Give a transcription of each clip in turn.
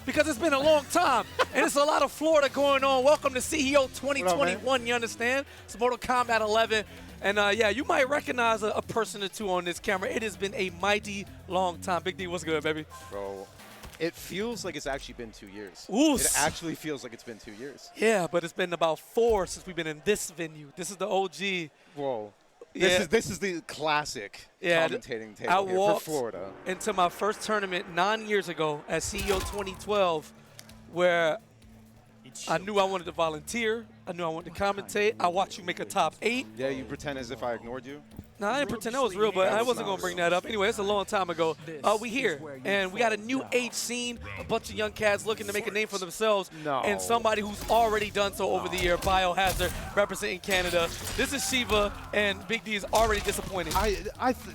because it's been a long time, and it's a lot of Florida going on. Welcome to CEO 2021, you understand? It's Mortal Kombat 11. And yeah, you might recognize a person or two on this camera. It has been a mighty long time. Big D, what's good, baby? Bro, it feels like it's actually been 2 years. Oof. It actually feels like it's been 2 years. Yeah, but it's been about 4 since we've been in this venue. This is the OG. Whoa. Yeah. This is the classic commentating table here for Florida. Into my first tournament 9 years ago at CEO 2012, where I knew I wanted to volunteer. I knew I wanted to commentate. I watched you make a top 8. Yeah, you pretend as if I ignored you. No, I didn't pretend that was real, but I wasn't going to bring that up. Anyway, it's a long time ago. We here, and we got a new age scene, a bunch of young cats looking to make a name for themselves, and somebody who's already done so over the year, Biohazard, representing Canada. This is Sheeva, and Big D is already disappointed.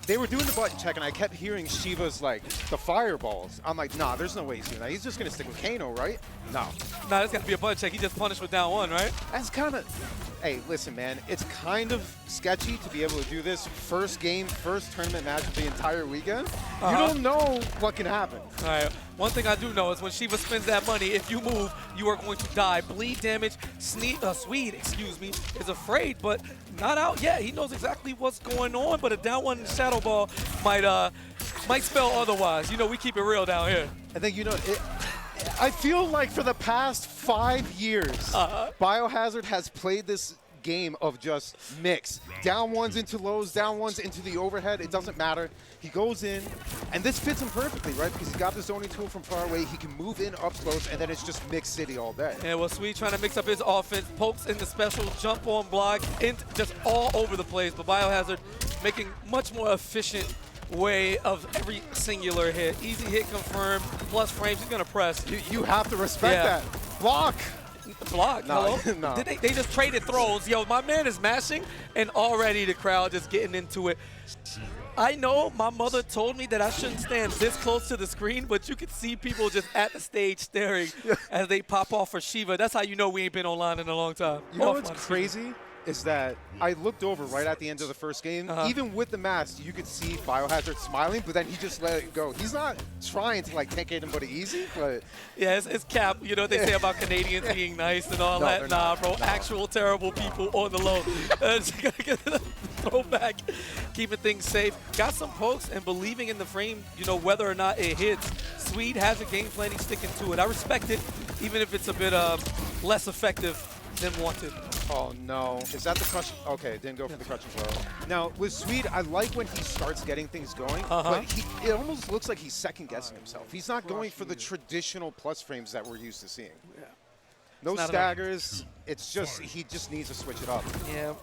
They were doing the button check, and I kept hearing Sheeva's, like, the fireballs. I'm like, nah, there's no way he's doing that. He's just going to stick with Kano, right? No. Nah, there's got to be a button check. He just punished with down 1, right? That's kind of... Hey, listen, man, it's kind of sketchy to be able to do this first game, first tournament match of the entire weekend. You don't know what can happen. All right. One thing I do know is when Sheeva spends that money, if you move, you are going to die. Bleed damage. Sweid, excuse me, is afraid, but not out yet. He knows exactly what's going on, but a down 1 Shadow Ball might spell otherwise. You know, we keep it real down here. I think, you know, I feel like for the past 5 years, Biohazard has played this game of just mix. Down 1s into lows, down 1s into the overhead. It doesn't matter. He goes in, and this fits him perfectly, right? Because he got the zoning tool from far away. He can move in up close, and then it's just mix city all day. Yeah, well, Sweid trying to mix up his offense, pokes in the special, jump on block, just all over the place. But Biohazard making much more efficient way of every singular hit. Easy hit confirmed, plus frames. He's going to press. You have to respect that. Block. Block? No. Hello? No. They just traded throws. Yo, my man is mashing, and already the crowd just getting into it. I know my mother told me that I shouldn't stand this close to the screen, but you can see people just at the stage staring as they pop off for Sheeva. That's how you know we ain't been online in a long time. You know what's crazy? Is that I looked over right at the end of the first game. Even with the mask, you could see Biohazard smiling, but then he just let it go. He's not trying to like take anybody easy, but yeah, it's cap. You know what they say about Canadians being nice and all that? Nah, bro. No. Actual terrible people on the low. Throw back, keeping things safe. Got some pokes and believing in the frame. You know whether or not it hits. Sweid has a game plan. He's sticking to it. I respect it, even if it's a bit less effective than wanted. Oh no, is that the crush? Okay, didn't go for the crush as well. Now with Sweid, I like when he starts getting things going, but it almost looks like he's second guessing himself. He's not going for the traditional plus frames that we're used to seeing. No staggers. It's just he just needs to switch it up. Yeah.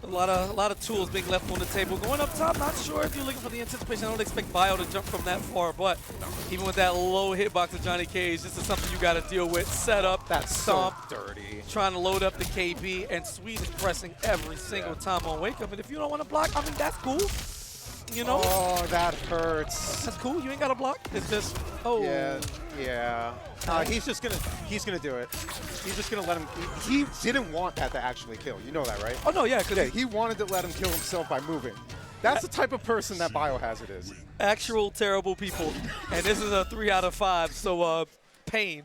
A lot of tools being left on the table. Going up top, not sure if you're looking for the anticipation. I don't expect Bio to jump from that far, but even with that low hitbox of Johnny Cage, this is something you got to deal with. Set up, that's stomp, so dirty. Trying to load up the KB, and Sweid is pressing every single time on wake up. And if you don't want to block, I mean, that's cool. You know? Oh, that hurts. That's cool. You ain't got to block. It's just, Yeah. He's gonna do it. He's just gonna let him. He didn't want that to actually kill. You know that, right? Oh no, yeah. He wanted to let him kill himself by moving. That's the type of person that Biohazard is. Actual terrible people, and this is a 3 out of 5. So pain.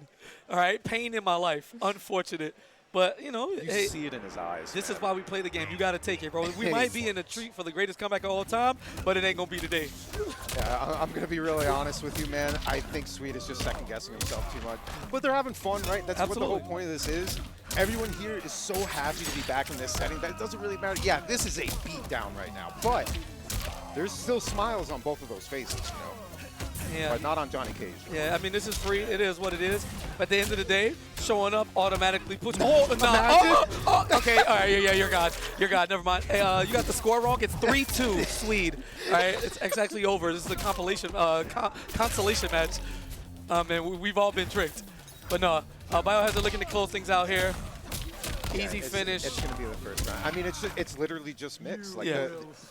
All right, pain in my life. Unfortunate. But, you know, you see it in his eyes. This is why we play the game. You got to take it, bro. We might be in a treat for the greatest comeback of all time, but it ain't going to be today. Yeah, I'm going to be really honest with you, man. I think Sweid is just second-guessing himself too much. But they're having fun, right? That's what the whole point of this is. Everyone here is so happy to be back in this setting that it doesn't really matter. Yeah, this is a beatdown right now, but there's still smiles on both of those faces, you know? Yeah. But not on Johnny Cage. Yeah, I mean, this is free. It is what it is. But at the end of the day, showing up automatically puts... Okay, all right, yeah, you're God. You're God, never mind. Hey, you got the score wrong. It's 3-2, Sweid. All right, it's actually over. This is a compilation, consolation match. And we've all been tricked. But no, Biohazard looking to close things out here. Easy finish. It's going to be the first round. I mean, it's literally just mixed. Like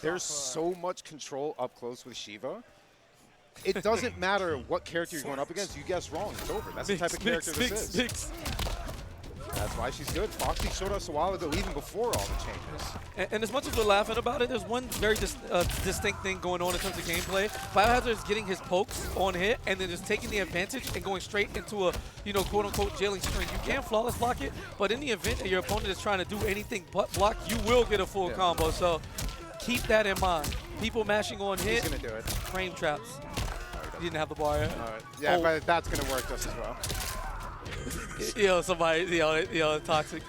there's so much control up close with Sheeva. It doesn't matter what character you're going up against. You guess wrong, it's over. That's the type of character this is. That's why she's good. Foxy showed us a while ago, even before all the changes. And as much as we're laughing about it, there's one very distinct thing going on in terms of gameplay. Biohazard is getting his pokes on hit and then just taking the advantage and going straight into a, quote-unquote jailing string. You can flawless block it, but in the event that your opponent is trying to do anything but block, you will get a full combo. So keep that in mind. People mashing on hit. He's going to do it. Frame traps. He didn't have the bar yet. All right. Yeah, but that's going to work just as well. Somebody, toxic.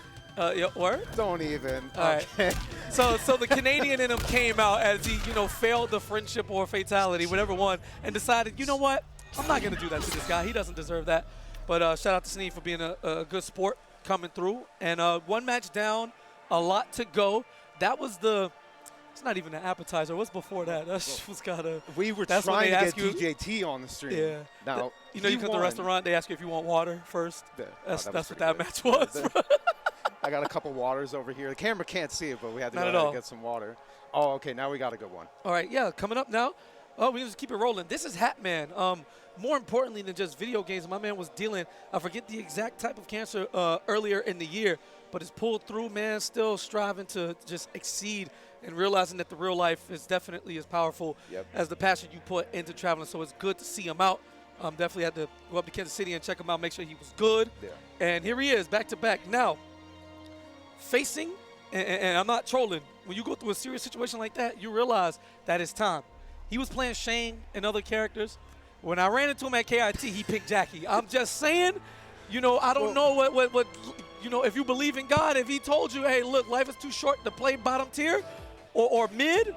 Word? Don't even. All right. So the Canadian in him came out as he, failed the friendship or fatality, whatever one, and decided, you know what? I'm not going to do that to this guy. He doesn't deserve that. But shout out to Sneed for being a good sport coming through. And one match down, a lot to go. That was it's not even an appetizer. What's before that? That was kind of. We were trying to get DJT on the stream. Yeah. Now, you come to the restaurant, they ask you if you want water first. Yeah. That's what that match was. I got a couple waters over here. The camera can't see it, but we had to Not go at all. get some water. Oh, okay. Now we got a good one. All right. Yeah. Coming up now. Oh, we just keep it rolling. This is Hatman. More importantly than just video games, my man was dealing, I forget the exact type of cancer earlier in the year, but it's pulled through, man, still striving to just exceed and realizing that the real life is definitely as powerful as the passion you put into traveling. So it's good to see him out. Definitely had to go up to Kansas City and check him out, make sure he was good. Yeah. And here he is, back to back. Now, facing, and I'm not trolling, when you go through a serious situation like that, you realize that it's time. He was playing Shang and other characters. When I ran into him at KIT, he picked Jacqui. I'm just saying, I don't know what if you believe in God, if he told you, hey, look, life is too short to play bottom tier or mid,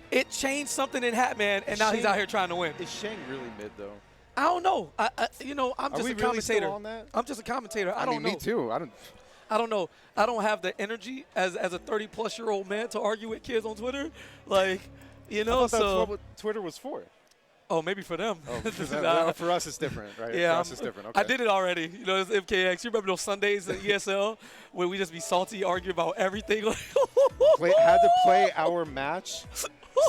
it changed something in Hatman, and now he's out here trying to win. Is Shang really mid, though? I don't know. I'm just a commentator. Really on that? I'm just a commentator. I don't know. Me too. I don't know. I don't have the energy as a 30-plus-year-old man to argue with kids on Twitter. Like, I thought that's what Twitter was for. Oh, maybe for them. Oh, for us, it's different, right? Yeah, for us, it's different. Okay. I did it already. It's MKX. You remember those Sundays at ESL where we just be salty, argue about everything? Had to play our match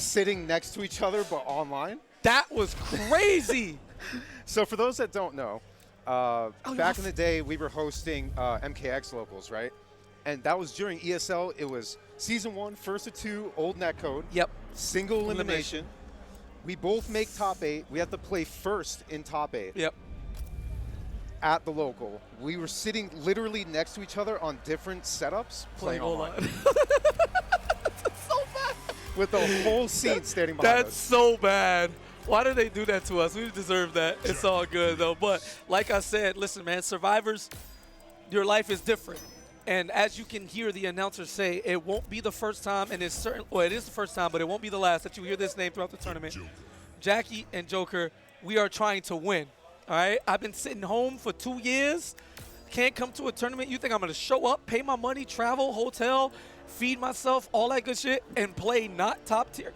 sitting next to each other, but online. That was crazy. So for those that don't know, back in the day, we were hosting MKX locals, right? And that was during ESL. It was Season 1, first of 2, old netcode. Yep. Single elimination. We both make top 8. We have to play first in top 8. Yep. At the local. We were sitting literally next to each other on different setups playing online. That's so bad. With the whole scene standing behind us. That's so bad. Why did they do that to us? We deserve that. It's all good, though. But like I said, listen, man, survivors, your life is different. And as you can hear the announcer say, it won't be the first time, and it's certain. Well, it is the first time, but it won't be the last that you hear this name throughout the tournament. Jacqui and Joker, we are trying to win. All right? I've been sitting home for 2 years. Can't come to a tournament. You think I'm going to show up, pay my money, travel, hotel, feed myself, all that good shit, and play not top tier?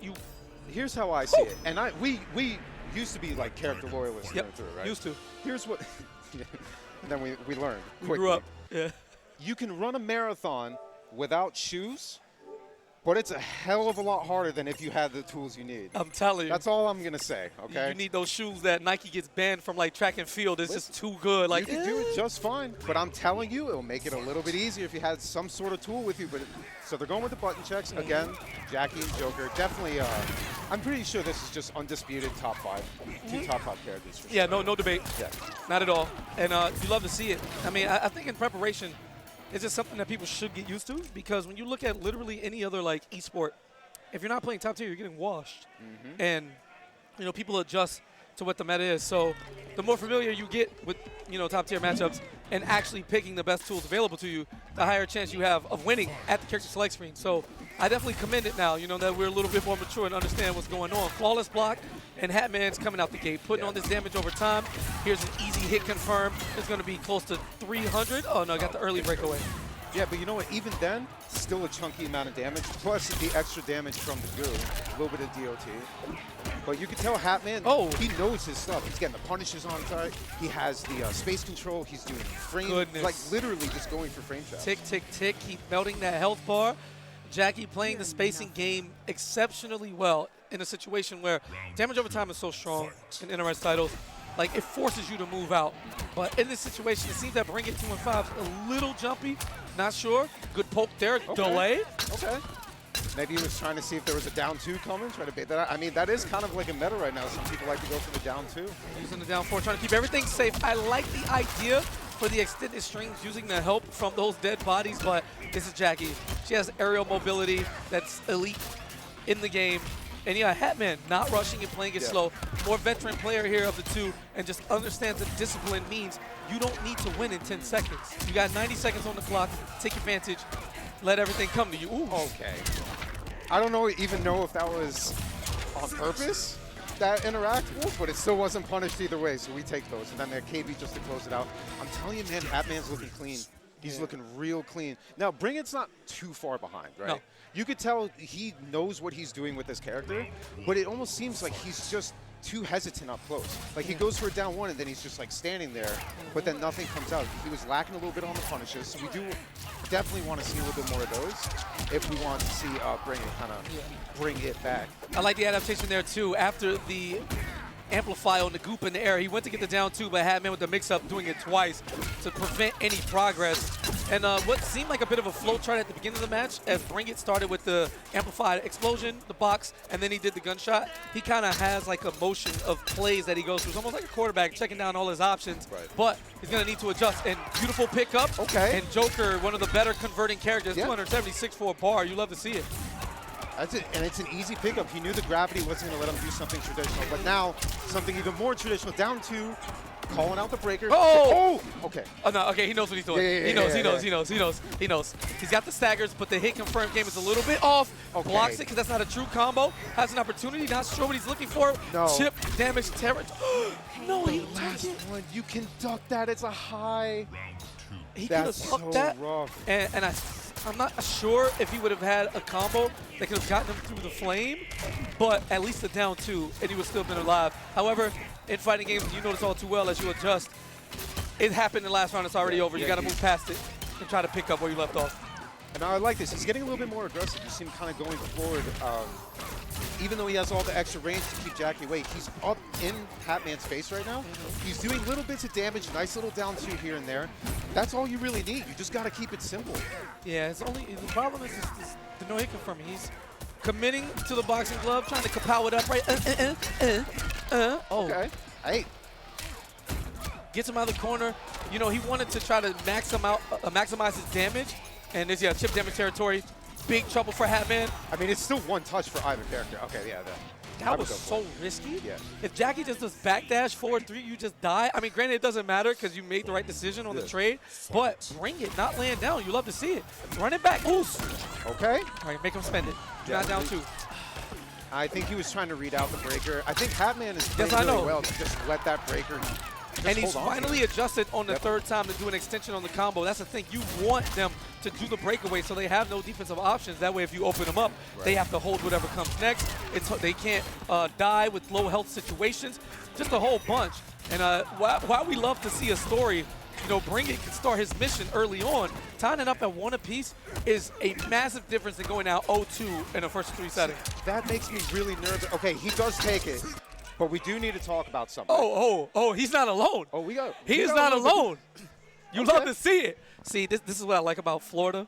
Here's how I see it. And we used to be like character loyalists through, right? Used to. Here's what. And then we learned. We grew up. Yeah. You can run a marathon without shoes, but it's a hell of a lot harder than if you had the tools you need. I'm telling you. That's all I'm going to say, okay? You need those shoes that Nike gets banned from, like, track and field. It's just too good. Like, you can do it just fine, but I'm telling you, it'll make it a little bit easier if you had some sort of tool with you. So they're going with the button checks. Again, Jacqui and Joker. Definitely, I'm pretty sure this is just undisputed top 5. 2 top 5 characters. For yeah, sure. no debate. Yeah. Not at all. And you love to see it. I mean, I think in preparation, it's just something that people should get used to, because when you look at literally any other like esport, if you're not playing top tier, you're getting washed. And people adjust to what the meta is. So the more familiar you get with top tier matchups and actually picking the best tools available to you, the higher chance you have of winning at the character select screen. So I definitely commend it now, that we're a little bit more mature and understand what's going on. Flawless block, and Hatman's coming out the gate, putting on this damage over time. Here's an easy hit confirmed. It's going to be close to 300. Oh, no, I got the early breakaway. Yeah, but you know what? Even then, still a chunky amount of damage, plus the extra damage from the goo, a little bit of DOT. But you can tell Hatman, he knows his stuff. He's getting the punishes on site. He has the space control. He's doing frame, like literally just going for frame traps. Tick, tick, tick. Keep melting that health bar. Jacqui playing the spacing game exceptionally well in a situation where damage over time is so strong in NRS titles. like it forces you to move out. But in this situation, it seems that Bring It 2 and 5 is a little jumpy. Not sure. Good poke there. Okay. Delay. Okay. Maybe he was trying to see if there was a down 2 coming, try to bait that out. I mean, that is kind of like a meta right now. Some people like to go for the down 2. Using the down 4, trying to keep everything safe. I like the idea for the extended strings, using the help from those dead bodies, but this is Jacqui. She has aerial mobility that's elite in the game. And yeah, Hatman not rushing and playing it slow. More veteran player here of the two, and just understands that discipline means you don't need to win in 10 seconds. You got 90 seconds on the clock. Take advantage. Let everything come to you. Ooh. Okay. I don't even know if that was on purpose, that interactable, but it still wasn't punished either way, so we take those. And then the KB just to close it out. I'm telling you, man, Hatman's looking clean. He's looking real clean. Now, Bring It's not too far behind, right? No. You could tell he knows what he's doing with this character, but it almost seems like he's just too hesitant up close. Like he goes for a down 1 and then he's just like standing there, but then nothing comes out. He was lacking a little bit on the punishes, so we do definitely want to see a little bit more of those if we want to see Bring It kind of bring it back. I like the adaptation there too. After the amplify on the goop in the air, he went to get the down 2, but Hatman with the mix-up doing it twice to prevent any progress. And what seemed like a bit of a flow chart at the beginning of the match, as Bring It started with the amplified explosion, the box, and then he did the gunshot. He kind of has like a motion of plays that he goes through. It's almost like a quarterback checking down all his options, but he's going to need to adjust. And beautiful pickup. Okay. And Joker, one of the better converting characters, 276 for a bar. You love to see it. That's it, and it's an easy pickup. He knew the gravity wasn't going to let him do something traditional, but now something even more traditional. Down 2, calling out the breaker. Oh! Okay. Oh, no, okay, he knows what he's doing. He knows. He's got the staggers, but the hit confirmed game is a little bit off. Okay. Blocks it because that's not a true combo. Has an opportunity, not sure what he's looking for. No. Chip, damage, terror. No, he Last took it. one, you can duck that. It's a high. He could have That's ducked so that. rough. And I'm not sure if he would have had a combo that could have gotten him through the flame, but at least a down 2, and he would still have been alive. However, in fighting games, you know this all too well as you adjust. It happened in the last round. It's already over. You got to move past it and try to pick up where you left off. And I like this. He's getting a little bit more aggressive. You see him kind of going forward. Even though he has all the extra range to keep Jacqui away, he's up in Hatman's face right now. He's doing little bits of damage, nice little down 2 here and there. That's all you really need. You just got to keep it simple. Yeah, the problem is the no hit confirming. He's committing to the boxing glove, trying to kapow it up right. Oh. Okay. Hey. Gets him out of the corner. You know, he wanted to try to maximize his damage, and there's chip damage territory. Big trouble for Hatman. I mean, it's still 1 touch for either character. Okay, yeah. That was so risky. Yeah. If Jacqui just does backdash forward 3, you just die. I mean, granted, it doesn't matter because you made the right decision on the trade, but Bring It, not laying down. You love to see it. Run it back. Oof. Okay. All right, make him spend it. Not down 2. I think he was trying to read out the breaker. I think Hatman is playing really well to just let that breaker and he's finally adjusted on the 3rd time to do an extension on the combo. That's the thing. You want them to do the breakaway so they have no defensive options. That way, if you open them up, they have to hold whatever comes next. They can't die with low health situations. Just a whole bunch. And while we love to see a story, you know, Bring It can start his mission early on. Tying it up at 1 apiece is a massive difference than going out 0-2 in the first 3 settings. That makes me really nervous. Okay, he does take it. But we do need to talk about something. Oh, he's not alone. Oh, He is not alone. You love to see it. See, this is what I like about Florida.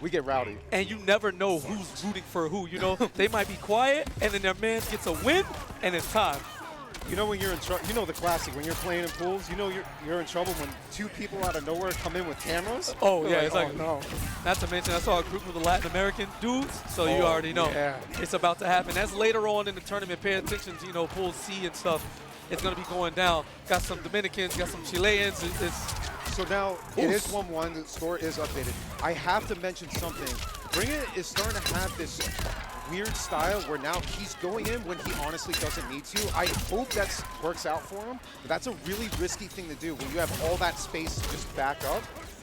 We get rowdy. And you never know who's rooting for who. You know, they might be quiet, and then their man gets a win, and it's time. You know when you're in trouble, you know the classic, when you're playing in pools, you know you're in trouble when 2 people out of nowhere come in with cameras. Oh, yeah, it's like, oh, no. Not to mention, I saw a group of the Latin American dudes, so you already know it's about to happen. That's later on in the tournament. Pay attention to, you know, Pool C and stuff. It's going to be going down. Got some Dominicans, got some Chileans. So now it is 1-1. The score is updated. I have to mention something. Bring It is starting to have this weird style where now he's going in when he honestly doesn't need to. I hope that works out for him, but that's a really risky thing to do when you have all that space to just back up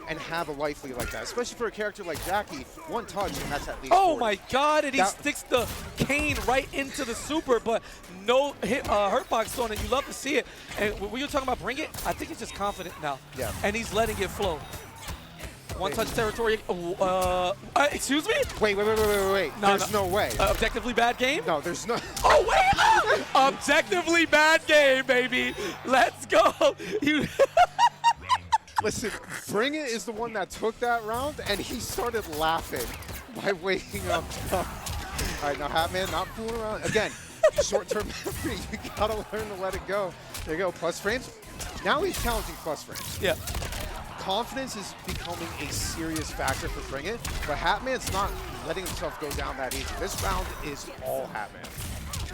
and have a life lead like that, especially for a character like Jacqui. 1 touch and that's at least 40. My God, and he sticks the cane right into the super, but no hit, hurtbox on it. You love to see it. And when you're talking about Bring It, I think he's just confident now. Yeah. And he's letting it flow. 1 touch territory. Excuse me? Wait. No, There's no way. Objectively bad game? No, there's no. Oh, wait! Objectively bad game, baby. Let's go. You. Listen, Bring It is the one that took that round, and he started laughing by waking up. All right, now Hatman, not fooling around. Again, short-term memory, you gotta learn to let it go. There you go, plus frames. Now he's challenging plus frames. Yeah. Confidence is becoming a serious factor for Bring It, but Hatman's not letting himself go down that easy. This round is all Hatman.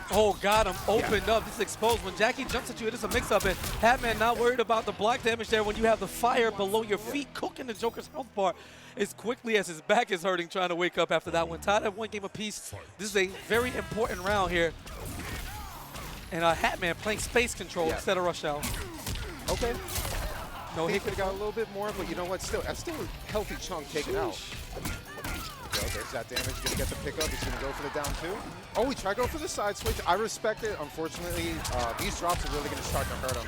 Oh, got him opened up. This is exposed. When Jacqui jumps at you, it is a mix-up. And Hatman not worried about the block damage there when you have the fire below your feet cooking the Joker's health bar as quickly as his back is hurting trying to wake up after that one. Tied at 1 game apiece. This is a very important round here. And Hatman playing space control instead of rush out. Okay. No, he could have got a little bit more, but you know what? That's still a healthy chunk taken out. There's that damage. Gonna get the pickup. He's gonna go for the down 2. Oh, he tried to go for the side switch. I respect it. Unfortunately, these drops are really gonna start to hurt him.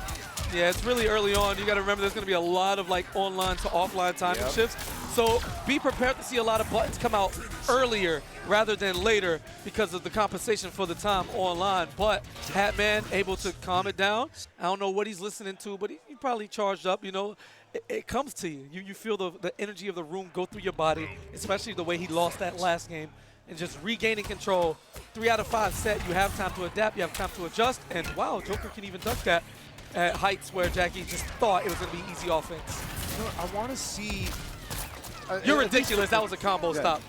Yeah, it's really early on. You got to remember there's going to be a lot of like online to offline timing shifts. So be prepared to see a lot of buttons come out earlier rather than later because of the compensation for the time online. But Hatman able to calm it down. I don't know what he's listening to, but he probably charged up, you know. It comes to you. You feel the energy of the room go through your body, especially the way he lost that last game. And just regaining control. 3 out of 5 set, you have time to adapt, you have time to adjust. And wow, Joker can even duck that at heights where Jacqui just thought it was going to be easy offense. You know, I want to see... You're ridiculous. That was a combo stop.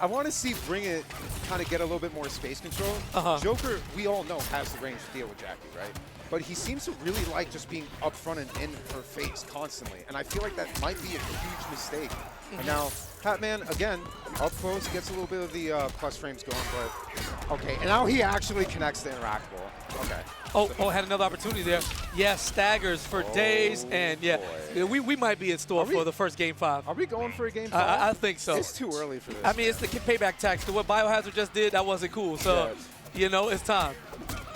I want to see Bring It kind of get a little bit more space control. Joker, we all know, has the range to deal with Jacqui, right? But he seems to really like just being up front and in her face constantly. And I feel like that might be a huge mistake. And now, Hatman, again, up close, gets a little bit of the plus frames going, but okay. And now he actually connects the interactable. Okay. Oh, had another opportunity there. Yeah, staggers for days, and yeah, we might be in store for the first game 5. Are we going for a game 5? I think so. It's too early for this. I mean, it's the payback tax. What Biohazard just did, that wasn't cool. So, you know, it's time.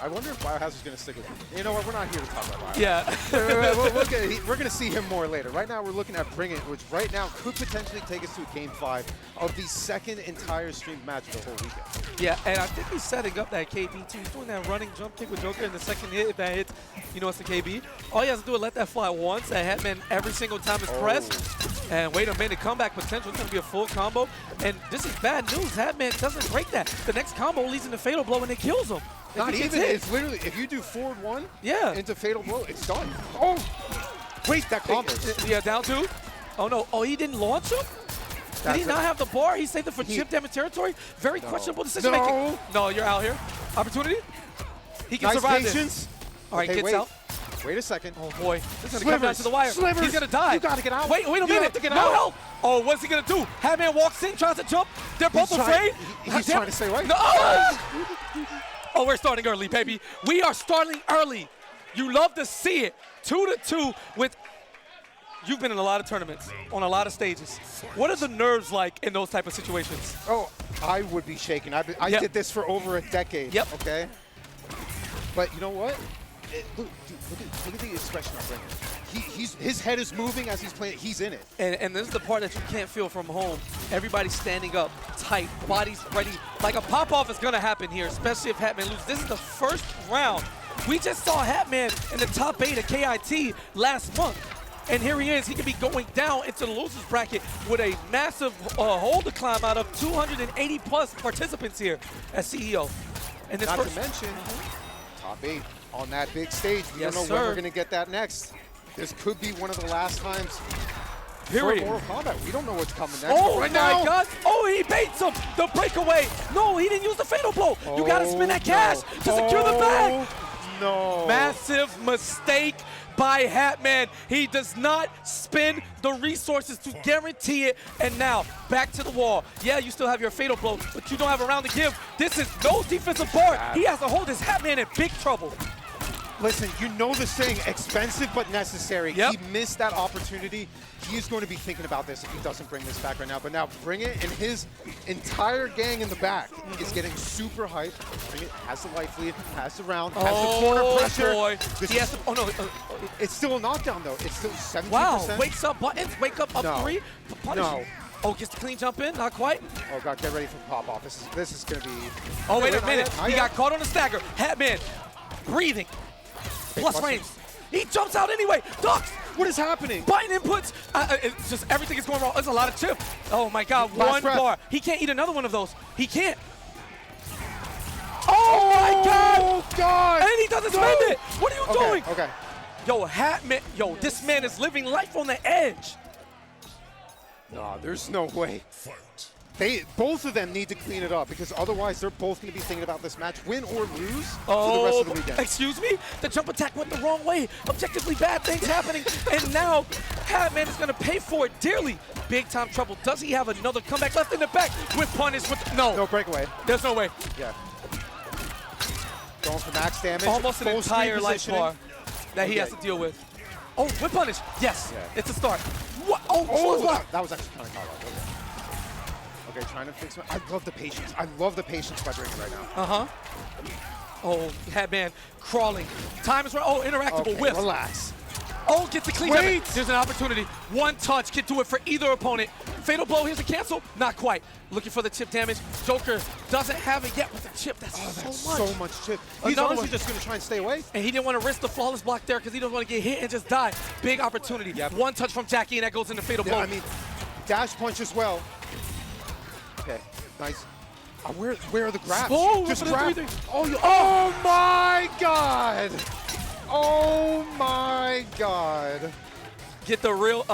I wonder if Biohazard's going to stick with him. You know what? We're not here to talk about Biohazard. Yeah. We're going to see him more later. Right now, we're looking at Bring It, which right now could potentially take us to a game 5 of the second entire streamed match of the whole weekend. Yeah, and I think he's setting up that KB too. He's doing that running jump kick with Joker in the second hit. If that hits, you know it's the KB. All he has to do is let that fly once. That Hatman every single time is pressed. And wait a minute, comeback potential. It's going to be a full combo. And this is bad news. Hatman doesn't break that. The next combo leads into Fatal Blow and it kills him. Not even, it's literally, if you do forward 1 into Fatal Blow, it's done. Oh, wait, that combo. Yeah, down 2. Oh no, he didn't launch him? Did he not have the bar? He saved it for chip damage territory? Very questionable decision making. No, you're out here. Opportunity? He can survive this. All right, gets out. Wait a second. Oh boy, this is gonna come down to the wire. He's gonna die. You gotta get out. Wait a minute. No help. Oh, what's he gonna do? Hatman walks in, tries to jump. They're both afraid. He's trying to stay away. No. Oh, we're starting early, baby. We are starting early. You love to see it. 2-2 with. You've been in a lot of tournaments, on a lot of stages. What are the nerves like in those type of situations? Oh, I would be shaking. I did this for over a decade. Okay. But you know what? Look at the expression I'm bringing. His head is moving as he's playing. He's in it. And this is the part that you can't feel from home. Everybody's standing up, tight, bodies ready. Like a pop-off is going to happen here, especially if Hatman loses. This is the first round. We just saw Hatman in the top 8 of KIT last month. And here he is. He could be going down into the losers bracket with a massive hole to climb out of 280-plus participants here at CEO. And this Not to mention, top 8 on that big stage. We don't know when we're going to get that next. This could be one of the last times for Mortal Kombat. We don't know what's coming next. Oh my God! Oh, he baits him. The breakaway. No, he didn't use the fatal blow. You got to spin that cash to secure the bag. No. Massive mistake by Hatman. He does not spend the resources to guarantee it. And now, back to the wall. Yeah, you still have your fatal blow, but you don't have a round to give. This is no defensive bar. He has to hold his Hatman in big trouble. Listen, you know the saying, expensive but necessary. He missed that opportunity. He is going to be thinking about this if he doesn't bring this back right now. But now Bring It, and his entire gang in the back is getting super hyped. Bring It has the life lead, has the round, has the corner pressure. Boy. He has to, it's still a knockdown, though. It's still 17%. Wow, wakes up buttons, wake up 3. No. Oh, gets the clean jump in, not quite. Oh God, get ready for pop off. This is gonna be. Oh, wait a minute. Not He yet. got caught on the stagger. Hatman, breathing. Plus range. He jumps out anyway. Ducks. What is happening? Button inputs. It's just everything is going wrong. There's a lot of chip. Oh my God, Last one breath. bar. He can't eat another one of those. He can't. Oh my God. Oh God! And he doesn't spend it. What are you doing? Okay. Yo, Hatman. Yo, this man is living life on the edge. No, there's no way. Both of them need to clean it up because otherwise they're both going to be thinking about this match, win or lose, for the rest of the weekend. Excuse me? The jump attack went the wrong way. Objectively bad things happening. And now, Hatman is going to pay for it dearly. Big time trouble. Does he have another comeback left in the back with punish? No. Breakaway. There's no way. Yeah. Going for max damage. Almost an full screen entire life positioning. bar that he has to deal with. Oh, whip punish. Yes. Yeah. It's a start. What? Oh, that was actually kind of caught up. Okay, trying to fix it. I love the patience. I love the patience by Briggs right now. Uh-huh. Oh, Hatman crawling. Time is right. Oh, interactable Okay, whiff. relax. Oh, gets the clean. Wait. There's an opportunity. One touch can do it for either opponent. Fatal blow. Here's a cancel. Not quite. Looking for the chip damage. Joker doesn't have it yet with the chip. That's So much chip. He's Another honestly one. just going to try and stay away. And he didn't want to risk the flawless block there because he doesn't want to get hit and just die. Big opportunity. Yep. One touch from Jacqui, and that goes into fatal blow. I mean, dash punch as well. Okay, nice. Where are the grabs? Oh, just for the grab. 3-3. Oh my God! Oh my God! Get the real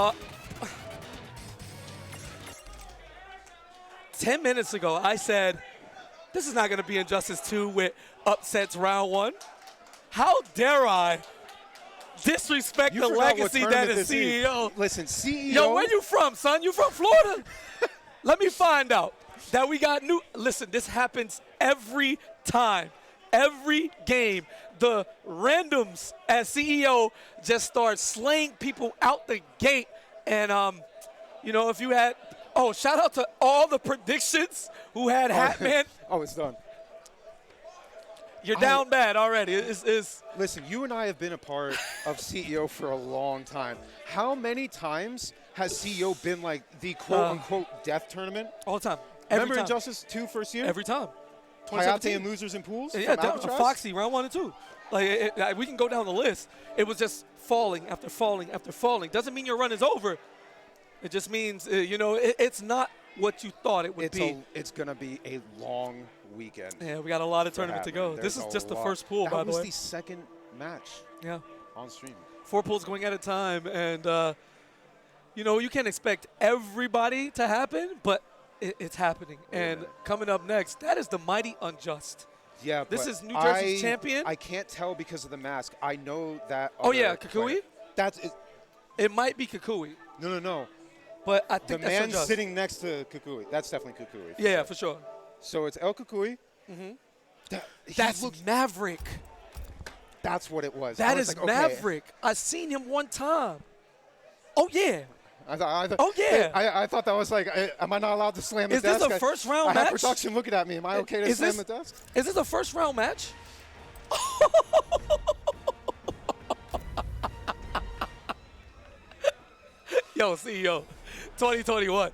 10 minutes ago, I said, this is not going to be Injustice 2 with upsets round 1. How dare I disrespect the forgot what legacy that tournament is this is. CEO? Listen, CEO. Yo, where you from, son? You from Florida? Let me find out that we got new. Listen, this happens every time, every game. The randoms at CEO just start slaying people out the gate. And, you know, if you had, shout out to all the predictions who had Hatman. Oh, it's done. You're down bad already. Listen, you and I have been a part of CEO for a long time. How many times has CEO been like the quote-unquote death tournament? All the time. Every Remember time. Injustice 2 first year? Every time. Hayate and losers in pools? Yeah, from Albatross? Foxy, round 1 and 2. Like, we can go down the list. It was just falling after falling after falling. Doesn't mean your run is over. It just means, it's not what you thought it would be. It's going to be a long weekend. Yeah, we got a lot of tournament to go. This is just the first pool, by the way. That was the second match on stream. 4 pools going at a time. And, you can't expect everybody to happen, but it's happening. And coming up next, that is the Mighty Unjust. Yeah, this is New Jersey's champion. I can't tell because of the mask. I know that. Oh, yeah, Kukui? It might be Kukui. No. But I think the that's man Unjust. sitting next to Kukui. That's definitely Kukui. Yeah, for sure. So it's El Kukui. That's Maverick. That's what it was. That is Maverick. I seen him one time. Oh, yeah. I thought, oh, yeah. I thought that was like, am I not allowed to slam the desk? Is this a first round match? I have production looking at me. Am I okay to slam the desk? Is this a first round match? Yo, CEO, 2021.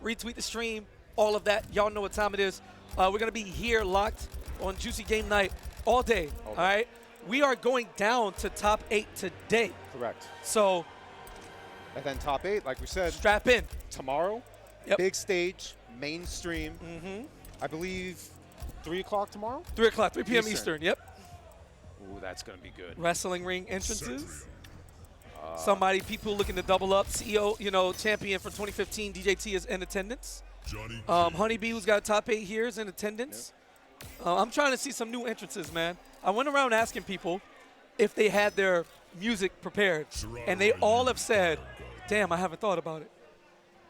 Retweet the stream, all of that. Y'all know what time it is. We're going to be here locked on Juicy Game Night all day, all right? We are going down to top 8 today. Correct. So. And then top 8, like we said. Strap in. Tomorrow, big stage, mainstream. I believe 3 o'clock tomorrow? 3 o'clock, 3 p.m. Eastern, yep. Ooh, that's going to be good. Wrestling ring entrances. People looking to double up. CEO, champion for 2015, DJT is in attendance. Honeybee, who's got a top 8 here, is in attendance. I'm trying to see some new entrances, man. I went around asking people if they had their music prepared, and they all have said, damn, I haven't thought about it.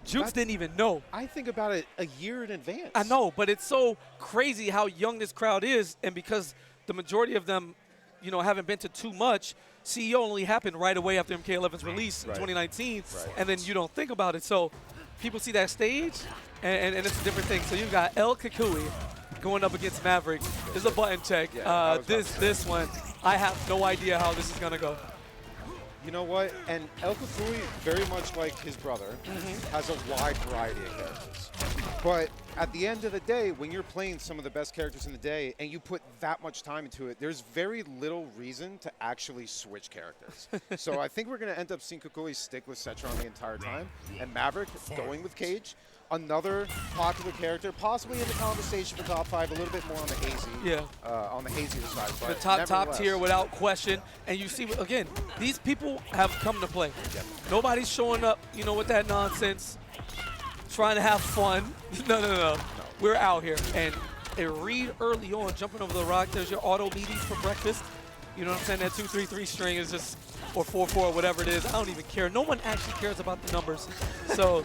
Jueks didn't even know. I think about it a year in advance. I know, but it's so crazy how young this crowd is, and because the majority of them, haven't been to too much, CEO only happened right away after MK11's release in 2019, and then you don't think about it. So people see that stage, and it's a different thing. So you've got El Kukui going up against Maverick. This is a button check. This one, I have no idea how this is going to go. You know what? And El Kukui, very much like his brother, has a wide variety of characters. But at the end of the day, when you're playing some of the best characters in the day and you put that much time into it, there's very little reason to actually switch characters. So I think we're going to end up seeing Kukui stick with Cetrion the entire time, and Maverick going with Cage. Another popular character, possibly in the conversation for top 5, a little bit more on the hazy, on the hazier side. But the top tier without question. And you see, again, these people have come to play. Yep. Nobody's showing up, you know, with that nonsense, trying to have fun. No. We're out here. And a read early on, jumping over the rock. There's your auto meaties for breakfast. You know what I'm saying? That 2-3-3 string is just, or 4-4, whatever it is. I don't even care. No one actually cares about the numbers. So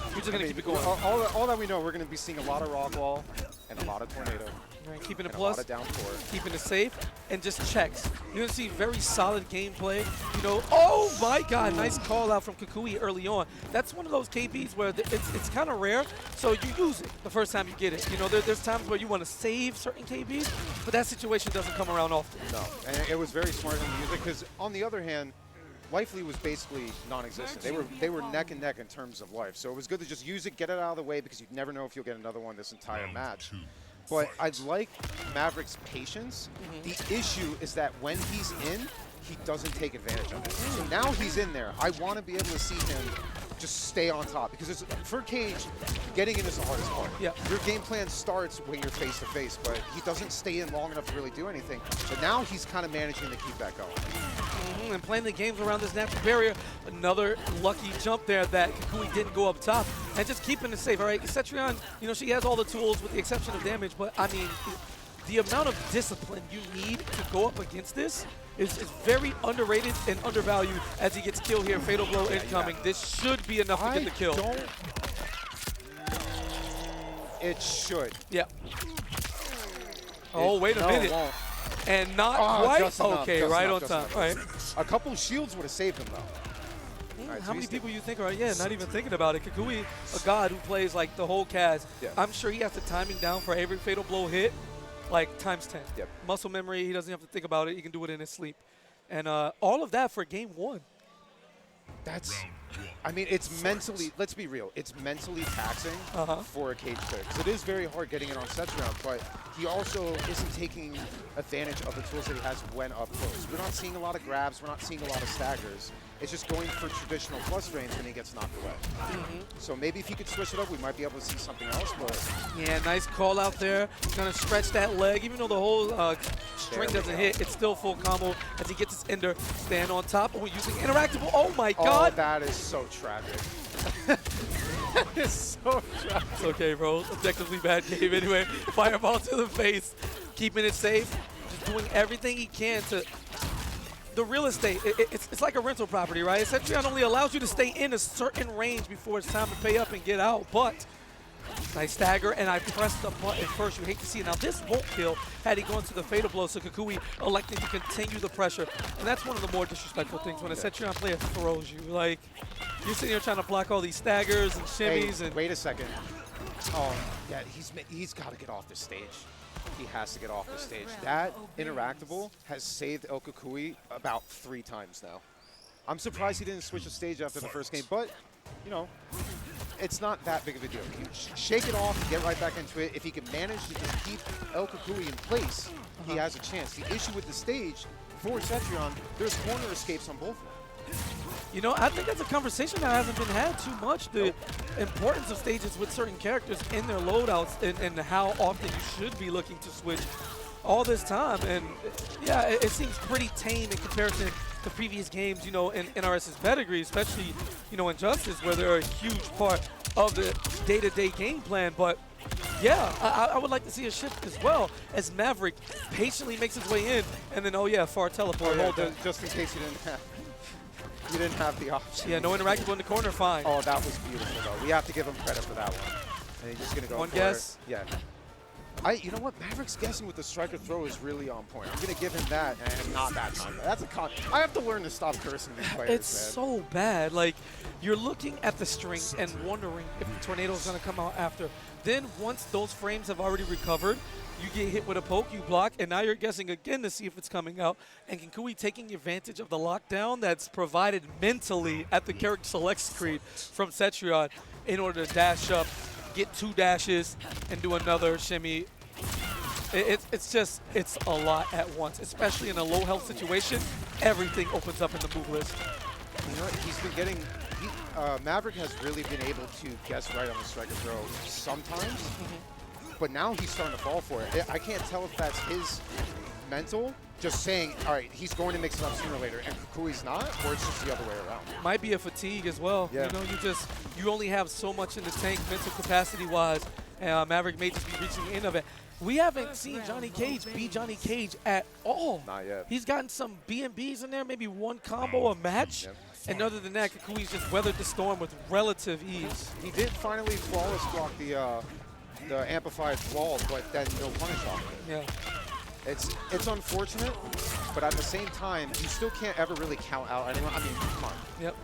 we're just going to keep it going. All that we know, we're going to be seeing a lot of rock wall and a lot of tornado. Right, keeping it and plus, a lot of down 4. keeping it safe, and just checks. You're going to see very solid gameplay. You know, oh my God, nice call out from Kukui early on. That's one of those KBs where it's kind of rare, so you use it the first time you get it. You know, there's times where you want to save certain KBs, but that situation doesn't come around often. No, and it was very smart to use it because, on the other hand, Lifely was basically non-existent. They were neck and neck in terms of life, so it was good to just use it, get it out of the way, because you never know if you'll get another one this entire match. But I like Maverick's patience. The issue is that when he's in, he doesn't take advantage of it. So now he's in there. I want to be able to see him just stay on top, because it's, for Cage, getting in is the hardest part. Yeah. Your game plan starts when you're face to face, but he doesn't stay in long enough to really do anything. But now he's kind of managing to keep that going. And playing the games around this natural barrier, another lucky jump there that Kukui didn't go up top, and just keeping it safe. All right, Cetrion, you know, she has all the tools with the exception of damage, but I mean, the amount of discipline you need to go up against this is very underrated and undervalued as he gets killed here. Fatal blow incoming. This should be enough to get the kill. It should. Yeah. Oh, wait a minute. It won't. And not quite. Just enough, Okay, just right enough, on just time. All enough. right. A couple shields would have saved him, though. Right, How so many he's people you think are, not even thinking about it? Kukui, a god who plays like the whole cast. Yeah. I'm sure he has the timing down for every fatal blow hit, like times 10. Yep. Muscle memory, he doesn't have to think about it. He can do it in his sleep. And all of that for game 1. That's, I mean, it's mentally, let's be real, it's mentally taxing for a Cage player, because it is very hard getting it on Cetrion, but he also isn't taking advantage of the tools that he has when up close. We're not seeing a lot of grabs, we're not seeing a lot of staggers. It's just going for traditional plus range when he gets knocked away. So maybe if he could switch it up, we might be able to see something else, but... Yeah, nice call out there. Gonna stretch that leg. Even though the whole string doesn't hit, it's still full combo as he gets his ender. Stand on top. Oh, using interactable. Oh my God. Oh, that is so tragic. That is so tragic. It's okay, bro. Objectively bad game anyway. Fireball to the face. Keeping it safe. Just doing everything he can to... The real estate, it's like a rental property, right? Cetrion only allows you to stay in a certain range before it's time to pay up and get out, but nice stagger, and I pressed the button first. You hate to see it. Now, this won't kill had he gone to the fatal blow, so Kukui electing to continue the pressure. And that's one of the more disrespectful things when a Cetrion player throws you. Like, you're sitting here trying to block all these staggers and shimmies. Hey, and wait a second. Oh, yeah, he's got to get off the stage. He has to get off the stage. That interactable has saved El Kukui about 3 times now. I'm surprised he didn't switch the stage after the first game, but, you know, it's not that big of a deal. You shake it off and get right back into it. If he can manage to just keep El Kukui in place, he has a chance. The issue with the stage for Cetrion, there's corner escapes on both of them. You know, I think that's a conversation that hasn't been had too much. The importance of stages with certain characters in their loadouts and how often you should be looking to switch all this time. And yeah, it seems pretty tame in comparison to previous games, you know, in NRS's pedigree, especially, you know, in Justice, where they're a huge part of the day-to-day game plan. But yeah, I would like to see a shift as well as Maverick patiently makes his way in, and then, oh yeah, far teleport. Oh, yeah, just in case you didn't have the option. Yeah, no interactable in the corner, fine. Oh, that was beautiful, though. We have to give him credit for that one. And he's just going to go One for guess? it. Yeah. You know what? Maverick's guessing with the striker throw is really on point. I'm gonna give him that, and not that time. That's a con. I have to learn to stop cursing these players. It's so bad. Like, you're looking at the string and wondering if the tornado is gonna come out after. Then once those frames have already recovered, you get hit with a poke, you block, and now you're guessing again to see if it's coming out. And Kukui taking advantage of the lockdown that's provided mentally at the character select screen from Cetrion in order to dash up, get 2 dashes, and do another shimmy. It's a lot at once, especially in a low health situation. Everything opens up in the move list. You know what? He's been getting. Maverick has really been able to guess right on the striker throw sometimes, but now he's starting to fall for it. I can't tell if that's his mental, just saying, all right, he's going to mix it up sooner or later, and Kukui's not, or it's just the other way around. Might be a fatigue as well. Yeah. You know, you only have so much in the tank mental capacity-wise. Maverick may just be reaching the end of it. We haven't seen Johnny Cage be Johnny Cage at all. Not yet. He's gotten some B&Bs in there, maybe one combo a match. Yep. And other than that, Kukui's just weathered the storm with relative ease. He did finally flawless block the amplified wall, but then no punish off it. Yeah. It's unfortunate, but at the same time, you still can't ever really count out anyone. I mean, come on. Yep.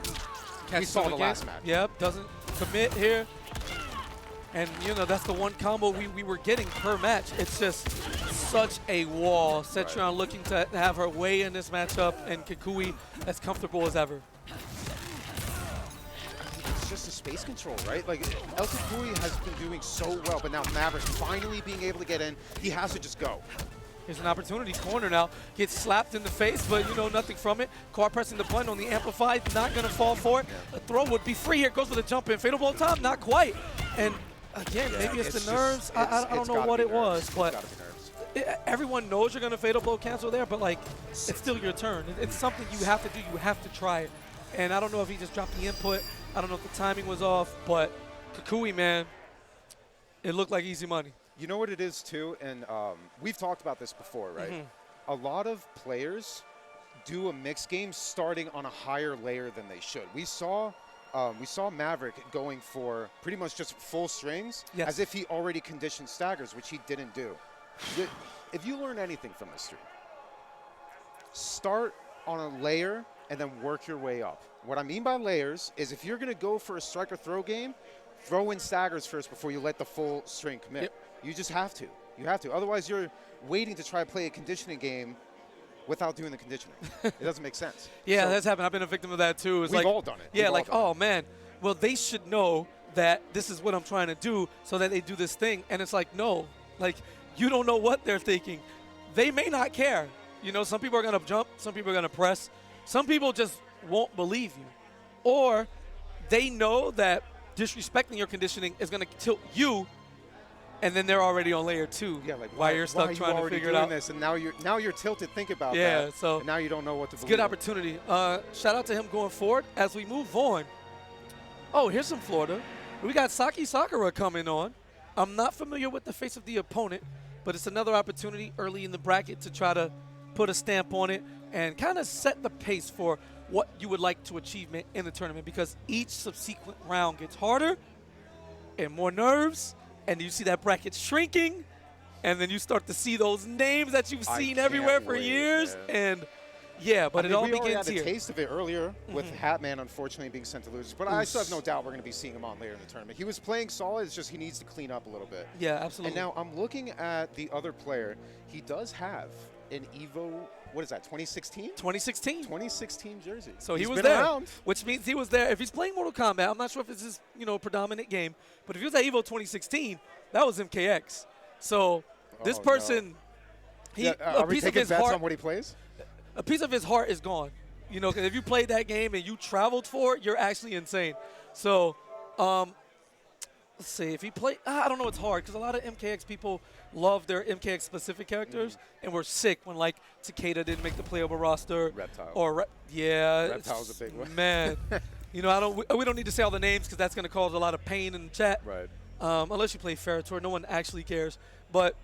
We saw the last match. Yep, doesn't commit here. And, you know, that's the one combo we were getting per match. It's just such a wall. Cetrion looking to have her way in this matchup, and Kukui as comfortable as ever. It's just a space control, right? Like, El Kukui has been doing so well, but now Maverick finally being able to get in, he has to just go. Here's an opportunity corner now. Gets slapped in the face, but you know, nothing from it. Car pressing the button on the amplified, not gonna fall for it. The throw would be free here. Goes with a jump in. Fatal blow time, not quite. And again, maybe it's the nerves. I don't know what it was, but everyone knows you're gonna fatal blow cancel there, but like, it's still your turn. It's something you have to do. You have to try it. And I don't know if he just dropped the input. I don't know if the timing was off, but Kukui, man, it looked like easy money. You know what it is too, and we've talked about this before, right? A lot of players do a mixed game starting on a higher layer than they should. We saw Maverick going for pretty much just full strings, as if he already conditioned staggers, which he didn't do. If you learn anything from this stream, start on a layer and then work your way up. What I mean by layers is if you're going to go for a striker throw game, throw in staggers first before you let the full string commit. Yep. You just have to. You have to. Otherwise, you're waiting to try to play a conditioning game without doing the conditioning. It doesn't make sense. Yeah, so that's happened. I've been a victim of that too. It's we've like, all done it. Yeah, We've like, all done oh man, well they should know that this is what I'm trying to do so that they do this thing. And it's like, no, like you don't know what they're thinking. They may not care. You know, some people are gonna jump, some people are gonna press, some people just won't believe you. Or they know that disrespecting your conditioning is gonna tilt you, and then they're already on layer 2. Yeah, like why you're stuck trying to figure it out. This, and now you're tilted. Think about that. Yeah, so and now you don't know what to believe. Good opportunity. Shout out to him going forward as we move on. Oh, here's some Florida. We got Saki Sakura coming on. I'm not familiar with the face of the opponent, but it's another opportunity early in the bracket to try to put a stamp on it and kind of set the pace for what you would like to achieve in the tournament, because each subsequent round gets harder and more nerves, and you see that bracket shrinking, and then you start to see those names that you've seen everywhere for years, and yeah, but it all begins here. We already had a taste of it earlier with Hatman, unfortunately, being sent to losers, but I still have no doubt we're going to be seeing him on later in the tournament. He was playing solid, it's just he needs to clean up a little bit. Yeah, absolutely. And now I'm looking at the other player. He does have an Evo, what is that, 2016? 2016. 2016 jersey. So he's he was been there, around. which means he was there. If he's playing Mortal Kombat, I'm not sure if it's his predominant game, but if he was at Evo 2016, that was MKX. So this person, are we taking bets on what he plays? A piece of his heart is gone. You know, because if you played that game and you traveled for it, you're actually insane. So let's see, if he played, I don't know, it's hard because a lot of MKX people love their MKX specific characters and were sick when like Takeda didn't make the playable roster. Reptile. Or Reptile's a big one. Man, you know, we don't need to say all the names because that's going to cause a lot of pain in the chat. Right. Unless you play Ferritor, no one actually cares. But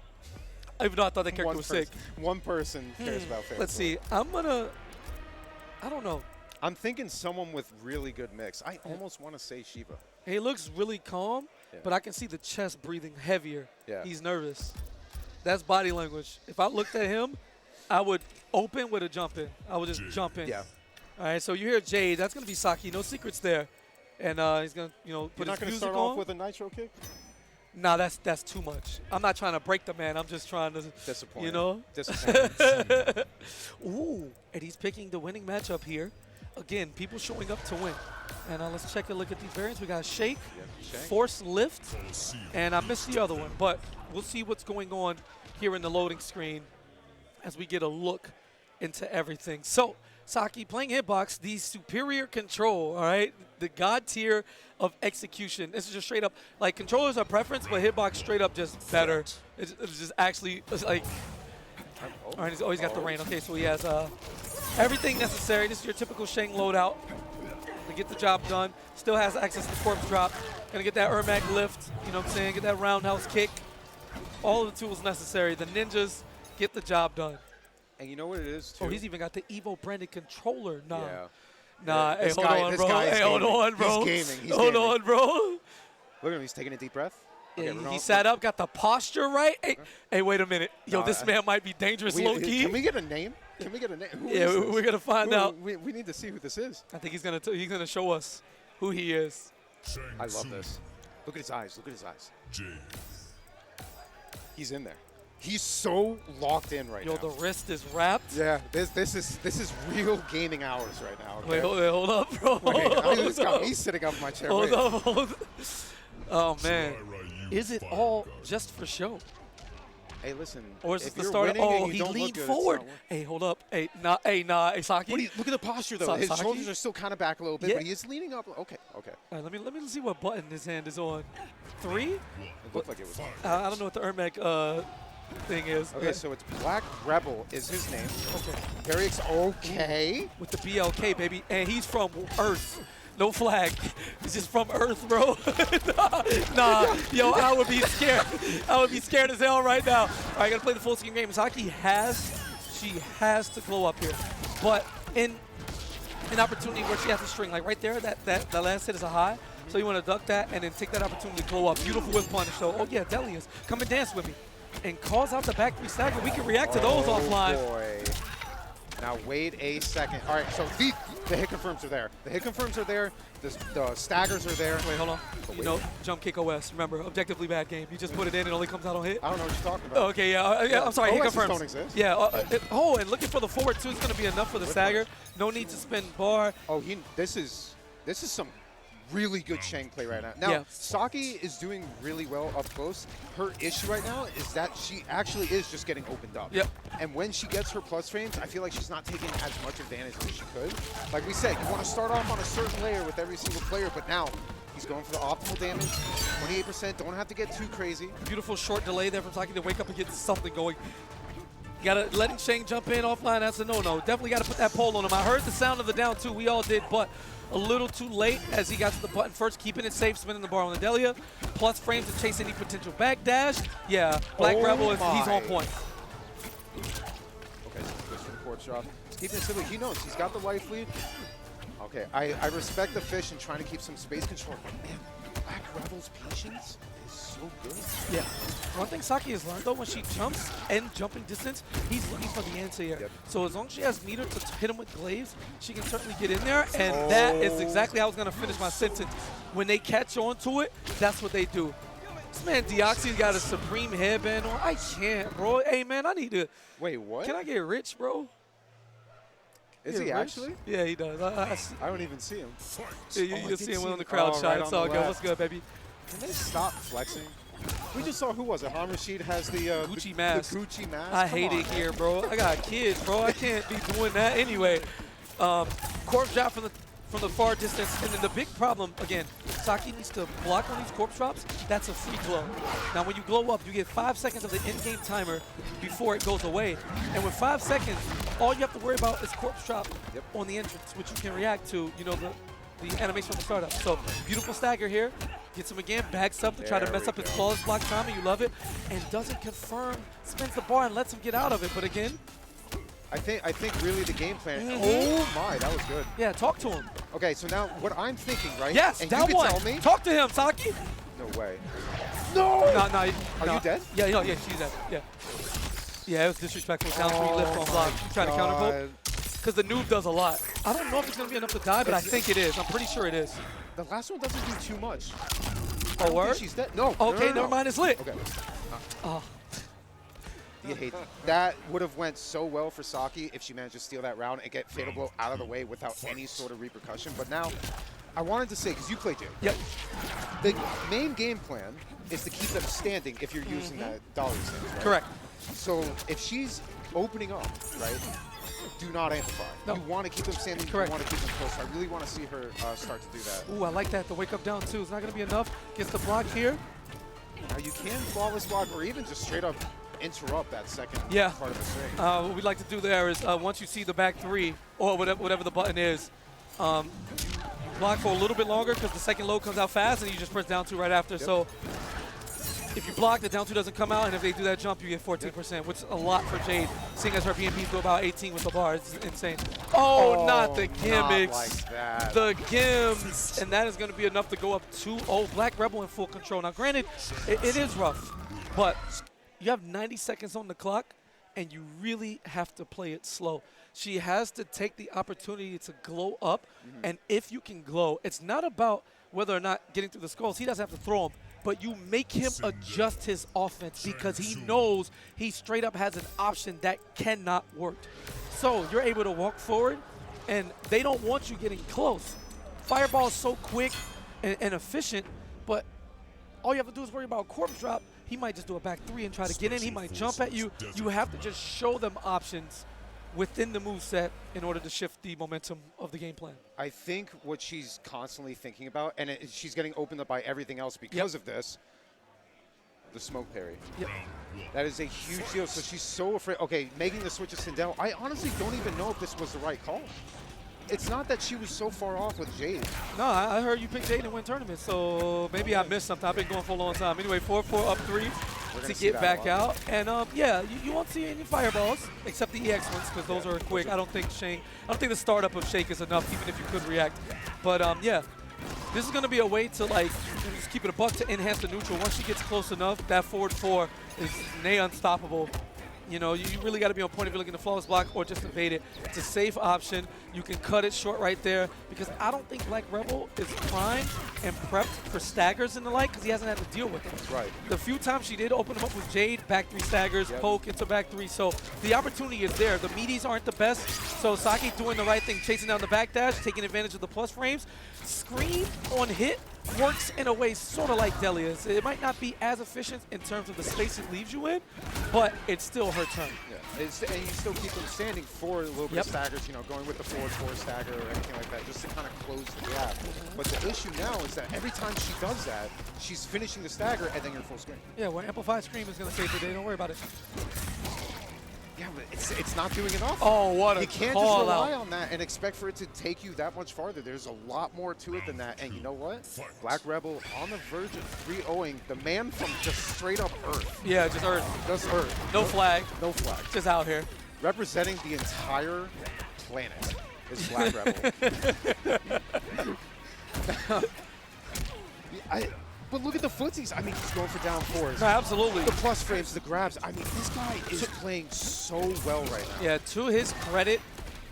even though I thought that character was sick. One person cares about Ferritor. Let's see. I don't know. I'm thinking someone with really good mix. I almost want to say Sheeva. He looks really calm, but I can see the chest breathing heavier. Yeah. He's nervous. That's body language. If I looked at him, I would open with a jump in. I would just jump in. Yeah. All right, so you hear Jade. That's going to be Saki. No secrets there. And he's going to, you know, put his music on. You're not going to start off with a nitro kick? Nah, that's too much. I'm not trying to break the man. I'm just trying to, Disappointing. you know? Disappointing. Ooh, and he's picking the winning matchup here. Again, people showing up to win. And let's check a look at these variants. We got Shake, Force Lift, and I missed the other one. But we'll see what's going on here in the loading screen as we get a look into everything. So, Saki playing hitbox, the superior control, all right? The god tier of execution. This is just straight up, like, controllers are preference, but hitbox straight up just better. It's just actually, it's like, all right, he's always got the rain. Okay, so he has everything necessary. This is your typical Shang loadout to get the job done. Still has access to corpse drop. Gonna get that Ermac lift, you know what I'm saying? Get that roundhouse kick. All of the tools necessary. The ninjas get the job done. And you know what it is, too? Oh, he's even got the Evo branded controller. Nah. Yeah. Nah, hey, hold on, bro. Hey, hold on, bro. He's gaming. Hold on, bro. Look at him. He's taking a deep breath. Yeah, Okay, he sat up, got the posture right. Hey, wait a minute. Yo, this man might be dangerous low-key. Can we get a name? Can we get a name? Yeah, we're going to find out. We need to see who this is. I think he's gonna show us who he is. I love this. Look at his eyes. Look at his eyes. Jade. He's in there. He's so locked in right now. Yo, the wrist is wrapped. Yeah, this is real gaming hours right now. Okay? Wait, hold up, bro. This got me sitting up in my chair. Hold up. Oh, man. Is it all just for show? Hey, listen. Or is if it the you're start? winning Oh, and he you don't look leaned good, forward. Hey, hold up. Hey, Hey, Saki. look at the posture, though. His Saki? shoulders are still kind of back a little bit, Yeah. but he is leaning up. Okay. All right, let me see what button his hand is on. 3? It looked like it was. I don't know what the Ermac thing is. Okay, so it's Black Rebel is his name. Okay. Perry's okay. With the BLK, baby. And he's from Earth. No flag. He's just from Earth, bro. nah. Yo, I would be scared. I would be scared as hell right now. All right, gotta play the full screen game. Saki she has to glow up here. But in an opportunity where she has to string, like right there, that last hit is a high. So you want to duck that and then take that opportunity to glow up. Beautiful whip punish. So, oh yeah, Delius, come and dance with me. And calls out the back 3 stagger. We can react to those offline. Boy. Now wait a second. All right, so the hit confirms are there. The hit confirms are there. The staggers are there. Wait, hold on. You know, jump kick OS. Remember, objectively bad game. You just put it in, it only comes out on hit. I don't know what you're talking about. Okay, yeah, I'm sorry. Hit OSs confirms. don't exist. Yeah. And looking for the forward two is going to be enough for the stagger. No need to spin bar. Oh, this is some really good Shang play right now. Now, Yeah. Saki is doing really well up close. Her issue right now is that she actually is just getting opened up. Yep. And when she gets her plus frames, I feel like she's not taking as much advantage as she could. Like we said, you want to start off on a certain layer with every single player, but now he's going for the optimal damage. 28%, don't have to get too crazy. Beautiful short delay there from Saki to wake up and get something going. You gotta letting Shang jump in offline, that's a no-no. Definitely gotta put that pole on him. I heard the sound of the down two, we all did, but a little too late as he got to the button first, keeping it safe, spinning the bar on the Delia. Plus frames to chase any potential backdash. Yeah, Black Rebel, he's on point. Okay, so he goes for the court drop. Keeping it simple, he knows, he's got the life lead. Okay, I respect the fish and trying to keep some space control, but man, Black Rebel's patience is so good. Yeah. One thing Saki has learned, though, when she jumps and jumping distance, he's looking for the anti-air. Yep. So as long as she has meter to hit him with glaives, she can certainly get in there, and that is exactly how I was going to finish my sentence. When they catch on to it, that's what they do. This man Deoxy's got a supreme headband on. I can't, bro. Hey, man, I need to... Wait, what? Can I get rich, bro? Is he actually? Yeah, he does. I don't even see him. Yeah, you just see him on the crowd shot. Right It's on all the good. left. What's good, baby? Can they stop flexing? We just saw, who was it? Hamrashid has the Gucci mask. The Gucci mask. I hate it here, bro. I got kids, bro. I can't be doing that anyway. Corpse drop from the far distance, and then the big problem, again, Saki needs to block on these corpse drops. That's a free glow. Now, when you glow up, you get 5 seconds of the in-game timer before it goes away. And with 5 seconds, all you have to worry about is corpse drop on the entrance, which you can react to, you know, the animation from the startup. So, beautiful stagger here. Gets him again, backs up to try to mess up his flawless block timing. You love it. And doesn't confirm, spins the bar and lets him get out of it. But again, I think really the game plan. Oh my, that was good. yeah, talk to him. Okay, so now what I'm thinking, right? Yes, and that you one. can tell me. Talk to him, Saki. No way. No! No. Are you dead? Yeah, yeah, she's dead. Yeah. Yeah, it was disrespectful. Down 3 lift on block. You try to counterpoke. Because the noob does a lot. I don't know if it's going to be enough to die, but I think it is. I'm pretty sure it is. The last one doesn't do too much. Oh, word? She's dead. No. Okay, no. never mind. It's lit. Okay. Oh. You hate that. That would have went so well for Saki if she managed to steal that round and get Fatal Blow out of the way without any sort of repercussion. But now, I wanted to say, because you play Jade. Yep. The main game plan is to keep them standing if you're using that dollar stance, right? Correct. So if she's opening up, right, do not amplify. No. You want to keep them standing. Correct. You want to keep them close. I really want to see her start to do that. Ooh, I like that. The wake up down 2 is not going to be enough. Gets the block here. Now you can flawless block or even just straight up interrupt that second part of the swing. What we'd like to do there is once you see the back 3 or whatever the button is, block for a little bit longer because the second low comes out fast and you just press down 2 right after. Yep. So if you block, the down 2 doesn't come out, and if they do that jump, you get 14%, which is a lot for Jade, seeing as her BMPs go about 18 with the bar. It's insane. Oh, not the gimmicks. Not like that. The gims, and that is going to be enough to go up 2-0. Black Rebel in full control. Now, granted, it is rough, but you have 90 seconds on the clock, and you really have to play it slow. She has to take the opportunity to glow up, and if you can glow, it's not about whether or not getting through the skulls. He doesn't have to throw them, but you make him adjust his offense because he knows he straight up has an option that cannot work. So you're able to walk forward, and they don't want you getting close. Fireball is so quick and efficient, but all you have to do is worry about corpse drop. He might just do a back 3 and try to get in. He might jump at you. You have to just show them options within the moveset in order to shift the momentum of the game plan. I think what she's constantly thinking about, and she's getting opened up by everything else because of this, the smoke parry. Yep. That is a huge deal. So she's so afraid. Okay, making the switch to Sindel, I honestly don't even know if this was the right call. It's not that she was so far off with Jade. No, I heard you pick Jade and win tournaments, so maybe I missed something. I've been going for a long time. Anyway, 4-4 up 3 to get back out. And yeah, you won't see any fireballs except the EX ones because those are quick. I don't think the startup of Shake is enough, even if you could react. But yeah, this is going to be a way to like just keep it a buck to enhance the neutral. Once she gets close enough, that forward 4 is nay unstoppable. You know, you really got to be on point if you're looking to flawless block or just evade it. It's a safe option. You can cut it short right there because I don't think Black Rebel is primed and prepped for staggers and the like because he hasn't had to deal with them. Right. The few times she did open him up with Jade, back 3 staggers, poke into back 3. So the opportunity is there. The meaties aren't the best. So Saki doing the right thing, chasing down the back dash, taking advantage of the plus frames. Screen on hit works in a way sort of like Delia's. It might not be as efficient in terms of the space it leaves you in, but it's still her turn. Yeah. And you still keep them standing for a little bit of staggers, you know, going with the forward 4 stagger or anything like that, just to kind of close the gap. But the issue now is that every time she does that, she's finishing the stagger and then you're full screen. Yeah, well, Amplified Scream is going to save the day. Don't worry about it. Yeah, but it's not doing enough. Oh, what a You can't call just rely out on that and expect for it to take you that much farther. There's a lot more to it than that. And you know what? Black Rebel on the verge of 3-0ing the man from just straight up Earth. Yeah, just Earth. Just Earth. No flag. No flag. Just out here. Representing the entire planet is Black Rebel. But look at the footsies. I mean, he's going for down 4s. No, absolutely. The plus frames, the grabs. I mean, this guy is playing so well right now. Yeah, to his credit,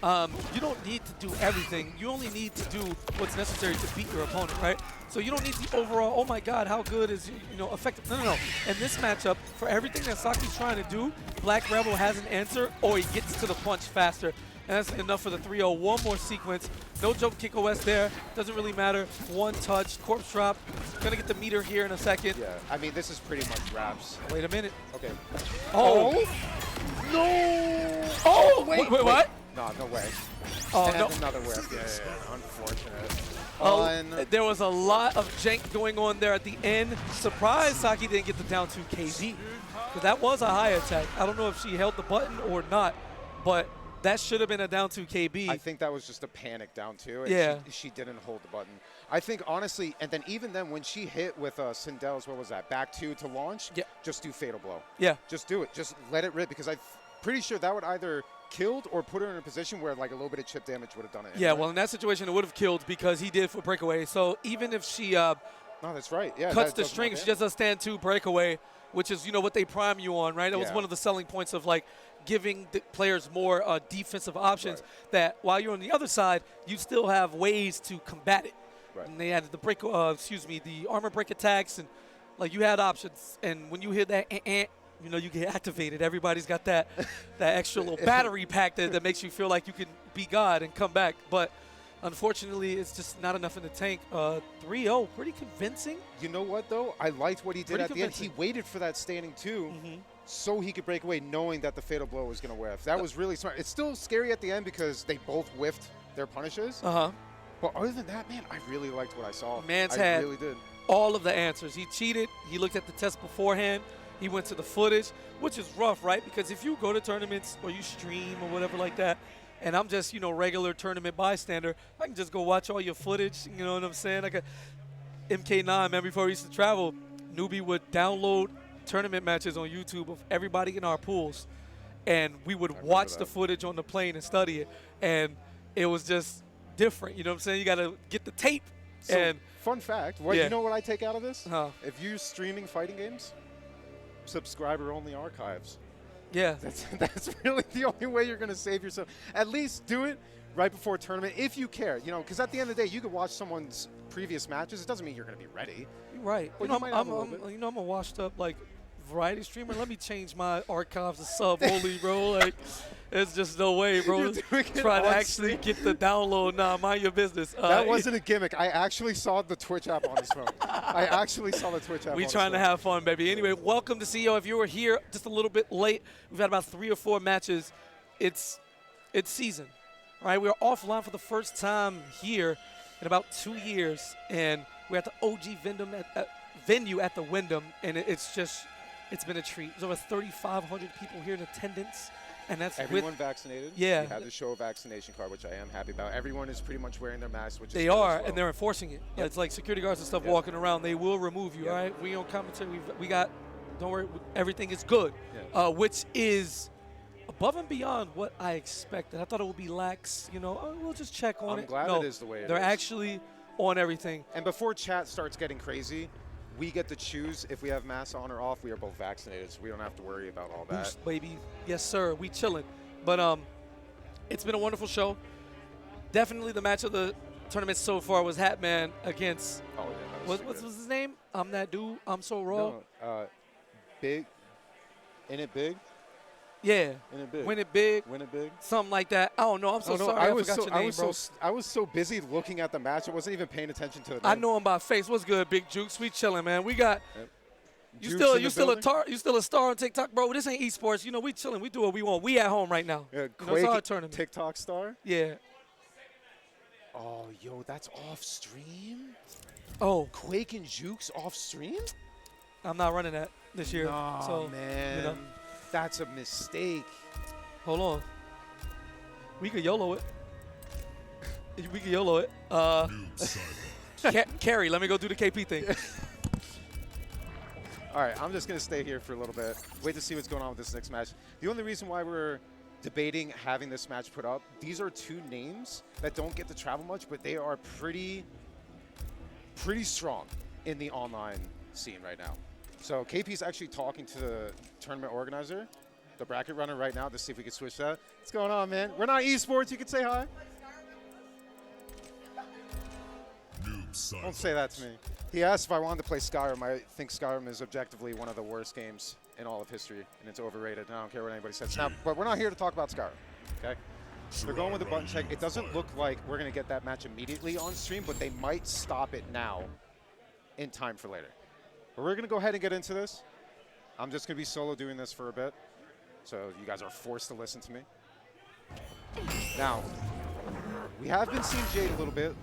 you don't need to do everything. You only need to do what's necessary to beat your opponent, right? So you don't need the overall, oh my God, how good is, you know, effective. No. In this matchup, for everything that Saki's trying to do, Black Rebel has an answer or he gets to the punch faster. And that's enough for the 3-0. One more sequence. No jump kick OS there. Doesn't really matter. One touch. Corpse drop. Gonna get the meter here in a second. Yeah, I mean, this is pretty much wraps. Wait a minute. Okay. Oh! No! Oh! Wait, what? No way. Oh, and no. another whip. Yeah. Unfortunate. There was a lot of jank going on there at the end. Surprised Saki didn't get the down 2 KD. Because that was a high attack. I don't know if she held the button or not, but that should have been a down 2 KB. I think that was just a panic down 2. And yeah. She didn't hold the button. I think, honestly, and then even then when she hit with Sindel's, what was that, back 2 to launch, just do Fatal Blow. Yeah. Just do it. Just let it rip because I'm pretty sure that would either killed or put her in a position where like a little bit of chip damage would have done it. Yeah, well, in that situation, it would have killed because he did for breakaway. So even if she No, that's right. Yeah, cuts that the does more string. She damage. does a stand 2 breakaway, which is, you know, what they prime you on, right? That was Yeah. one of the selling points of, like, giving the players more defensive options, that while you're on the other side, you still have ways to combat it. Right. And they had the the armor break attacks, and like you had options. And when you hit that, you know, you get activated. Everybody's got that extra little battery pack that makes you feel like you can be God and come back. But unfortunately, it's just not enough in the tank. 3-0, pretty convincing. You know what, though? I liked what he did Pretty at the end. convincing. He waited for that standing 2 so he could break away, knowing that the fatal blow was going to whiff. That was really smart. It's still scary at the end because they both whiffed their punishes. But other than that, man, I really liked what I saw. I really did. All of the answers. He cheated. He looked at the test beforehand. He went to the footage, which is rough, right? Because if you go to tournaments or you stream or whatever like that, and I'm just, you know, regular tournament bystander, I can just go watch all your footage, you know what I'm saying? Like MK9, man, before we used to travel, Noobie would download tournament matches on YouTube of everybody in our pools, and we would watch the footage on the plane and study it, and it was just different, you know what I'm saying? You got to get the tape. So, and fun fact, you know what I take out of this? If you're streaming fighting games, subscriber-only archives. Yeah. That's really the only way you're going to save yourself. At least do it right before a tournament if you care, you know, because at the end of the day, you could watch someone's previous matches. It doesn't mean you're going to be ready. Right. But I'm a washed up, like, variety streamer. Let me change my archives to sub only, bro. Like, there's just no way, bro. Try to actually get the download. Nah, mind your business. That wasn't a gimmick. I actually saw the Twitch app on his phone. I actually saw the Twitch app. We trying to have fun, baby. Anyway, welcome to CEO. If you were here just a little bit late, we've had about 3 or 4 matches. It's season, right? We're offline for the first time here in about 2 years, and we're at the OG venue at the Wyndham, and it's been a treat. There's over 3,500 people here in attendance, and that's everyone vaccinated. Yeah, you had to show a vaccination card, which I am happy about. Everyone is pretty much wearing their masks, which they is are, well. and they're enforcing it. Yep. It's like security guards and stuff walking around. They will remove you. All right, we on commentary. We got. Don't worry, everything is good, which is above and beyond what I expected. I thought it would be lax. You know, we'll just check on it. I'm glad it is the way it is. They're actually on everything. And before chat starts getting crazy, we get to choose if we have masks on or off. We are both vaccinated, so we don't have to worry about all that. Boost, baby. Yes, sir. We chilling. But it's been a wonderful show. Definitely the match of the tournament so far was Hatman against, what's his name? I'm that dude. I'm so raw. No, Big. In it big? Yeah. In it big. Win it big. Win it big. Something like that. I don't know. I'm so sorry. I forgot your name, bro. I was so busy looking at the match, I wasn't even paying attention to it. I know him by face. What's good, Big Jueks? We chilling, man. We got. You still a star on TikTok, bro. This ain't esports. You know, we chilling. We do what we want. We at home right now. Yeah, Quake, it's our tournament. TikTok star? Yeah. Oh, yo, that's off stream? Oh. Quake and Jueks off stream? I'm not running that this year. No, so, man. You know. That's a mistake. Hold on. We could YOLO it. We could YOLO it. Carry, let me go do the KP thing. All right, I'm just going to stay here for a little bit. Wait to see what's going on with this next match. The only reason why we're debating having this match put up, these are 2 names that don't get to travel much, but they are pretty strong in the online scene right now. So KP's actually talking to the tournament organizer, the bracket runner right now, to see if we can switch that. What's going on, man? We're not esports. You can say hi. Don't say that to me. He asked if I wanted to play Skyrim. I think Skyrim is objectively one of the worst games in all of history, and it's overrated. I don't care what anybody says. Now, but we're not here to talk about Skyrim, okay? They're going with a button check. It doesn't look like we're going to get that match immediately on stream, but they might stop it now in time for later. But we're going to go ahead and get into this. I'm just going to be solo doing this for a bit, so you guys are forced to listen to me. Now, we have been seeing Jade a little bit,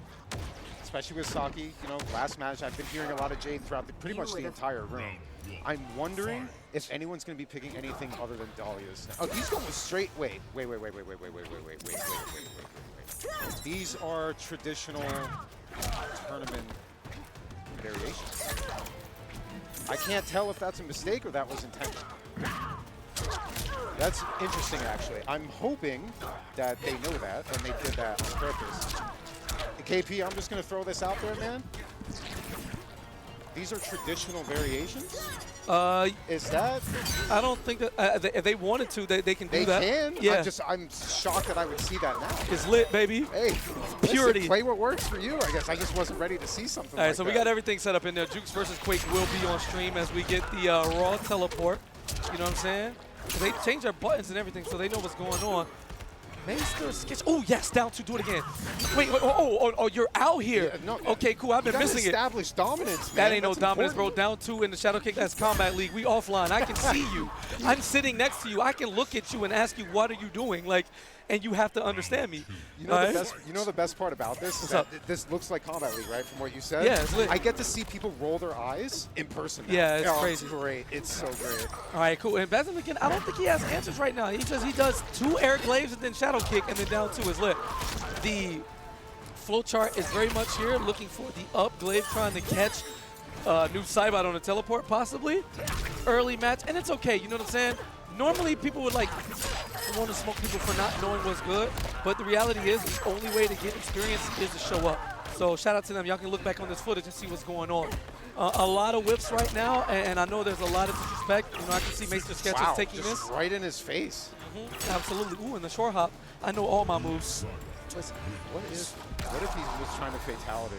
especially with Saki. You know, last match, I've been hearing a lot of Jade throughout pretty much the entire room. I'm wondering if anyone's going to be picking anything other than Dahlia's. Oh, he's going straight. Wait. These are traditional tournament variations. I can't tell if that's a mistake or that was intentional. That's interesting, actually. I'm hoping that they know that and they did that on purpose. KP, I'm just going to throw this out there, man. these are traditional variations? Is that? I don't think that if they wanted to, they can do that. They can? Yeah. I'm shocked that I would see that now. It's lit, baby. Hey, Purity. Listen, play what works for you, I guess. I just wasn't ready to see something All right, like so that. we got everything set up in there. Jueks versus Quake will be on stream as we get the Raw teleport. You know what I'm saying? They change their buttons and everything, so they know what's going on. Meister sketch. Oh yes, down 2. Do it again. Wait. Oh, you're out here. Yeah, no, okay, cool. I've been missing it. Establish dominance, man. That ain't That's no dominance, important. bro. Down 2 in the Shadow Kick. That's Combat League. We offline. I can see you. I'm sitting next to you. I can look at you and ask you, what are you doing? Like, and you have to understand me. You know the best part about this is that this looks like Combat League, right? From what you said. Yeah, it's lit. I get to see people roll their eyes in person now. Yeah, it's crazy. It's great. It's so great. All right, cool. And Bezin again, I don't think he has answers right now. He does 2 air glaives and then Shadow Kick, and then down 2 is lit. The flowchart is very much here, looking for the up glaive, trying to catch Noob Saibot on a teleport, possibly. Early match, and it's okay. You know what I'm saying? Normally, people would like want to smoke people for not knowing what's good, but the reality is the only way to get experience is to show up. So shout out to them. Y'all can look back on this footage and see what's going on. A lot of whips right now, and I know there's a lot of disrespect. You know, I can see Meister Sketches taking just this. right in his face. Absolutely. Ooh, and the short hop. I know all my moves. Listen, what if he was trying to fatality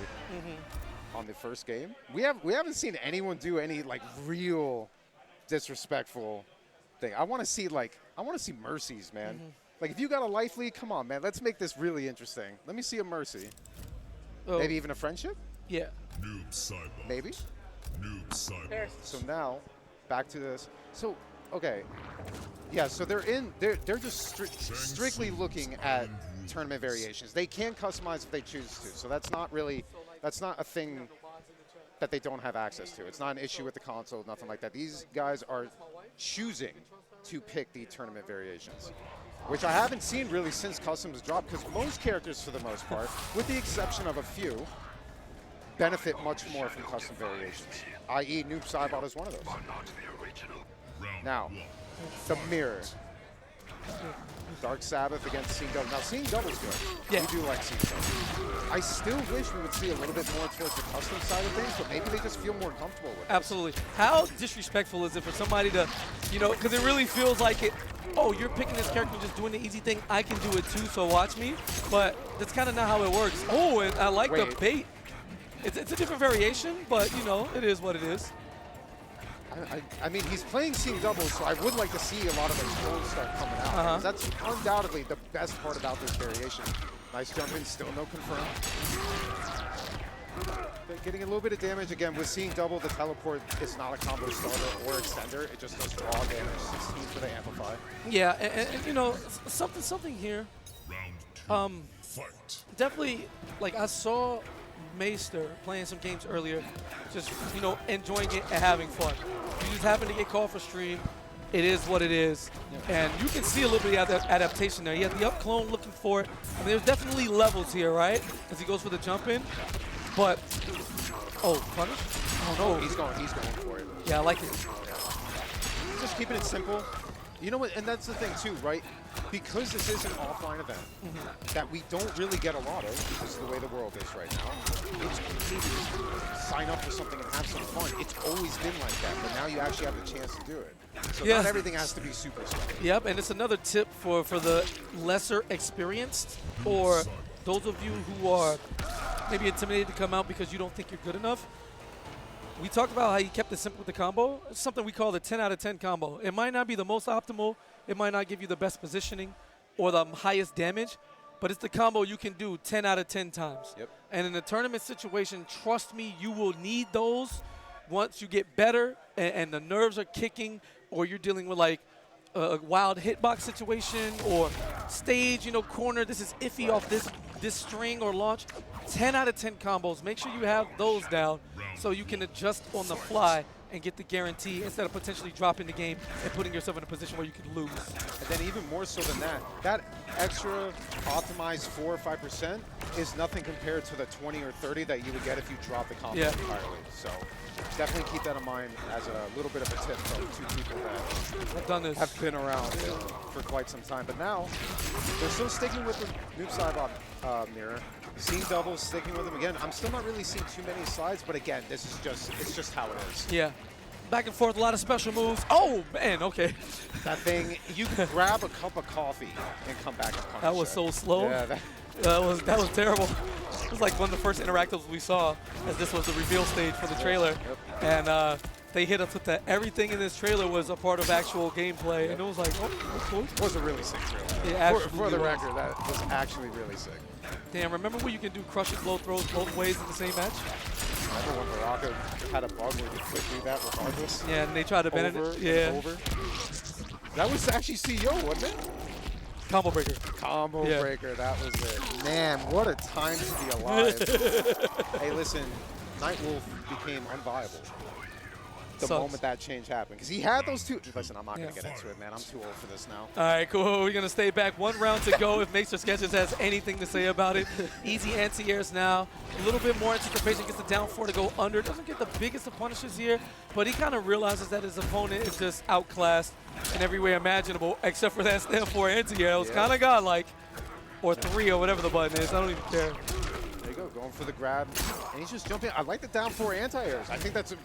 on the first game? We haven't seen anyone do any like real disrespectful thing. I want to see mercies, man. Like if you got a life lead, come on, man. Let's make this really interesting. Let me see a mercy. Oh. Maybe even a friendship? Yeah. Noob Saibot. Maybe. Noob Saibot. So now, back to this. So, okay. Yeah, so they're just strictly looking at tournament variations. They can customize if they choose to. So that's not a thing that they don't have access to. It's not an issue with the console, nothing like that. These guys are choosing to pick the tournament variations, which I haven't seen really since customs dropped, because most characters, for the most part, with the exception of a few, benefit much more from custom variations, i.e. Noob Saibot is one of those. Now, the mirror. Dark Sabbath against Seeing Double. Now, Seeing Double's good. Yeah. We do like Seeing Double. I still wish we would see a little bit more towards the custom side of things, but maybe they just feel more comfortable with it. Absolutely. How disrespectful is it for somebody to, you know, because it really feels like it, oh, you're picking this character and just doing the easy thing. I can do it too, so watch me. But that's kind of not how it works. Oh, and I like the bait. It's a different variation, but, you know, it is what it is. I mean, he's playing Seeing Double, so I would like to see a lot of those tools start coming out. That's undoubtedly the best part about this variation. Nice jump in, still no confirm. But getting a little bit of damage again with Seeing Double. The teleport is not a combo starter or extender. It just does draw damage. 16 for the amplify. Yeah, and you know, something here. Round 2. Fight. Definitely, like I saw Meister playing some games earlier, just, you know, enjoying it and having fun. You just happen to get called for stream. It is what it is. And you can see a little bit of that adaptation there. He had the up clone looking for it. I mean, there's definitely levels here, right? As he goes for the jump in. But, oh, punish? Oh, no. He's going for it. Yeah, I like it. Just keeping it simple. You know what, and that's the thing too, right? Because this is an offline event that we don't really get a lot of because of the way the world is right now, it's easy to sign up for something and have some fun. It's always been like that, but now you actually have the chance to do it. So not everything has to be super special. Yep, and it's another tip for the lesser experienced, or those of you who are maybe intimidated to come out because you don't think you're good enough. We talked about how he kept it simple with the combo. It's something we call the 10 out of 10 combo. It might not be the most optimal. It might not give you the best positioning or the highest damage, but it's the combo you can do 10 out of 10 times. Yep. And in a tournament situation, trust me, you will need those once you get better and the nerves are kicking, or you're dealing with like a wild hitbox situation or stage, you know, corner. This is iffy off this string or launch. 10 out of 10 combos. Make sure you have those down so you can adjust on the fly and get the guarantee instead of potentially dropping the game and putting yourself in a position where you could lose. And then even more so than that, that extra optimized 4 or 5% is nothing compared to the 20 or 30 that you would get if you drop the combo entirely. So definitely keep that in mind as a little bit of a tip from two people that I've done this. have been around for quite some time. But now, they're still sticking with the Noob Saibot mirror. Seeing doubles, sticking with them again. I'm still not really seeing too many slides, but again, this is it's just how it is. Yeah. Back and forth, a lot of special moves. Oh, man, okay. That thing, you can grab a cup of coffee and come back and punish That was so slow. Yeah, That was terrible. It was like one of the first interactives we saw, as this was the reveal stage for the trailer. And they hit us with that. Everything in this trailer was a part of actual gameplay. And it was like, oh, that's cool. It was a really sick trailer. Yeah, for the record, that was actually really sick. Damn, remember when you can do crushing blow throws both ways in the same match? Remember when Baraka had a bug where you could quick do that regardless? Yeah, and they tried to bend Over it. Yeah. and over. That was actually CEO, wasn't it? Combo breaker. Combo breaker, that was it. Man, what a time to be alive. Hey, listen, Nightwolf became unviable the moment that change happened. Because he had those two. Listen, I'm not going to get into it, man. I'm too old for this now. All right, cool. We're going to stay back. One round to go if Maester Sketches has anything to say about it. Easy anti-airs now. A little bit more anticipation. Gets the down 4 to go under. Doesn't get the biggest of punishes here, but he kind of realizes that his opponent is just outclassed in every way imaginable, except for that stand 4 anti-air. It was kind of godlike. Or 3 or whatever the button is. I don't even care. There you go. Going for the grab. And he's just jumping. I like the down 4 anti-airs. I think that's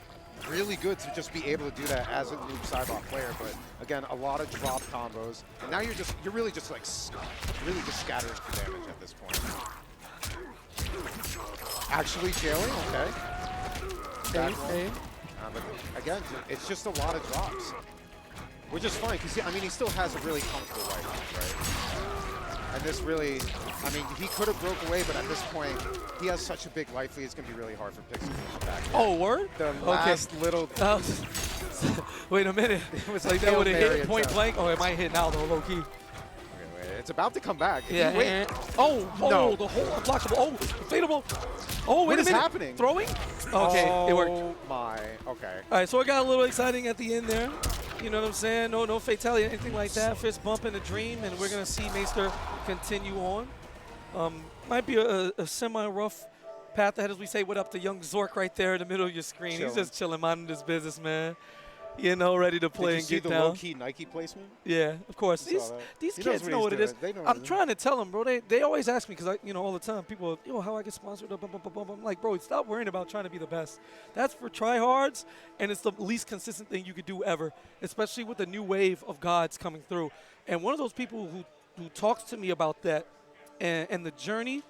really good to just be able to do that as a Noob Saibot player. But again, a lot of drop combos. And now you're really just like scattering for damage at this point. Actually jailing, okay. But again, it's just a lot of drops. Which is fine, because I mean, he still has a really comfortable right hand, right? And this really, I mean, he could have broke away, but at this point, he has such a big life lead, it's going to be really hard for Pixel to come back. Oh, word? The last little... Wait a minute. It was like that would have hit point blank? Oh, it might hit now, though, low key. Okay, it's about to come back. Yeah. Wait. No. The whole unblockable. Oh, fadeable. Oh, wait a minute. What is happening? Throwing? Okay, it worked. Oh, my. Okay. All right, so it got a little exciting at the end there. You know what I'm saying? No fatality, anything like that. Fist bump in the dream, and we're going to see Maester continue on. Might be a semi-rough path ahead, as we say. What up to young Zork right there in the middle of your screen. He's just chilling, minding his business, man. You know, ready to play and get down. Did you see the low-key Nike placement? Yeah, of course. These kids know what it is. I'm trying to tell them, bro. They always ask me, because all the time, people, how I get sponsored, I'm like, bro, stop worrying about trying to be the best. That's for tryhards, and it's the least consistent thing you could do ever, especially with the new wave of gods coming through. And one of those people who talks to me about that and the journey,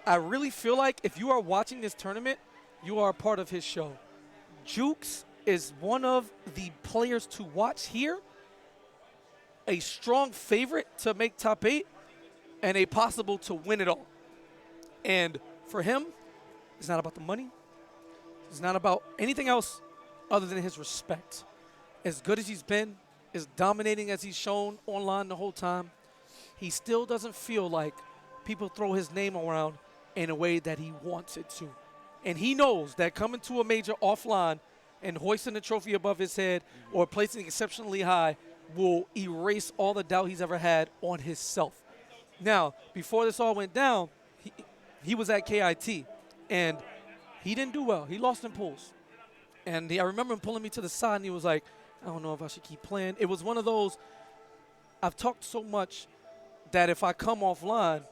I really feel like if you are watching this tournament, you are a part of his show. Jueks is one of the players to watch here, a strong favorite to make top 8, and a possible to win it all. And for him, it's not about the money. It's not about anything else other than his respect. As good as he's been, as dominating as he's shown online the whole time, he still doesn't feel like people throw his name around in a way that he wants it to. And he knows that coming to a major offline and hoisting the trophy above his head or placing exceptionally high will erase all the doubt he's ever had on himself. Now, before this all went down, he was at KIT, and he didn't do well. He lost in pools. And I remember him pulling me to the side, and he was like, I don't know if I should keep playing. It was one of those, I've talked so much that if I come offline,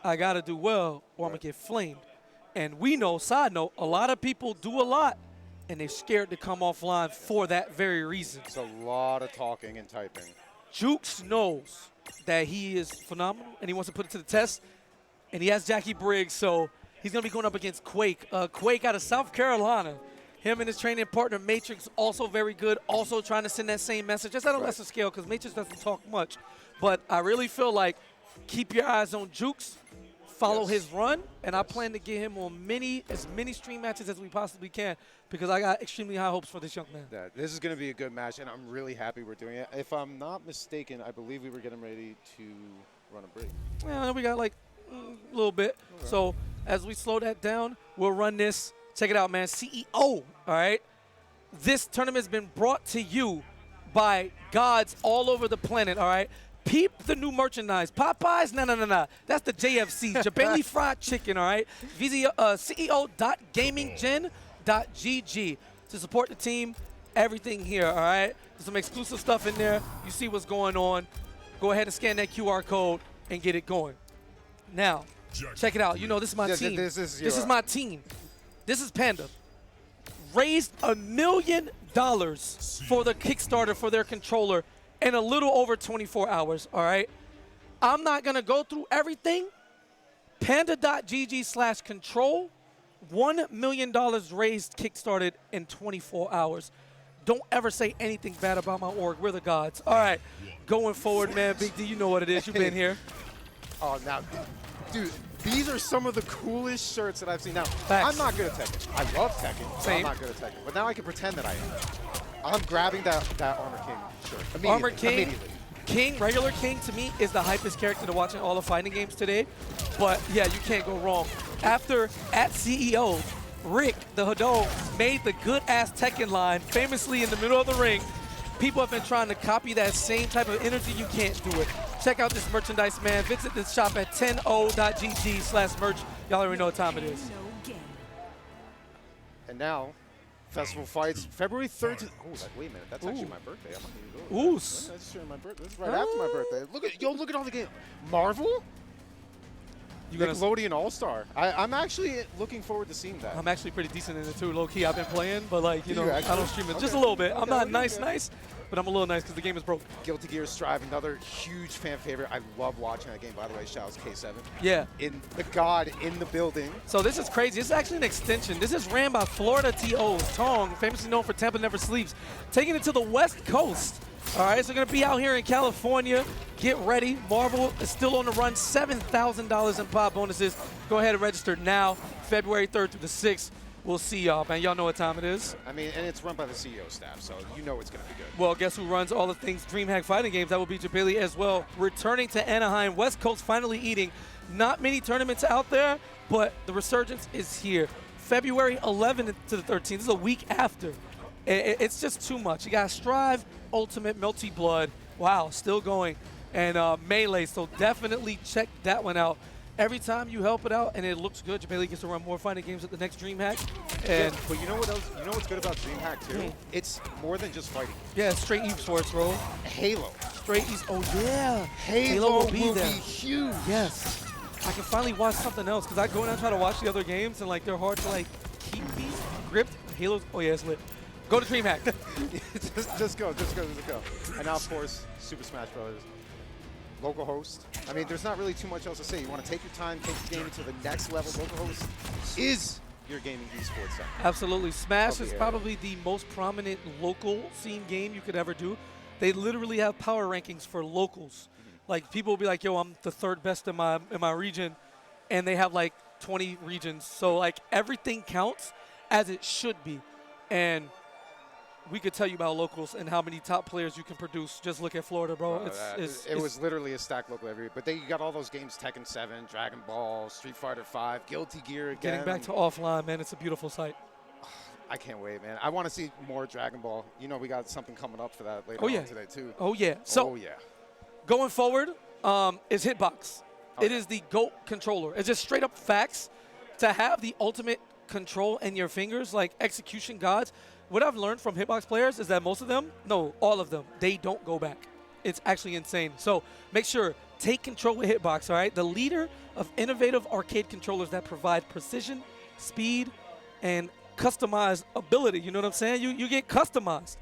I got to do well or I'm going to get flamed. And we know, side note, a lot of people do a lot, and they're scared to come offline for that very reason. It's a lot of talking and typing. Jueks knows that he is phenomenal, and he wants to put it to the test. And he has Jacqui Briggs, so he's going to be going up against Quake. Quake out of South Carolina. Him and his training partner, Matrix, also very good, also trying to send that same message. Just at a lesser scale, because Matrix doesn't talk much. But I really feel like keep your eyes on Jueks. Follow his run, and I plan to get him on as many stream matches as we possibly can, because I got extremely high hopes for this young man. Yeah, this is going to be a good match, and I'm really happy we're doing it. If I'm not mistaken, I believe we were getting ready to run a break. Yeah, we got like a little bit. Okay. So as we slow that down, we'll run this. Check it out, man. CEO, all right? This tournament's been brought to you by gods all over the planet, all right? Peep the new merchandise. Popeyes? No. That's the JFC. Jabali Fried Chicken, all right? CEO.gaminggen.gg. to support the team. Everything here, all right? There's some exclusive stuff in there. You see what's going on. Go ahead and scan that QR code and get it going. Now, check it out. You know, this is my team. This is my team. This is Panda. Raised $1 million for the Kickstarter for their controller in a little over 24 hours, all right? I'm not going to go through everything. Panda.gg/control. $1 million raised, kickstarted in 24 hours. Don't ever say anything bad about my org. We're the gods. All right, going forward, man. Big D, you know what it is. You've been here. Oh, now, dude, these are some of the coolest shirts that I've seen. Now, Facts. I'm not good at Tekken. I love Tekken, but Same. I'm not good at Tekken. But now I can pretend that I am. I'm grabbing that Armor King shirt immediately. Armor King. Immediately. King, regular King, to me, is the hypest character to watch in all the fighting games today. But, yeah, you can't go wrong. After, at CEO, Rick, the Hadou, made the good-ass Tekken line famously in the middle of the ring. People have been trying to copy that same type of energy. You can't do it. Check out this merchandise, man. Visit this shop at 10o.gg/merch. Y'all already know what time it is. And now, Festival Fights, February 3rd. Oh, wait a minute. That's actually my birthday. I'm not going to go. Ooh. That's my birthday. That's right after my birthday. Look at all the games. Marvel? Nickelodeon All-Star. I'm actually looking forward to seeing that. I'm actually pretty decent in it too, low-key. I've been playing, but like, you know, I don't stream it. Okay. Just a little bit. I'm not Okay. nice, but I'm a little nice because the game is broke. Guilty Gear Strive, another huge fan favorite. I love watching that game. By the way, shout out to K7. Yeah. In the god in the building. So this is crazy. This is actually an extension. This is ran by Florida TOs. Tsung, famously known for Tampa Never Sleeps, taking it to the West Coast. All right, so we're going to be out here in California. Get ready. Marvel is still on the run. $7,000 in pop bonuses. Go ahead and register now. February 3rd through the 6th. We'll see y'all, man. Y'all know what time it is. I mean, and it's run by the CEO staff, so you know it's going to be good. Well, guess who runs all the things DreamHack Fighting Games? That will be Jabili as well. Returning to Anaheim. West Coast finally eating. Not many tournaments out there, but the resurgence is here. February 11th to the 13th. This is a week after. It's just too much. You got Strive, Ultimate, Melty Blood. Wow, still going. And Melee, so definitely check that one out. Every time you help it out and it looks good, Jabili gets to run more fighting games at the next DreamHack. And yeah, but you know what else? You know what's good about DreamHack too? It's more than just fighting. Yeah, straight esports, bro. Halo. Straight oh yeah. Halo will be there. Huge. Yes. I can finally watch something else because I go in and try to watch the other games and like they're hard to like keep me gripped. Halo's, oh yeah, it's lit. Go to DreamHack. just go. And now, of course, Super Smash Bros. Local host. I mean, there's not really too much else to say. You want to take your time, take the game to the next level. Local host is your gaming esports center. Absolutely. Smash is probably the most prominent local scene game you could ever do. They literally have power rankings for locals. Like, people will be like, yo, I'm the third best in my region, and they have like 20 regions. So, like, everything counts as it should be. And we could tell you about locals and how many top players you can produce. Just look at Florida, bro. It was literally a stacked local every year. But then you got all those games, Tekken 7, Dragon Ball, Street Fighter 5, Guilty Gear again. Getting back to offline, man, it's a beautiful sight. I can't wait, man. I want to see more Dragon Ball. You know we got something coming up for that later on today, too. Oh, yeah. So, going forward is Hitbox. It is the GOAT controller. It's just straight up facts. To have the ultimate control in your fingers, like execution gods, what I've learned from Hitbox players is that most of them, no, all of them, they don't go back. It's actually insane. So make sure, take control with Hitbox, all right? The leader of innovative arcade controllers that provide precision, speed, and customized ability. You know what I'm saying? You get customized.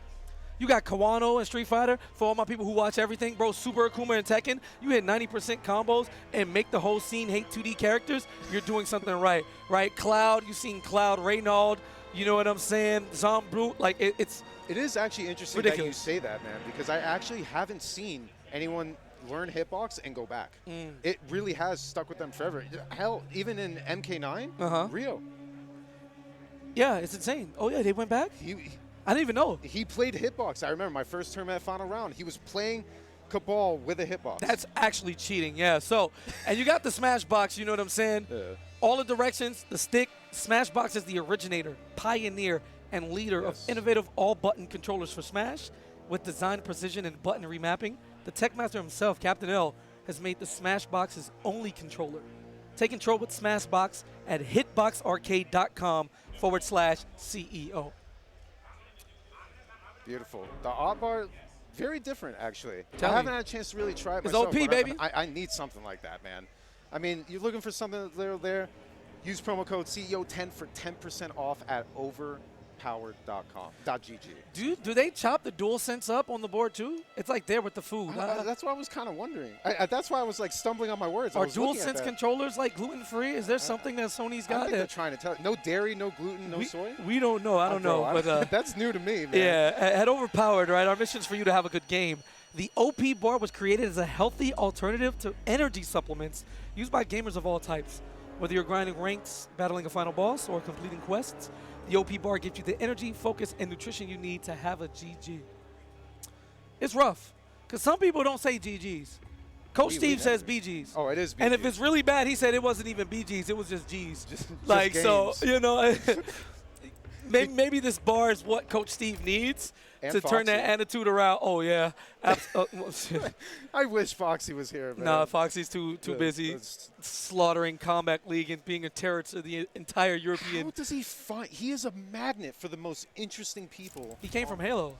You got Kawano and Street Fighter. For all my people who watch everything, bro, Super Akuma and Tekken, you hit 90% combos and make the whole scene hate 2D characters, you're doing something right, right? Cloud, you've seen Cloud, Reynald, you know what I'm saying? Zombrute, like it is actually interesting ridiculous that you say that, man, because I actually haven't seen anyone learn Hitbox and go back. It really has stuck with them forever. Hell, even in MK9, Rio. Yeah, it's insane. Oh, yeah, they went back? I didn't even know. He played Hitbox. I remember my first tournament final round. He was playing Kabal with a Hitbox. That's actually cheating, yeah. So, and you got the Smash Box, you know what I'm saying? Yeah. All the directions, the stick. Smash Box is the originator, pioneer, and leader of innovative all-button controllers for Smash with design precision and button remapping. The tech master himself, Captain L, has made the Smash Box his only controller. Take control with Smash Box at hitboxarcade.com/CEO. Beautiful. The odd bar, very different, actually. Tell I me. haven't had a chance to really try it It's myself. OP, but baby. I need something like that, man. I mean, you're looking for something little there. Use promo code CEO10 for 10% off at overpowered.com.gg. Do they chop the DualSense up on the board too? It's like there with the food. That's why I was kind of wondering. That's why I was like stumbling on my words. I Are was looking at DualSense that. controllers like gluten-free? Is there something that Sony's I got think they're that trying to tell. No dairy, no gluten, no soy. we don't know? I don't know, but that's new to me, man. yeah, at Overpowered, right? Our mission is for you to have a good game. The OP bar was created as a healthy alternative to energy supplements used by gamers of all types. Whether you're grinding ranks, battling a final boss, or completing quests, the OP bar gives you the energy, focus, and nutrition you need to have a GG. It's rough, because some people don't say GGs. Coach Steve says BGs. Oh, it is BGs. And if it's really bad, he said it wasn't even BGs, it was just Gs. Just like, so, games. you know, maybe this bar is what Coach Steve needs And to turn that Foxy. attitude around. Oh, yeah. I wish Foxy was here, man. Nah, Foxy's too Yeah, busy that's- slaughtering Combat League and being a terror to the entire How European. does he find? He is a magnet for the most interesting people. He came from Halo.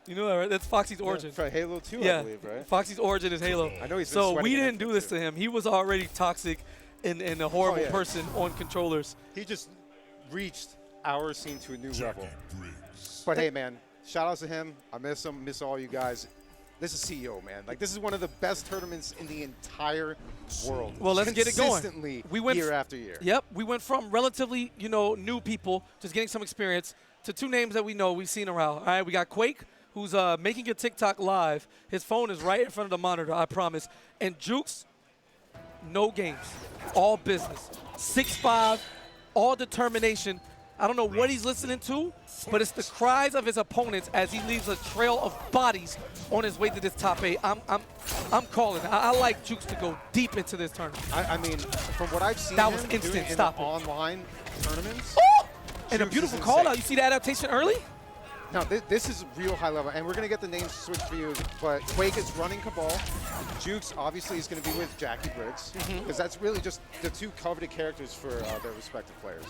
You know that, right? That's Foxy's origin. For Halo 2, Yeah, I believe, right? Foxy's origin is Halo. I know he's been So sweating we in didn't do this Infinite to him. He was already toxic and a horrible yeah. person on controllers. He just reached our scene to a new level. Jacqui Briggs. But hey, man, shout outs to him. I miss him. Miss all you guys. This is CEO, man. Like, this is one of the best tournaments in the entire world. Well, let's get it going. Consistently, We went year after year. Yep, we went from relatively, new people, just getting some experience, to two names that we know, we've seen around. All right, we got Quake, who's making a TikTok live. His phone is right in front of the monitor, I promise. And Jueks, no games, all business. 6'5", all determination. I don't know what he's listening to, but it's the cries of his opponents as he leaves a trail of bodies on his way to this top 8. I'm calling. I like Jueks to go deep into this tournament. I mean, from what I've seen That was him instant. doing in Stop the it. online tournaments, Oh! And a Jueks beautiful is call insane. out. You see the adaptation early? No, this is real high level, and we're going to get the names switched for you, but Quake is running Kabal. Jueks obviously is going to be with Jacqui Briggs, because that's really just the two coveted characters for their respective players.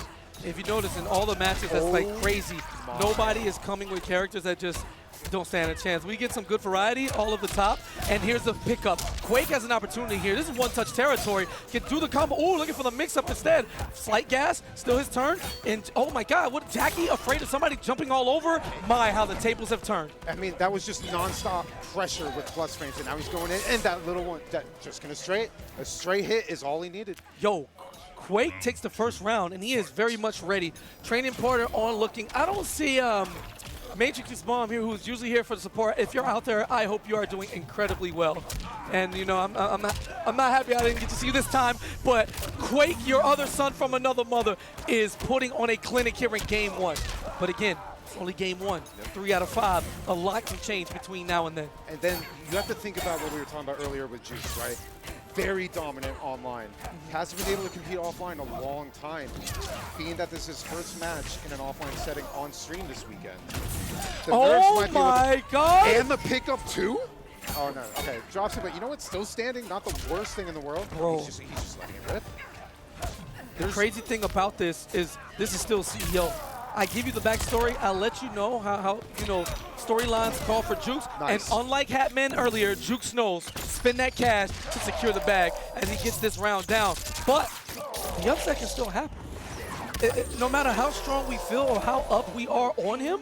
If you notice in all the matches, that's like Oh crazy. my. Nobody is coming with characters that just don't stand a chance. We get some good variety all of the top, and here's the pickup. Quake has an opportunity here. This is one-touch territory. Can do the combo. Oh, looking for the mix-up instead. Slight gas, still his turn. And oh my God, what Jacqui afraid of somebody jumping all over? My, how the tables have turned. I mean, that was just nonstop pressure with plus frames, and now he's going in, and that little one, that just going to straight, a straight hit is all he needed. Yo, Quake takes the first round, and he is very much ready. Training partner on looking. I don't see Matrix's mom here, who's usually here for the support. If you're out there, I hope you are doing incredibly well. And I'm not happy I didn't get to see you this time. But Quake, your other son from another mother, is putting on a clinic here in Game 1. But again, it's only Game 1. 3 out of 5. A lot can change between now and then. And then you have to think about what we were talking about earlier with Juice, right? Very dominant online. Hasn't been able to compete offline a long time, being that this is his first match in an offline setting on stream this weekend. The nerves Oh might be able my God! to, and the pickup too? Oh no, okay, drops it, but you know what's still standing? Not the worst thing in the world. Bro. He's just letting it rip. The crazy thing about this is still CEO. I give you the backstory. I'll let you know how storylines call for Jueks. Nice. And unlike Hatman earlier, Jueks knows spend that cash to secure the bag as he gets this round down. But the upset can still happen. No matter how strong we feel or how up we are on him,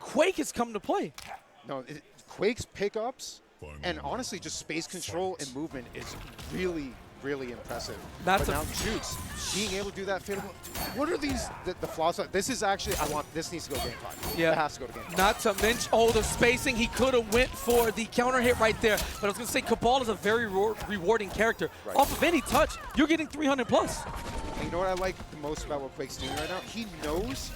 Quake has come to play. No, Quake's pickups and honestly just space control and movement is really, really impressive. That's but a- now Jueks being able to do that fatal. What are these? The flaws? This is actually this needs to go game 5. Yeah. It has to go to game 5. Not to mention, the spacing. He could have went for the counter hit right there. But I was going to say, Kabal is a very rewarding character. Right. Off of any touch, you're getting 300 plus. And you know what I like the most about what Quake's doing right now? He knows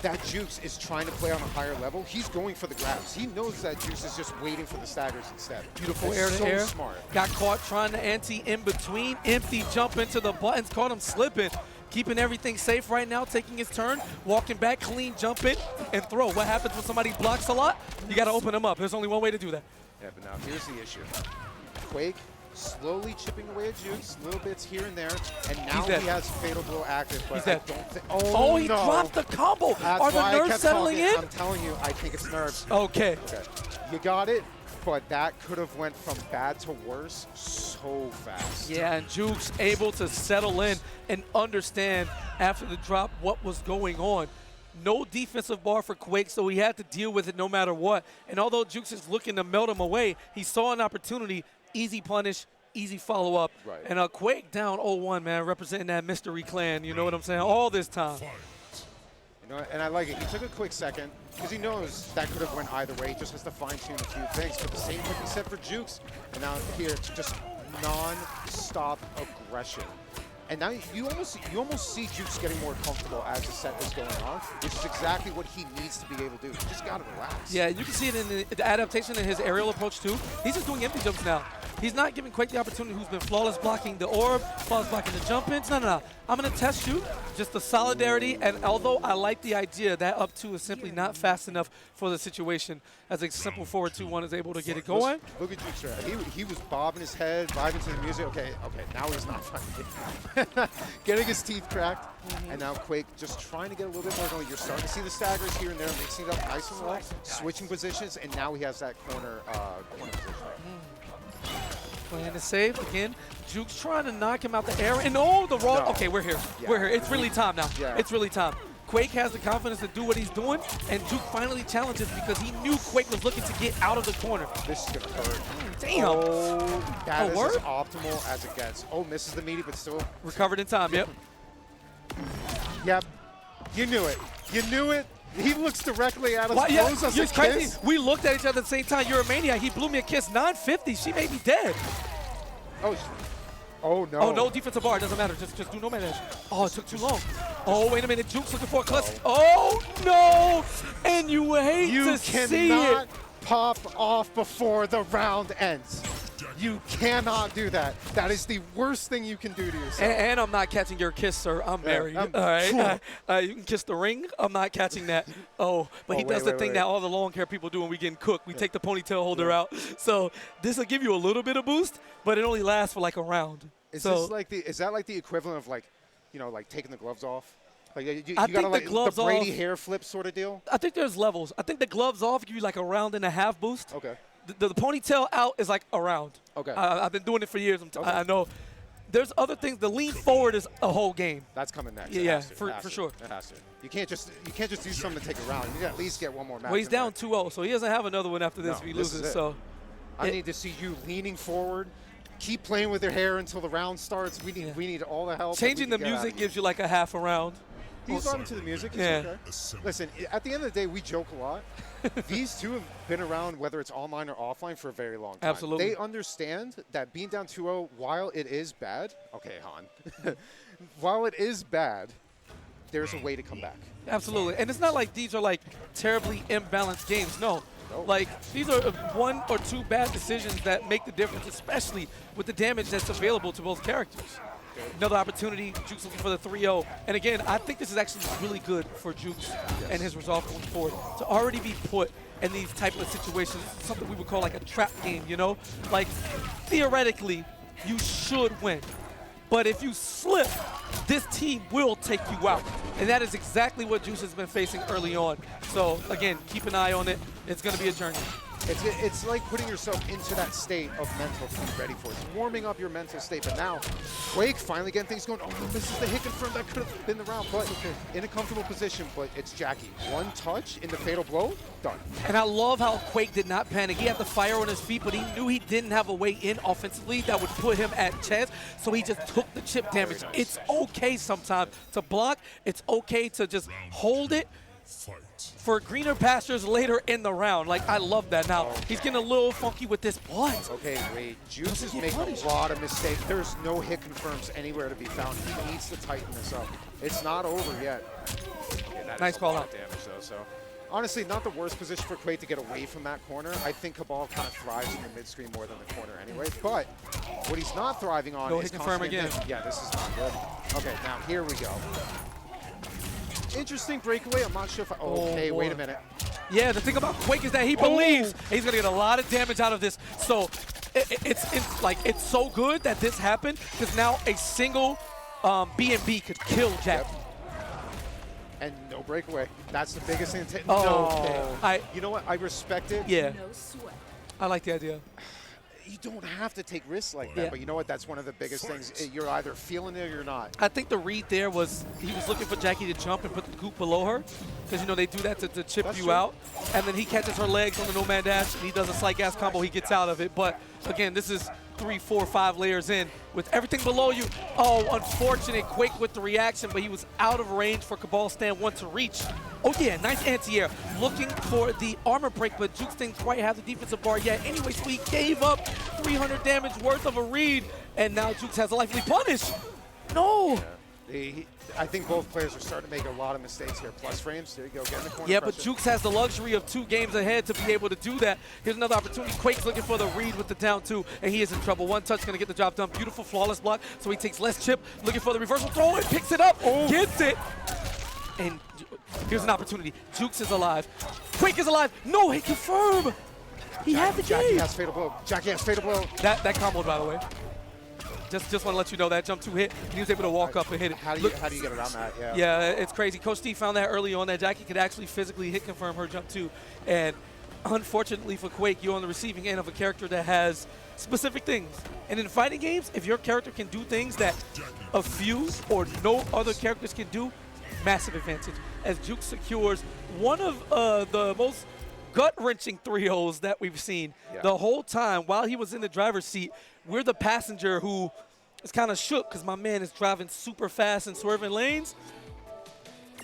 that Jueks is trying to play on a higher level. He's going for the grabs. He knows that Jueks is just waiting for the staggers instead. Beautiful It's air to so air. smart. Got caught trying to anti in between. Empty jump into the buttons. Caught him slipping. Keeping everything safe right now. Taking his turn. Walking back. Clean jump it and throw. What happens when somebody blocks a lot? You got to open them up. There's only one way to do that. Yeah, but now here's the issue. Quake, slowly chipping away at Jueks, little bits here and there, and now dead. he has Fatal Blow active. But He's I dead. don't think. Oh, he no. dropped the combo. That's Are the why I nerves kept settling talking. in? I'm telling you, I think it's nerves. Okay. Okay. You got it, but that could have went from bad to worse so fast. Yeah, and Jueks able to settle in and understand after the drop what was going on. No defensive bar for Quake, so he had to deal with it no matter what. And although Jueks is looking to melt him away, he saw an opportunity, easy punish, easy follow-up. Right. And Quake down 0-1, man, representing that mystery clan, you know what I'm saying, all this time. You know, and I like it. He took a quick second because he knows that could have went either way. He just has to fine-tune a few things. But the same could be said for Jueks. And now here, it's just non-stop aggression. And now you almost see Jueks getting more comfortable as the set is going on, which is exactly what he needs to be able to do. He just got to relax. Yeah, you can see it in the adaptation in his aerial approach too. He's just doing empty jumps now. He's not giving Quake the opportunity, who's been flawless blocking the orb, flawless blocking the jump ins. No. I'm going to test you. Just the solidarity. And although I like the idea, that up 2 is simply not fast enough for the situation, as a simple forward 2-1 is able to get it going. Look at Jueks right. He was bobbing his head, vibing to the music. Okay, now he's not fighting. Getting his teeth cracked. And now Quake just trying to get a little bit more going. You're starting to see the staggers here and there, mixing it up nice and well, switching positions, and now he has that corner position. Playing it safe again. Jueks trying to knock him out the air. And oh, the raw. No. Okay, we're here. Yeah. We're here. It's really time now. Yeah. It's really time. Quake has the confidence to do what he's doing, and Juke finally challenges because he knew Quake was looking to get out of the corner. This is going to hurt. Damn. Oh, that is word? as optimal as it gets. Oh, misses the meaty, but still. Recovered in time, yep. Yep. You knew it. You knew it. He looks directly at us. Why, yeah, blows us you're a crazy. kiss. We looked at each other at the same time. You're a maniac. He blew me a kiss. 950. She made me dead. Oh, no. Oh, no defensive bar. It doesn't matter. Just do no manage. Oh, it took too long. Oh, wait a minute. Juke's looking for a clutch. Oh, no. And you hate to see it. You cannot pop off before the round ends. You cannot do that. That is the worst thing you can do to yourself. And I'm not catching your kiss, sir. I'm married. All right. You can kiss the ring. I'm not catching that. Oh, but he does the thing that all the long hair people do when we getting cooked. We take the ponytail holder out. So this will give you a little bit of boost, but it only lasts for like a round. Is that like the equivalent of like taking the gloves off? Like you I gotta think like the gloves the Brady off, hair flip sort of deal? I think there's levels. I think the gloves off give you like a round and a half boost. Okay. The ponytail out is like a round. Okay. I've been doing it for years. I know. There's other things. The lean forward is a whole game. That's coming next. Yeah, for sure. It has to. You can't just do something to take a round. You gotta at least get one more match. Well, he's down 2-0, so he doesn't have another one after this if he this loses. is it. So I need to see you leaning forward. Keep playing with your hair until the round starts. We need all the help. changing the music gives you like a half a round. He's on to the music. It's Yeah. okay. Listen, at the end of the day, we joke a lot. These two have been around, whether it's online or offline, for a very long time. Absolutely. They understand that being down 2-0, while it is bad, okay, Han, while it is bad, there's a way to come back. Absolutely. And it's not like these are like terribly imbalanced games. No. Like, these are 1 or 2 bad decisions that make the difference, especially with the damage that's available to both characters. Another opportunity, Jueks looking for the 3-0. And again, I think this is actually really good for Jueks and his resolve going forward. To already be put in these type of situations, something we would call like a trap game, you know? Like, theoretically, you should win. But if you slip, this team will take you out. And that is exactly what Jueks has been facing early on. So, again, keep an eye on it. It's going to be a journey. It's like putting yourself into that state of mental to be ready for it. It's warming up your mental state. But now, Quake finally getting things going. Oh, no, this is the hit confirm. That could have been the round, but in a comfortable position. But it's Jacqui. One touch in the fatal blow, done. And I love how Quake did not panic. He had the fire on his feet, but he knew he didn't have a way in offensively that would put him at chance. So he just took the chip damage. It's okay sometimes to block. It's okay to just hold it for greener pastures later in the round. Like, I love that. Now, he's getting a little funky with this. What? Okay, wait. Jueks is making a lot of mistakes. There's no hit confirms anywhere to be found. He needs to tighten this up. It's not over yet. Okay, Nice call out. Damage, though, so. Honestly, not the worst position for Quake to get away from that corner. I think Kabal kind of thrives in the mid-screen more than the corner anyway. But what he's not thriving on is hit confirm constant again. damage. Yeah, this is not good. Okay, now here we go. Interesting breakaway. I'm not sure if okay, wait a minute. Yeah, the thing about Quake is that he believes he's going to get a lot of damage out of this. So it's so good that this happened because now a single B&B could kill Jacqui. Yep. And no breakaway. That's the biggest thing. Oh, no. You know what? I respect it. Yeah. No sweat. I like the idea. You don't have to take risks like that, Yeah. but you know what? That's one of the biggest things. You're either feeling it or you're not. I think the read there was he was looking for Jacqui to jump and put the goop below her because, you know, they do that to chip That's you true. out. And then he catches her legs on the no-man dash, and he does a slight gas combo. He gets out of it. But, again, this is 3, 4, 5 layers in with everything below you. Oh, unfortunate Quake with the reaction, but he was out of range for Kabal stand 1 to reach. Oh, yeah, nice anti-air. Looking for the armor break, but Jueks didn't quite have the defensive bar yet. Anyway, Sweid gave up 300 damage worth of a read, and now Jueks has a lively punish. No. I think both players are starting to make a lot of mistakes here. Plus frames, there you go, get in the corner. Yeah, but pressure. Jueks has the luxury of 2 games ahead to be able to do that. Here's another opportunity. Quake's looking for the read with the down 2, and he is in trouble. 1 touch going to get the job done. Beautiful, flawless block, so he takes less chip. Looking for the reversal throw and picks it up. Gets it. And here's an opportunity. Jueks is alive. Quake is alive. No, he confirmed. He had the Jacqui game. has fatal blow. Jacqui has fatal blow. That comboed, by the way. Just want to let you know that jump 2 hit. He was able to walk up and hit it. How do you get around that? Yeah. Yeah, it's crazy. Coach T found that early on that Jacqui could actually physically hit confirm her jump 2. And unfortunately for Quake, you're on the receiving end of a character that has specific things. And in fighting games, if your character can do things that a few or no other characters can do, massive advantage. As Jueks secures one of the most gut-wrenching 3-0s that we've seen the whole time while he was in the driver's seat. We're the passenger who is kind of shook because my man is driving super fast and swerving lanes.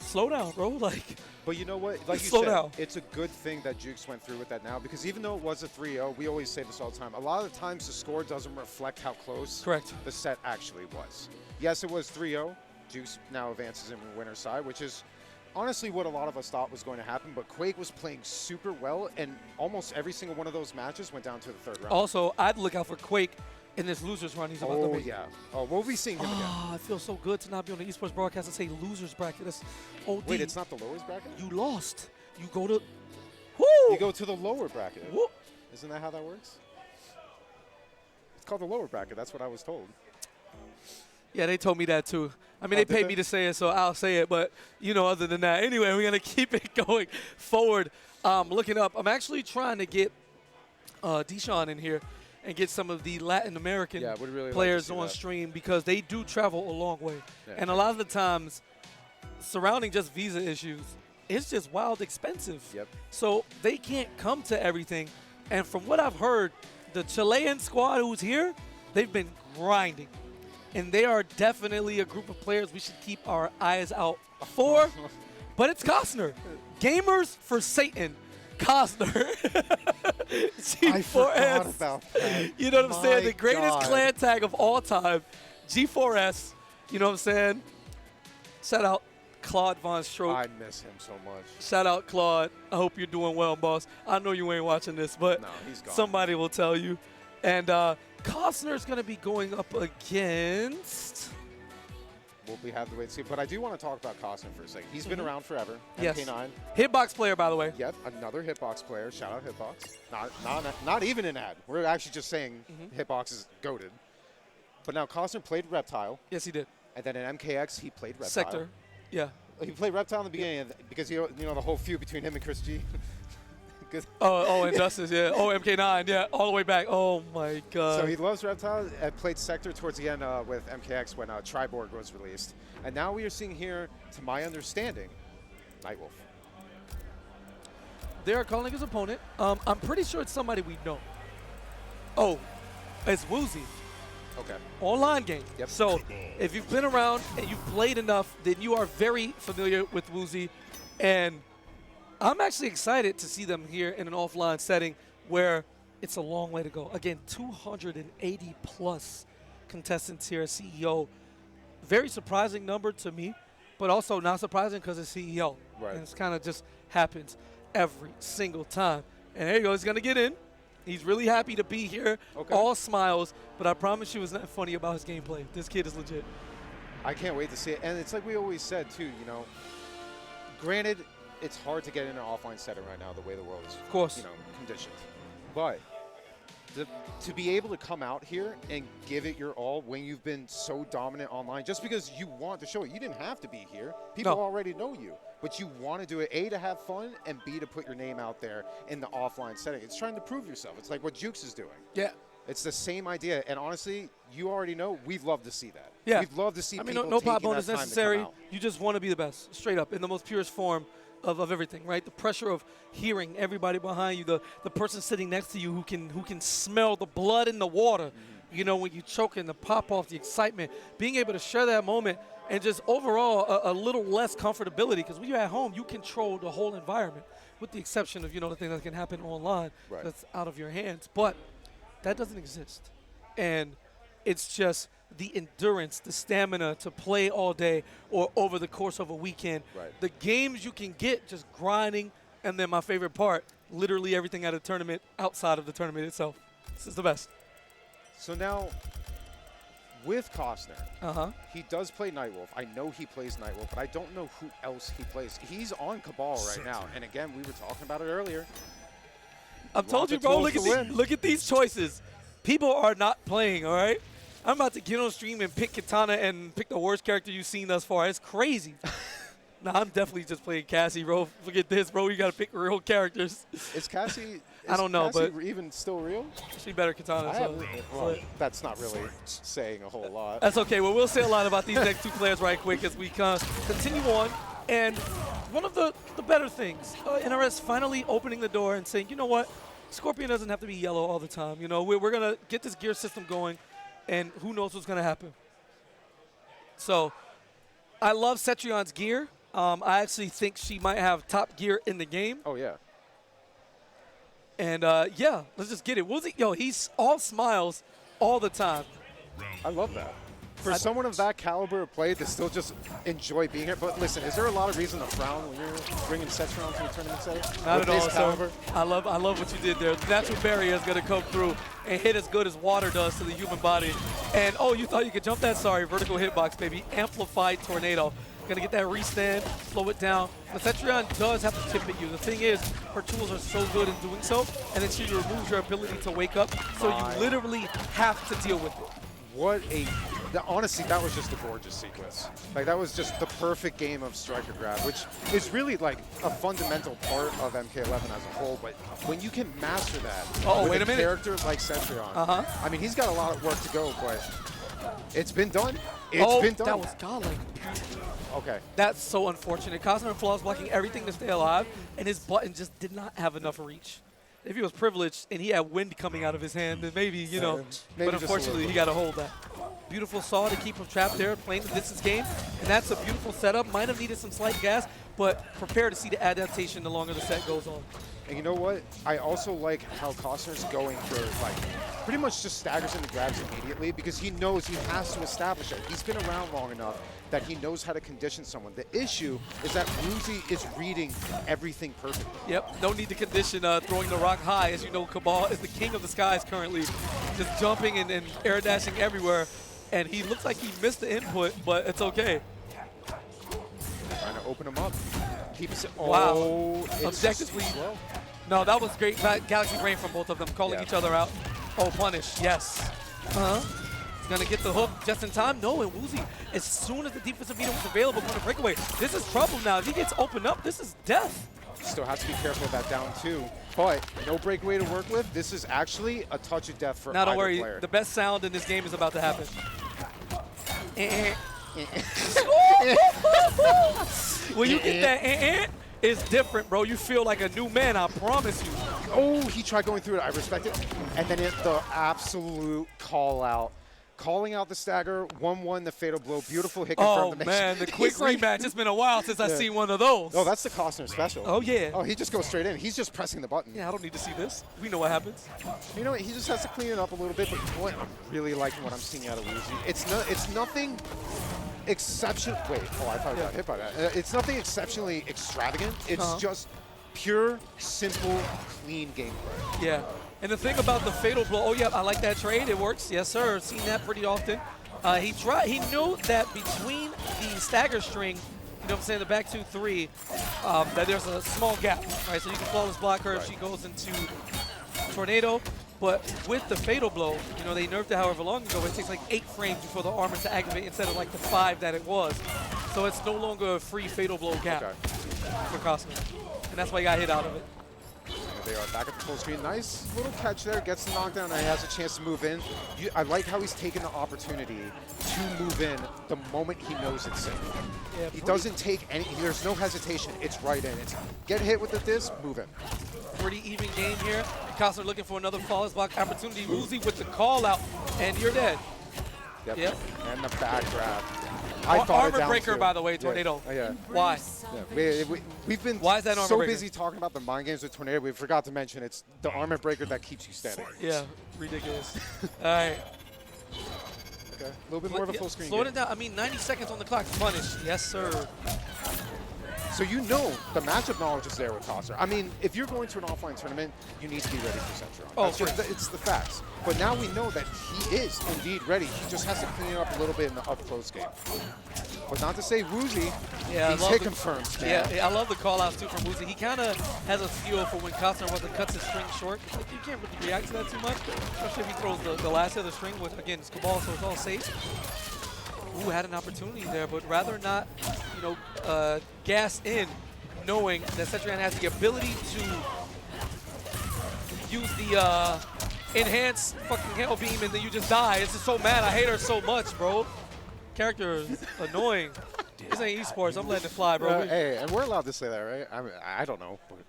Slow down, bro. Like, But you know what? Like you Slow said, down. it's a good thing that Jueks went through with that now, because even though it was a 3-0, we always say this all the time. A lot of the times the score doesn't reflect how close the set actually was. Yes, it was 3-0. Jueks now advances in the winner's side, which is honestly what a lot of us thought was going to happen. But Quake was playing super well, and almost every single one of those matches went down to the 3rd round. Also, I'd look out for Quake in this losers run he's about to make. Yeah. Oh, we'll be seeing him again. I feel so good to not be on the esports broadcast and say losers bracket. That's OD. Wait, it's not the lowest bracket? You lost. You go to. Woo! You go to the lower bracket. Woo! Isn't that how that works? It's called the lower bracket. That's what I was told. Yeah, they told me that too. I mean, they paid me to say it, so I'll say it. But, you know, other than that. Anyway, we're going to keep it going forward. Looking up, I'm actually trying to get Deshaun in here and get some of the Latin American players on stream because they do travel a long way. Yeah. And a lot of the times, surrounding just visa issues, it's just wild expensive. Yep. So they can't come to everything. And from what I've heard, the Chilean squad who's here, they've been grinding. And they are definitely a group of players we should keep our eyes out for. But it's Cossnier. Gamers for Satan. Cossnier. I forgot about that. You know what I'm saying? The greatest God. clan tag of all time. G4S. You know what I'm saying? Shout out Claude Von Stroke. I miss him so much. Shout out Claude. I hope you're doing well, boss. I know you ain't watching this, but no, he's gone. Somebody will tell you. And Cossnier's going to be going up against... We'll have to wait and see. But I do want to talk about Cossnier for a second. He's been around forever. Yes. MK9. Hitbox player, by the way. Yep, another Hitbox player. Shout out Hitbox. Not even an ad. We're actually just saying Hitbox is goated. But now Cossnier played Reptile. Yes, he did. And then in MKX, he played Reptile. Sector. Yeah. He played Reptile in the beginning because you know the whole feud between him and Chris G. and Justice, yeah. Oh, MK9, yeah, all the way back. Oh, my God. So he loves Reptile. Played Sector towards the end with MKX when Triborg was released. And now we are seeing here, to my understanding, Nightwolf. They are calling his opponent. I'm pretty sure it's somebody we know. Oh, it's Wuuuzie. Okay. Online game. Yep. So if you've been around and you've played enough, then you are very familiar with Wuuuzie. And I'm actually excited to see them here in an offline setting where it's a long way to go. Again, 280 plus contestants here at CEO. Very surprising number to me, but also not surprising because it's CEO. Right. And it's kind of just happens every single time. And there you go, he's going to get in. He's really happy to be here, all smiles, but I promise you it's not funny about his gameplay. This kid is legit. I can't wait to see it. And it's like we always said, too, you know, granted, it's hard to get in an offline setting right now, the way the world is, conditioned. But to be able to come out here and give it your all when you've been so dominant online, just because you want to show it. You didn't have to be here. People already know you. But you want to do it, A, to have fun, and B, to put your name out there in the offline setting. It's trying to prove yourself. It's like what Jueks is doing. Yeah. It's the same idea. And honestly, you already know, we'd love to see that. Yeah. We'd love to see people no pop taking bonus that time necessary. to come out. You just want to be the best, straight up, in the most purest form of everything, right? The pressure of hearing everybody behind you, the person sitting next to you who can smell the blood in the water, you know, when you choke and the pop off, the excitement, being able to share that moment, and just overall a little less comfortability, because when you're at home, you control the whole environment, with the exception of, you know, the thing that can happen online that's out of your hands. But that doesn't exist. And it's just the endurance, the stamina to play all day or over the course of a weekend. The games you can get just grinding, and then my favorite part, literally everything at a tournament outside of the tournament itself. This is the best. So now, with Cossnier, he does play Nightwolf. I know he plays Nightwolf, but I don't know who else he plays. He's on Kabal right now. And again, we were talking about it earlier. I've told you, bro, look at these choices. People are not playing, all right? I'm about to get on stream and pick Katana and pick the worst character you've seen thus far. It's crazy. Nah, I'm definitely just playing Cassie, bro. Look at this, bro. You got to pick real characters. Is Cassie... I don't know, Cassie but even still real? She better Katana. Well, that's not really saying a whole lot. That's okay. Well, we'll say a lot about these next two players right quick as we continue on. And one of the better things, NRS finally opening the door and saying, you know what, Scorpion doesn't have to be yellow all the time. You know, we're going to get this gear system going, and who knows what's going to happen. So I love Cetrion's gear. I actually think she might have top gear in the game. Oh, yeah. And, yeah, let's just get it. Wuuuzie, yo, he's all smiles all the time. I love that. For someone of that caliber of play to still just enjoy being here. But listen, is there a lot of reason to frown when you're bringing Cetrion to a tournament setting? Not at all, sir. I love what you did there. The natural barrier is going to come through and hit as good as water does to the human body. And, oh, you thought you could jump that? Sorry, vertical hitbox, baby. Amplified tornado. Going to get that restand, slow it down. The Cetrion does have to tip at you. The thing is, her tools are so good in doing so, and then she removes your ability to wake up, so you literally have to deal with it. Honestly, that was just a gorgeous sequence. Like, that was just the perfect game of striker grab, which is really like a fundamental part of MK11 as a whole. But when you can master that with a character like Cetrion, I mean, he's got a lot of work to go, but it's been done. It's been done. That was godlike. Okay. That's so unfortunate. Cossnier Flaw is blocking everything to stay alive, and his button just did not have enough reach. If he was privileged and he had wind coming out of his hand, then maybe, you know. But unfortunately, he got to hold that. Beautiful saw to keep him trapped there, playing the distance game. And that's a beautiful setup. Might have needed some slight gas, but prepare to see the adaptation the longer the set goes on. And you know what? I also like how Cossner's going for, like, pretty much just staggers into grabs immediately, because he knows he has to establish it. He's been around long enough that he knows how to condition someone. The issue is that Wuuuzie is reading everything perfectly. Yep, no need to condition throwing the rock high. As you know, Kabal is the king of the skies currently, just jumping and air dashing everywhere. And he looks like he missed the input, but it's okay. Trying to open him up. Keeps it. Wow. Objectively. No, that was great. Galaxy Brain from both of them, calling each other out. Oh, punish. Yes. He's going to get the hook just in time. No, and Wuuuzie, as soon as the defensive meter was available for the breakaway, this is trouble now. If he gets opened up, this is death. Still have to be careful of that down two, but no breakaway to work with. This is actually a touch of death for either player. Now don't worry, the best sound in this game is about to happen. When you get that it's different, bro. You feel like a new man, I promise you. Oh, he tried going through it. I respect it. And then the absolute call out. Calling out the stagger, 1-1, the fatal blow. Beautiful hit confirmed. Oh, man, the quick rematch. It's been a while since I've seen one of those. Oh, that's the Cossnier special. Oh, yeah. Oh, he just goes straight in. He's just pressing the button. Yeah, I don't need to see this. We know what happens. You know what? He just has to clean it up a little bit. But boy, I'm really liking what I'm seeing out of Wuuuzie. It's nothing exceptional. Wait, I probably got hit by that. It's nothing exceptionally extravagant. It's just pure, simple, clean gameplay. Yeah. And the thing about the fatal blow, oh yeah, I like that trade. It works. Yes, sir. Seen that pretty often. He knew that between the stagger string, you know what I'm saying, the back 2-3, that there's a small gap, right? So you can flawless block her if she goes into tornado. But with the Fatal Blow, you know, they nerfed it however long ago. It takes like 8 frames before the armor to activate instead of like the 5 that it was. So it's no longer a free Fatal Blow gap for Cossnier. And that's why he got hit out of it. They are back at the full screen. Nice little catch there. Gets the knockdown and he has a chance to move in. I like how he's taken the opportunity to move in the moment he knows it's safe. Yeah, he doesn't take any, there's no hesitation. It's right in. It's get hit with the disc, move in. Pretty even game here. Cossnier looking for another flawless block opportunity. Wuuuzie with the call out, and you're dead. Yep. And the back grab. I thought Armor breaker, too. by the way, Tornado. Yeah. Why? Yeah. We've been Why is that armor so breaker? busy talking about the mind games with Tornado, we forgot to mention it's the armor breaker that keeps you standing. Yeah, ridiculous. All right. Okay. A little bit more of a full screen Slow game. it down. I mean, 90 seconds on the clock. Punish. Yes, sir. So you know the matchup knowledge is there with Cossnier. I mean, if you're going to an offline tournament, you need to be ready for Cetrion. Oh, it's the facts. But now we know that he is indeed ready. He just has to clean it up a little bit in the up-close game. But not to say Wuuuzie, he's hit confirms. Yeah, I love the call-outs too from Wuuuzie. He kind of has a feel for when Cossnier cuts his string short. Like, you can't really react to that too much, especially if he throws the last of the string, which again is Kabal, so it's all safe. Ooh, had an opportunity there, but rather not, you know, gas in, knowing that Cetrion has the ability to use the enhanced fucking hell beam and then you just die. It's just so mad. I hate her so much, bro. Character is annoying. This ain't esports. I'm letting it fly, bro. Hey, and we're allowed to say that, right? I mean, I don't know. But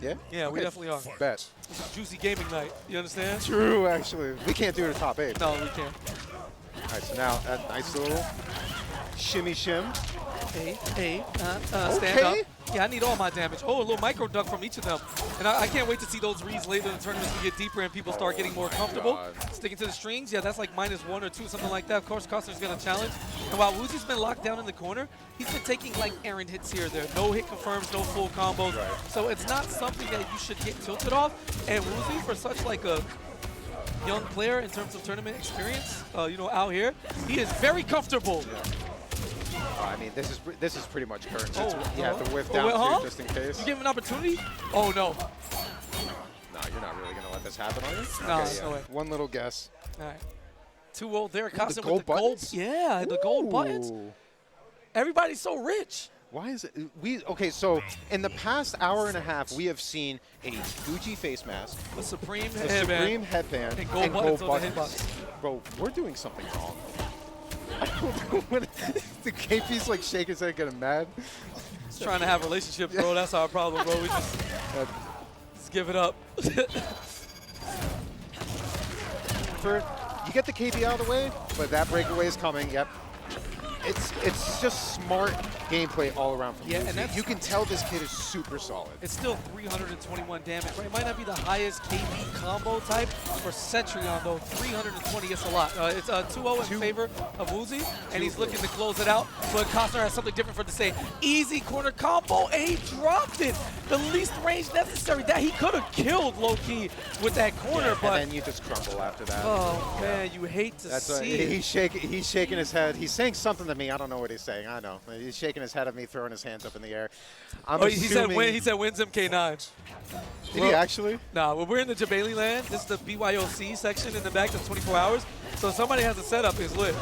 yeah? Yeah, we definitely are. Bet. This is juicy gaming night. You understand? True, actually. We can't do it at top 8. No, we can't. All right, so now a nice little shimmy shim. Stand up. Yeah, I need all my damage. Oh, a little micro duck from each of them. And I can't wait to see those reads later in the tournament to get deeper and people start getting more comfortable. Sticking to the strings, yeah, that's like -1 or 2, something like that. Of course, Cossnier's going to challenge. And while Wuuuzie's been locked down in the corner, he's been taking like errant hits here or there. No hit confirms, no full combos. So it's not something that you should get tilted off. And Wuuuzie, for such like a young player in terms of tournament experience, you know, out here, he is very comfortable. I mean, this is pretty much current. Oh, yeah, the whiff down too, just in case. You give him an opportunity? Oh, no. No, you're not really going to let this happen, are you? No, Okay, no way. One little guess. All right. Too old there. Cossnier gold with the gold. buttons? Yeah, the gold buttons. Ooh. Everybody's so rich. Why is it? Okay, so in the past hour and a half, we have seen a Gucci face mask, The Supreme a headband. Supreme headband, And gold buttons on the hitbox. Bro, we're doing something wrong. I don't know what the KP's like shaking his head, getting mad. Just trying to have relationships, bro. That's our problem, bro. We just give it up. You get the KP out of the way, but that breakaway is coming. Yep. It's just smart gameplay all around from Yeah, Wuuuzie. and that's- You can tell this kid is super solid. It's still 321 damage, right? It might not be the highest KP combo type for Cetrion, though. 320, it's a lot. It's 2-0 in favor of Wuuuzie, and he's looking to close it out. But Cossnier has something different for to say. Easy corner combo, and he dropped it. The least range necessary. That he could have killed low-key with that corner, but... And then you just crumble after that. Oh, man, you hate to see it. He's shaking his head. He's saying something to me. I don't know what he's saying. I know. He's shaking his head at me, throwing his hands up in the air. He said wins MK9. Did he actually? Nah, well, we're in the Jabali land. This is the BYOC section in the back that's 24 hours. So somebody has a setup is lit.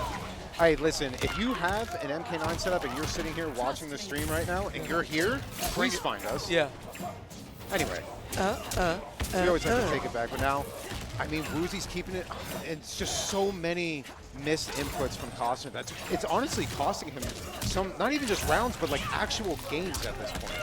Hey, listen, if you have an MK9 setup and you're sitting here watching the stream right now and you're here, please find us. Yeah. Anyway, we always have to take it back, but now, I mean, Wuuuzie's keeping it, and it's just so many missed inputs from Cossnier. It's honestly costing him some, not even just rounds, but like actual games at this point.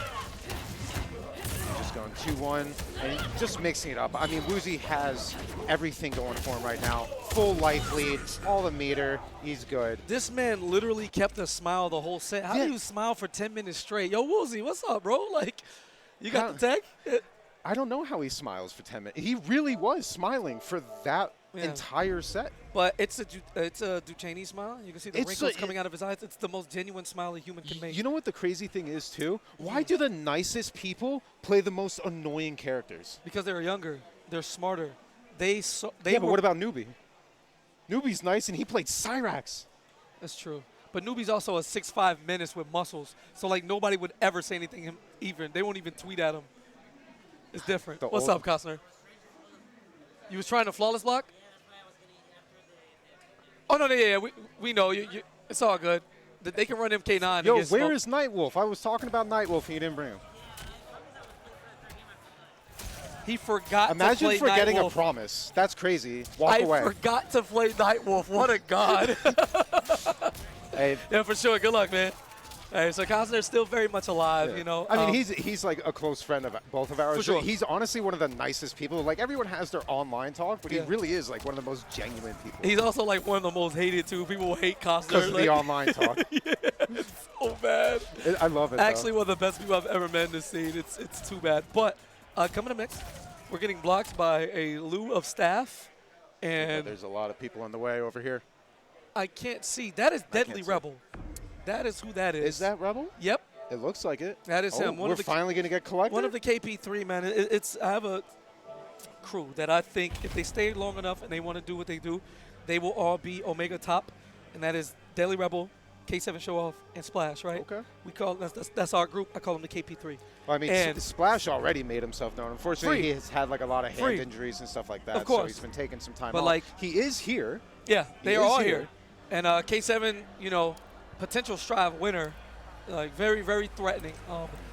He's just going 2-1 and just mixing it up. I mean, Wuuuzie has everything going for him right now. Full life lead, all the meter, he's good. This man literally kept a smile the whole set. How do you smile for 10 minutes straight? Yo, Wuuuzie, what's up, bro? Like, you got the tech? I don't know how he smiles for 10 minutes. He really was smiling for that entire set. But it's a Duchesne smile. You can see the wrinkles coming out of his eyes. It's the most genuine smile a human can make. You know what the crazy thing is, too? Why do the nicest people play the most annoying characters? Because they're younger. They're smarter. But what about Noobie? Noobie's nice, and he played Cyrax. That's true. But Noobie's also a 6'5" menace with muscles. So, like, nobody would ever say anything even. They won't even tweet at him. It's different. What's up, Cossnier? You was trying to flawless block? Oh, no, yeah, we know. It's all good. They can run MK9. Yo, where is Nightwolf? I was talking about Nightwolf and you didn't bring him. He forgot to play Imagine forgetting Nightwolf. a promise. That's crazy. Walk away. I forgot to play Nightwolf. What a god. Hey. Yeah, for sure. Good luck, man. Hey, so Cossnier's still very much alive, Yeah. you know. I mean, he's like a close friend of both of ours. For sure. He's honestly one of the nicest people. Like, everyone has their online talk, but Yeah. he really is like one of the most genuine people. He's also like one of the most hated too. People hate Cossnier. Because of like, the online talk. Yeah, it's so bad. I love it. Actually, one of the best people I've ever met in this scene. It's too bad. But coming to mix, we're getting blocked by a Lou of staff, and there's a lot of people in the way over here. I can't see. That is DeAdLyReBeL. That is who that is. Is that Rebel? Yep. It looks like it. That is him. We're finally going to get collected? One of the KP3, man. I have a crew that I think if they stay long enough and they want to do what they do, they will all be Omega top, and that is DeAdLyReBeL, K7 Show Off, and Splash, right? Okay. We call that's our group. I call them the KP3. Well, I mean, and Splash already made himself known. Unfortunately, Free. he has had like a lot of hand Free. injuries and stuff like that. Of course. So he's been taking some time But, off. like, he is here. Yeah, they He are is all here. here. And K7, you know, potential Strive winner, like very, very threatening.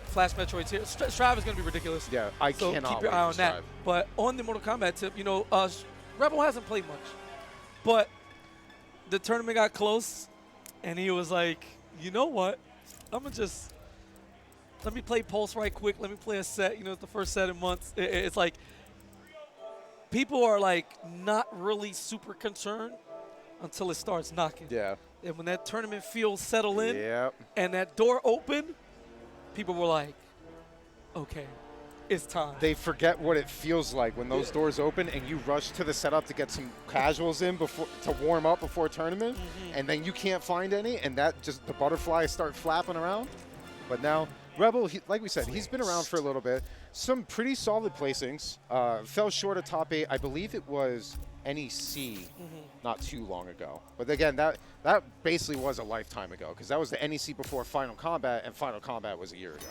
Flash Metroid's here. Strive is going to be ridiculous. Yeah, I So cannot keep your wait eye for on that. Strive. But on the Mortal Kombat tip, you know, Rebel hasn't played much. But the tournament got close, and he was like, you know what? I'm going to just let me play Pulse right quick. Let me play a set. You know, it's the first set in months. It's like people are like not really super concerned until it starts knocking. Yeah. And when that tournament feels settle in Yep. and that door opened, people were like, okay, it's time. They forget what it feels like when those doors open and you rush to the setup to get some casuals in before to warm up before a tournament, and then you can't find any, and that just the butterflies start flapping around. But now Rebel, like we said, he's been around for a little bit. Some pretty solid placings. Fell short of top 8. I believe it was NEC not too long ago. But again, that basically was a lifetime ago because that was the NEC before Final Combat, and Final Combat was a year ago.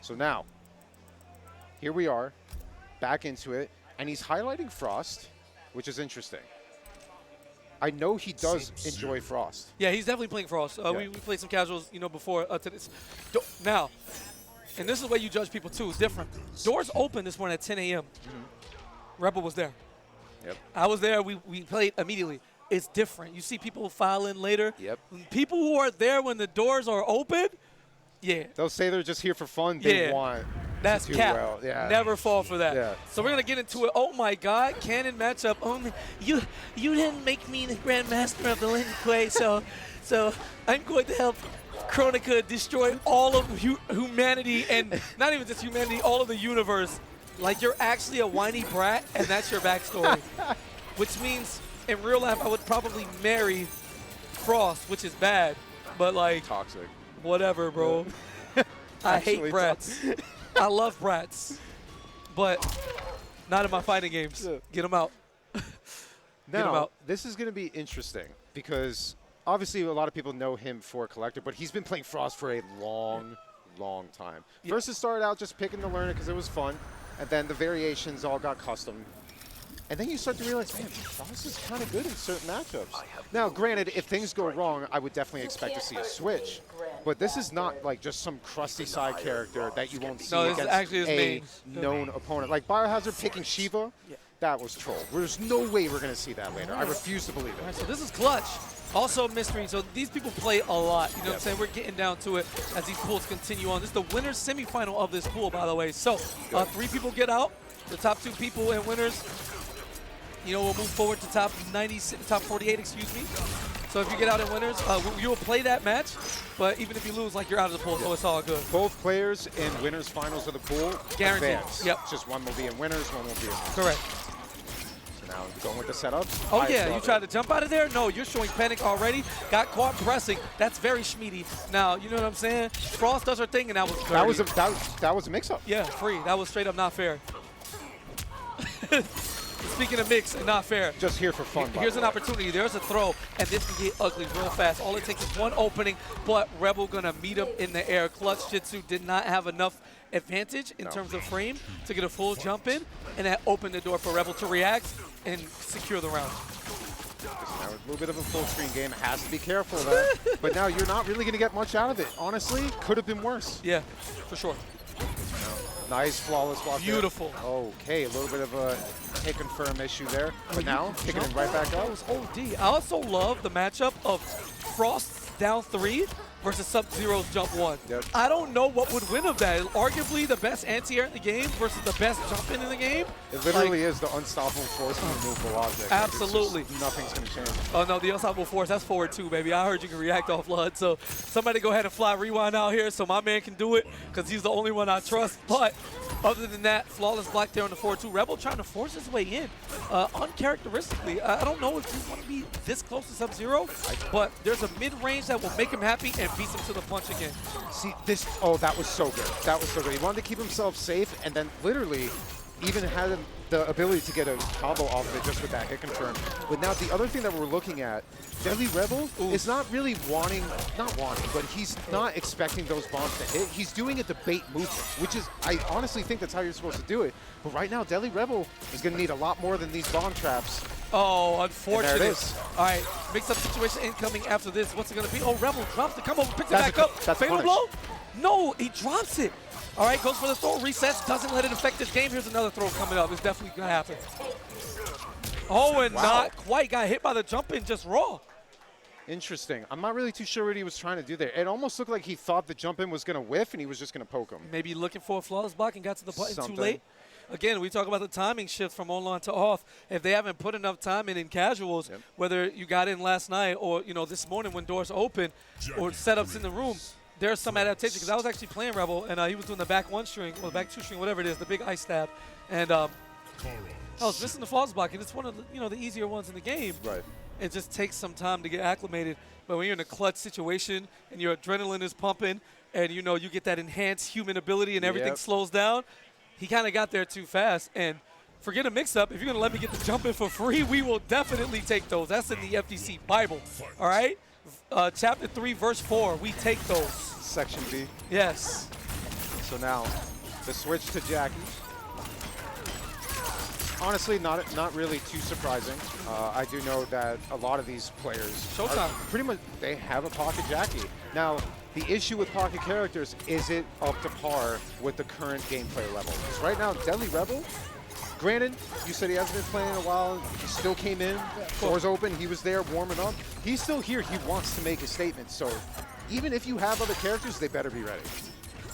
So now, here we are, back into it, and he's highlighting Frost, which is interesting. I know he does enjoy Frost. Yeah, he's definitely playing Frost. We played some casuals, you know, before today's. Now, and this is where you judge people too. It's different. Doors open this morning at 10 a.m. Rebel was there. Yep. I was there. We played immediately. It's different. You see people file in later. Yep. People who are there when the doors are open, yeah. They'll say they're just here for fun. They want That's to do cap. well. Yeah. Never fall for that. Yeah. So we're gonna get into it. Oh my God, canon matchup. Oh, you didn't make me the Grandmaster of the Lin Kuei, so I'm going to help Chronica destroy all of humanity, and not even just humanity, all of the universe. Like you're actually a whiny brat, and that's your backstory. Which means in real life I would probably marry Frost, which is bad, but like Toxic. whatever, bro. I hate Actually brats. I love brats, but not in my fighting games. Yeah. Get them out. Get 'em Now, out. this is going to be interesting because obviously a lot of people know him for Collector, but he's been playing Frost for a long, long time. Yeah. First it started out just picking to learn it because it was fun, and then the variations all got custom. And then you start to realize, man, Frost is kind of good in certain matchups. Now, granted, if things go wrong, I would definitely expect to see a switch. But this is not like just some crusty side character that you won't see No, this is against actually his a main. known opponent. Like Biohazard picking Sheeva, that was troll. There's no way we're going to see that later. I refuse to believe All right, it. so this is Klutch. Also mystery. So these people play a lot. You know what I'm saying? We're getting down to it as these pools continue on. This is the winner's semifinal of this pool, by the way. So 3 people get out. The top 2 people and winners, you know, we'll move forward to top 48, excuse me. So if you get out in winners, you will play that match. But even if you lose, like, you're out of the pool, so it's all good. Both players in winners finals of the pool Guaranteed. advance. Yep. Just one will be in winners, one will be in winners. Correct. So now going with the setup. Oh, yeah, you tried to jump out of there? No, you're showing panic already. Got caught pressing. That's very schmeedy. Now, you know what I'm saying? Frost does her thing, and that was dirty. That was a mix-up. Yeah, free. That was straight up not fair. Speaking of mix and not fair, Just here for fun. here's an opportunity. There's a throw, and this can get ugly real fast. All it takes is one opening, but Rebel gonna meet him in the air. Clutch Jitsu did not have enough advantage in terms of frame to get a full jump in, and that opened the door for Rebel to react and secure the round. Now, a little bit of a full screen game. Has to be careful of that. But now you're not really going to get much out of it. Honestly, could have been worse. Yeah, for sure. Nice, flawless block. Beautiful. There. Okay, a little bit of a hit confirm issue there. But now, picking it right back That up. was OD. I also love the matchup of Frost down 3 versus Sub-Zero's jump 1. Yep. I don't know what would win of that. Arguably the best anti-air in the game versus the best jump in the game. It literally is the unstoppable force of the movable object. Absolutely. Nothing's going to change. Oh no, the unstoppable force, that's forward 2, baby. I heard you can react off flood. So somebody go ahead and fly rewind out here so my man can do it because he's the only one I trust. But other than that, flawless block there on the forward 2. Rebel trying to force his way in. Uncharacteristically, I don't know if you want to be this close to Sub-Zero, but there's a mid-range that will make him happy and beats him to the punch again. See, this, oh, that was so good. That was so good. He wanted to keep himself safe and then literally even had the ability to get a combo off of it just with that hit confirm. But now the other thing that we're looking at, DeAdLyxReBeL is not really not wanting, but he's not expecting those bombs to hit. He's doing it to bait movement, which is, I honestly think that's how you're supposed to do it. But right now, DeAdLyxReBeL is going to need a lot more than these bomb traps. Oh, unfortunate. And there it is. All right, mix-up situation incoming after this. What's it going to be? Oh, Rebel drops the combo, picks it back up. That's Fatal punish. blow? No, he drops it. All right, goes for the throw, resets, doesn't let it affect this game. Here's another throw coming up. It's definitely going to happen. Oh, and not quite. Got hit by the jump in just raw. Interesting. I'm not really too sure what he was trying to do there. It almost looked like he thought the jump in was going to whiff and he was just going to poke him. Maybe looking for a flawless block and got to the button Something. too late. Again, we talk about the timing shift from online to off. If they haven't put enough time in casuals, whether you got in last night or this morning when doors open or setups in the room, there's some adaptation. Because I was actually playing Rebel and he was doing the back 1 string or the back 2 string, whatever it is, the big ice stab, and I was missing the flawless block, and it's one of the easier ones in the game. Right. It just takes some time to get acclimated. But when you're in a clutch situation and your adrenaline is pumping, and you get that enhanced human ability and everything slows down, he kind of got there too fast. And forget a mix-up. If you're going to let me get the jump in for free, we will definitely take those. That's in the FTC Bible. All right? Chapter 3, verse 4. We take those. Section B. Yes. So now, the switch to Jacqui. Honestly, not really too surprising. I do know that a lot of these players are pretty much, they have a pocket Jacqui. Now, the issue with pocket characters, is it up to par with the current gameplay level? Because right now, DeAdLyxReBeL, granted, you said he hasn't been playing in a while. He still came in, doors open, he was there warming up. He's still here, he wants to make a statement. So even if you have other characters, they better be ready.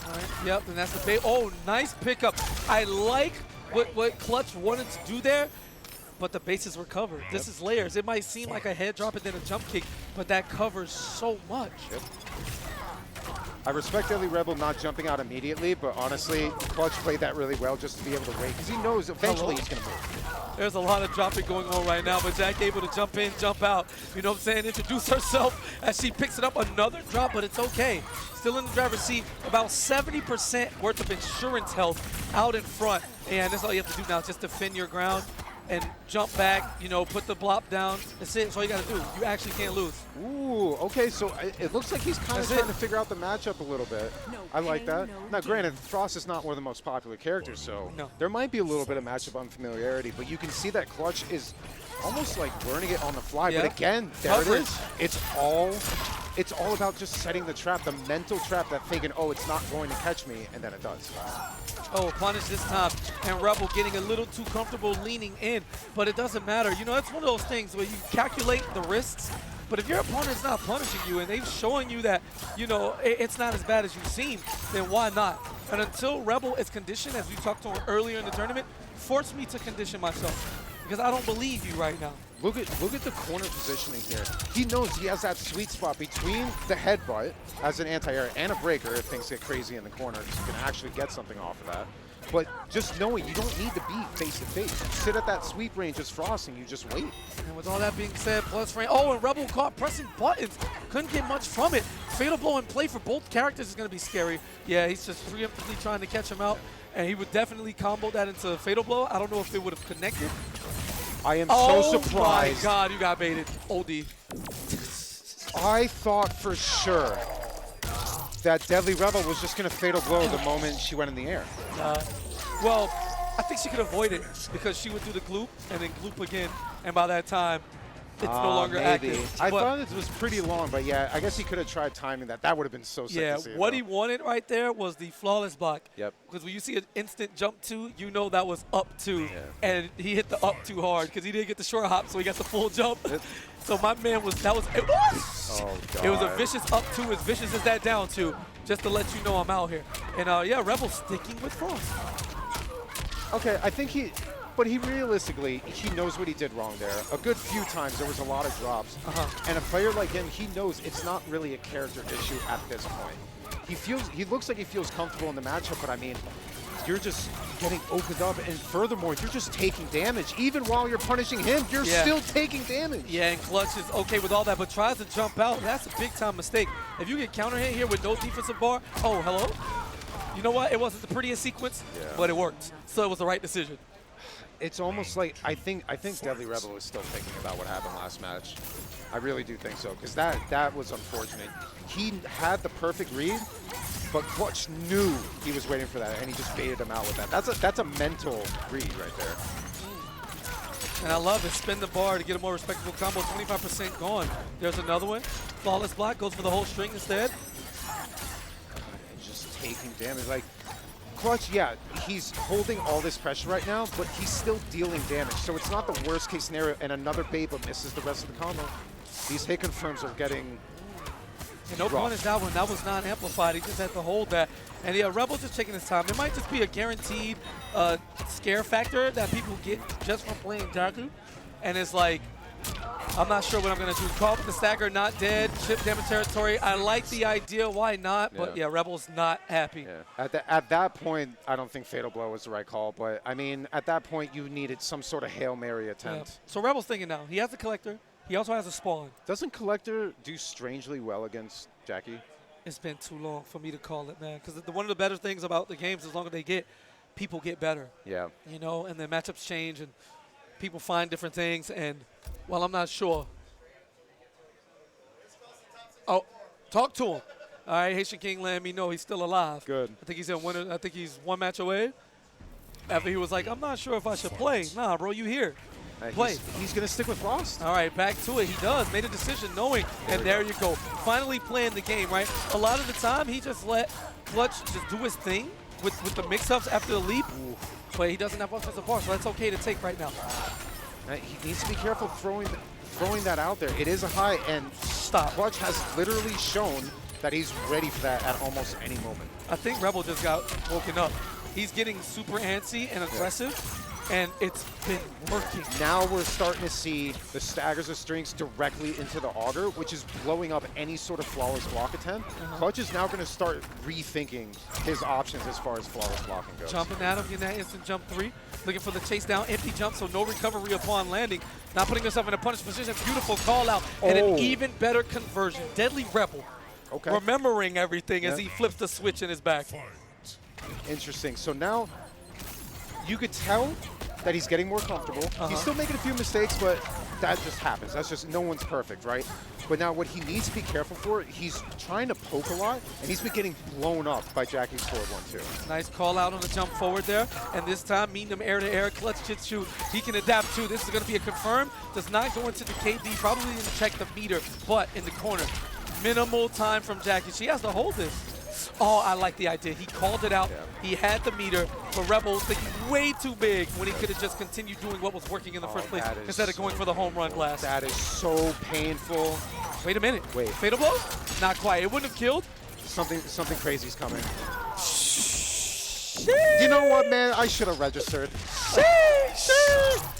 All right. Yep, and that's the bait. Oh, nice pickup. I like what Klutch wanted to do there, but the bases were covered. This is layers. It might seem like a head drop and then a jump kick, but that covers so much. Yep. I respect DeAdLyxReBeL not jumping out immediately, but honestly, Klutch played that really well just to be able to wait, because he knows eventually he's going to move. There's a lot of dropping going on right now, but Jack able to jump in, jump out. You know what I'm saying? Introduce herself as she picks it up. Another drop, but it's okay. Still in the driver's seat. About 70% worth of insurance health out in front. And that's all you have to do now, just defend your ground and jump back, put the blop down. That's it. That's all you got to do. You actually can't lose. Ooh, okay, so it looks like he's kind of trying to figure out the matchup a little bit. I like that. Now, granted, Frost is not one of the most popular characters, so there might be a little bit of matchup unfamiliarity, but you can see that Klutch is almost like learning it on the fly. But again, there it is. It's all about just setting the trap, the mental trap that thinking, oh, it's not going to catch me, and then it does. Oh, punish this time, and Rebel getting a little too comfortable leaning in, but it doesn't matter. It's one of those things where you calculate the risks, but if your opponent's not punishing you and they're showing you that, it's not as bad as you seem, then why not? And until Rebel is conditioned, as we talked to him earlier in the tournament, force me to condition myself, because I don't believe you right now. Look at the corner positioning here. He knows he has that sweet spot between the headbutt as an anti-air and a breaker if things get crazy in the corner. You can actually get something off of that. But just knowing you don't need to be face-to-face. You sit at that sweep range as Frost and you just wait. And with all that being said, plus frame. Oh, and Rebel caught pressing buttons. Couldn't get much from it. Fatal blow in play for both characters is going to be scary. Yeah, he's just preemptively trying to catch him out. And he would definitely combo that into Fatal blow. I don't know if it would have connected. I am so Oh surprised. my God, you got baited. OD. I thought for sure that DeAdLyReBeL was just going to fatal blow the moment she went in the air. Well, I think she could avoid it because she would do the gloop and then gloop again, and by that time, it's no longer maybe. active. I But thought it was pretty long, but yeah, I guess he could have tried timing that. That would have been so sick yeah, to see. what he wanted right there was the flawless block. Yep. Because when you see an instant jump two, you know that was up two, and he hit the up too hard because he didn't get the short hop, so he got the full jump. So my man was Oh, God. It was a vicious up two, as vicious as that down two, just to let you know I'm out here. And yeah, Rebel sticking with Frost. Okay, I think but he realistically, he knows what he did wrong there. A good few times there was a lot of drops. And a player like him, he knows it's not really a character issue at this point. He looks like he feels comfortable in the matchup, but I mean, you're just getting opened up, and furthermore, you're just taking damage. Even while you're punishing him, you're still taking damage. Yeah, and Klutch is okay with all that, but tries to jump out. That's a big-time mistake. If you get counter hit here with no defensive bar, oh, hello? You know what? It wasn't the prettiest sequence, but it worked. So it was the right decision. It's almost like I think DeAdLyReBeL is still thinking about what happened last match. I really do think so, because that was unfortunate. He had the perfect read, but Klutch knew he was waiting for that, and he just baited him out with that. That's a mental read right there. And I love it. Spin the bar to get a more respectable combo. 25% gone. There's another one. Flawless block goes for the whole string instead. And just taking damage. Like, Klutch, yeah, he's holding all this pressure right now, but he's still dealing damage. So it's not the worst case scenario, and another bait but misses the rest of the combo. These hit confirms are getting And no punish that one. That was not amplified. He just had to hold that. And yeah, Rebel's just taking his time. It might just be a guaranteed scare factor that people get just from playing Jacqui. And it's like, I'm not sure what I'm going to do. Call with the stagger, not dead. Chip damage territory. I like the idea. Why not? But yeah, Rebel's not happy. Yeah. At that point, I don't think Fatal Blow was the right call. But, I mean, at that point, you needed some sort of Hail Mary attempt. Yeah. So Rebel's thinking now. He has a Collector. He also has a Spawn. Doesn't Collector do strangely well against Jacqui? It's been too long for me to call it, man. Because one of the better things about the games, as long as they get, people get better. Yeah. You know, and then matchups change and people find different things. And, well, I'm not sure. Oh, talk to him. All right, Haitian King letting me know he's still alive. Good. I think he's in winner. I think he's one match away. After he was like, I'm not sure if I should play. Nah, bro, you here. Play. He's going to stick with Frost. All right, back to it. He does. Made a decision knowing, and there you go. Finally playing the game, right? A lot of the time, he just let Klutch just do his thing with the mix-ups after the leap, but he doesn't have offensive bar, so that's okay to take right now. He needs to be careful throwing that out there. It is a high, and Klutch has literally shown that he's ready for that at almost any moment. I think Rebel just got woken up. He's getting super antsy and aggressive, and it's been working. Now we're starting to see the staggers of strings directly into the auger, which is blowing up any sort of flawless block attempt. Klutch is now going to start rethinking his options as far as flawless blocking goes. Jumping at him, getting that instant jump three. Looking for the chase down, empty jump, so no recovery upon landing. Not putting himself in a punish position. Beautiful call out, and an even better conversion. DeAdLyReBeL. Okay. Remembering everything as he flips the switch in his back. Interesting. So now you could tell that he's getting more comfortable. He's still making a few mistakes, but that just happens. That's just, no one's perfect, right? But now what he needs to be careful for, he's trying to poke a lot, and he's been getting blown up by Jacqui's forward one, too. Nice call out on the jump forward there. And this time, meeting him air to air, Klutch Jitsu. He can adapt too. This is going to be a confirm. Does not go into the KD. Probably didn't check the meter, but in the corner. Minimal time from Jacqui. She has to hold this. Oh, I like the idea. He called it out. He had the meter, but Rebel was thinking way too big when he could have just continued doing what was working in the first place instead of going for the home run blast. That is so painful. Wait a minute. Wait. Fatal blow? Not quite. It wouldn't have killed. Something crazy's coming. You know what, man? I should have registered.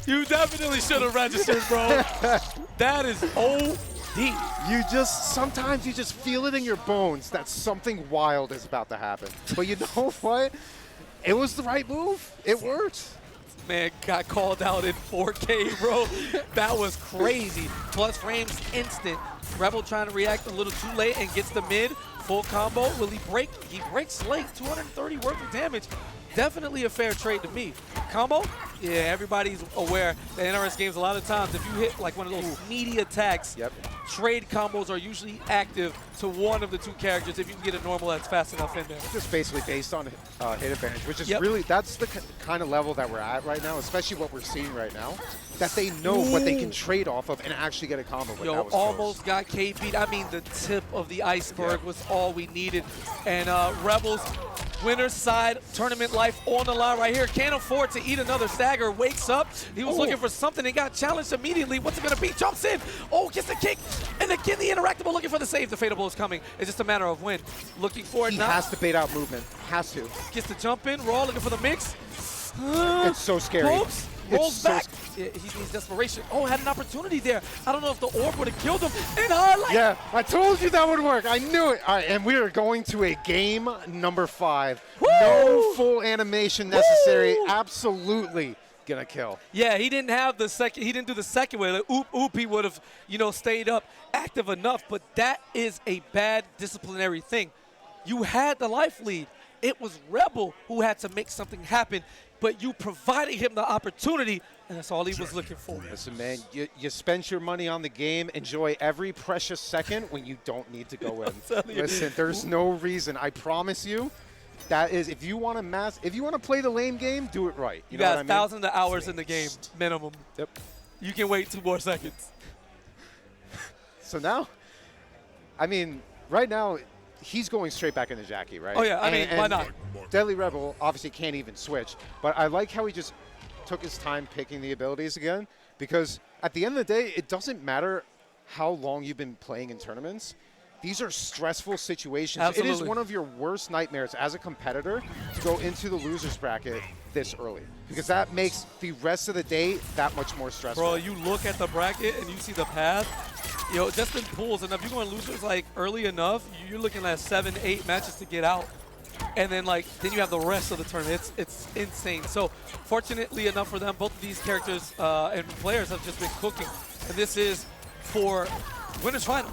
You definitely should have registered, bro. That is OD. Sometimes you just feel it in your bones that something wild is about to happen. But you know what? It was the right move. It worked. Man got called out in 4K, bro. That was crazy. Plus frames instant. Rebel trying to react a little too late and gets the mid. Full combo. Will he break? He breaks late. 230 worth of damage. Definitely a fair trade to me. Combo? Yeah, everybody's aware that NRS games, a lot of times, if you hit like one of those meaty attacks, trade combos are usually active to one of the two characters if you can get a normal that's fast enough in there. Just basically based on hit advantage, which is really, that's the kind of level that we're at right now, especially what we're seeing right now, that they know what they can trade off of and actually get a combo with. Yo, almost got K beat. I mean, the tip of the iceberg was all we needed. And Rebels, winner's side, tournament life on the line right here. Can't afford to eat another stagger. Wakes up. He was looking for something and got challenged immediately. What's it going to be? Jumps in. Oh, gets the kick. And again, the interactable looking for the save. The Fatal Blow is coming. It's just a matter of when. Looking for it. He has to bait out movement. Has to. Gets the jump in. Raw looking for the mix. It's so scary. Rolls back. He needs desperation. Oh, had an opportunity there. I don't know if the orb would have killed him. And highlight. Yeah, I told you that would work. I knew it. All right, and we are going to a game number 5. Woo! No full animation necessary. Woo! Absolutely gonna kill. Yeah, he didn't have the second. He didn't do the second way. Like, oop, he would have, stayed up active enough. But that is a bad disciplinary thing. You had the life lead. It was Rebel who had to make something happen. But you provided him the opportunity, and that's all he was looking for. Listen, man, you spent your money on the game. Enjoy every precious second when you don't need to go in. Listen, there's no reason. I promise you, that is, if you want to play the lame game, do it right. You got thousands of hours in the game, minimum. Yep. You can wait 2 more seconds. So now, I mean, right now, he's going straight back into Jacqui, right? Oh, yeah. I mean, why not? DeAdLyxReBeL obviously can't even switch. But I like how he just took his time picking the abilities again. Because at the end of the day, it doesn't matter how long you've been playing in tournaments. These are stressful situations. Absolutely. It is one of your worst nightmares as a competitor to go into the loser's bracket this early. Because that makes the rest of the day that much more stressful. Bro, you look at the bracket and you see the path. Just in pools, and if you're going losers like early enough, you're looking at 7, 8 matches to get out. And then then you have the rest of the tournament. It's insane. So fortunately enough for them, both of these characters and players have just been cooking. And this is for winner's final.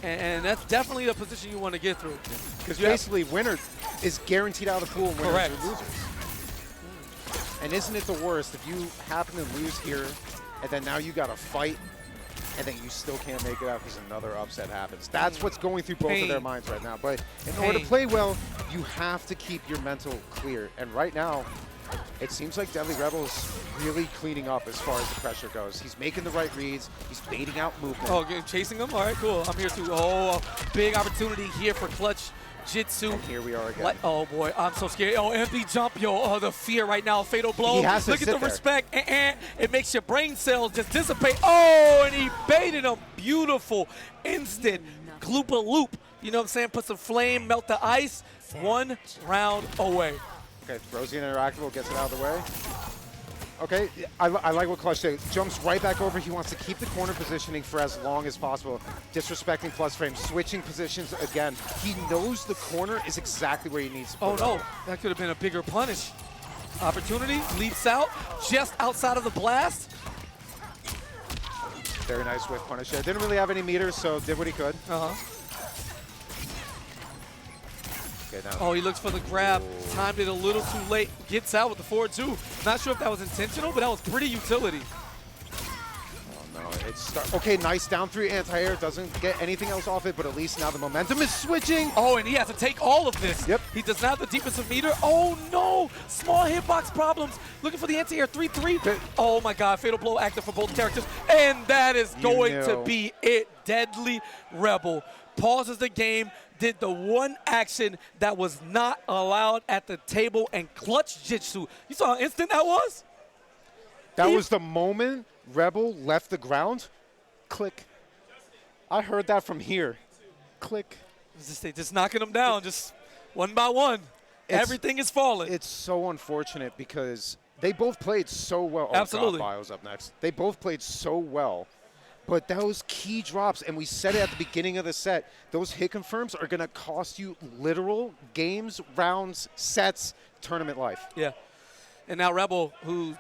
And that's definitely a position you want to get through. Because basically winner is guaranteed out of the pool and winners are losers. And isn't it the worst if you happen to lose here and then now you got to fight and then you still can't make it out because another upset happens. That's what's going through both of their minds right now. But in order to play well, you have to keep your mental clear. And right now, it seems like DeAdLyxReBeL is really cleaning up as far as the pressure goes. He's making the right reads. He's baiting out movement. Oh, chasing them? All right, cool. I'm here too. Oh, big opportunity here for Klutch. Jitsu. And here we are again. Oh, boy, I'm so scared. Oh, empty jump, yo. Oh, the fear right now. Fatal blow. He has to Look at the there. respect. It makes your brain cells just dissipate. Oh, and he baited him. Beautiful. Instant. Gloopa loop. You know what I'm saying? Put some flame, melt the ice. 1 round away. Okay, throws the interactable, gets it out of the way. Okay, I like what Klutch did. Jumps right back over. He wants to keep the corner positioning for as long as possible. Disrespecting plus frame, switching positions again. He knows the corner is exactly where he needs to put it. Oh, no. That could have been a bigger punish. Opportunity, leaps out, just outside of the blast. Very nice whiff punish there. Didn't really have any meters, so did what he could. Okay, oh, he looks for the grab. Timed it a little too late. Gets out with the forward 2. Not sure if that was intentional, but that was pretty utility. Oh, no. It's okay, nice down 3 anti-air. Doesn't get anything else off it, but at least now the momentum is switching. Oh, and he has to take all of this. Yep. He does not have the defensive meter. Oh, no. Small hitbox problems. Looking for the anti-air 3-3. Oh, my God. Fatal blow active for both characters. And that is going to be it. DeAdLyxReBeL pauses the game, did the one action that was not allowed at the table, and Klutch Jitsu. You saw how instant that was? That was the moment Rebel left the ground. Click. I heard that from here. Click. Just knocking them down, just one by one. Everything is falling. It's so unfortunate because they both played so well. Absolutely. Oh, God, Bio's up next. They both played so well. But those key drops, and we said it at the beginning of the set, those hit confirms are going to cost you literal games, rounds, sets, tournament life. Yeah. And now Rebel, who's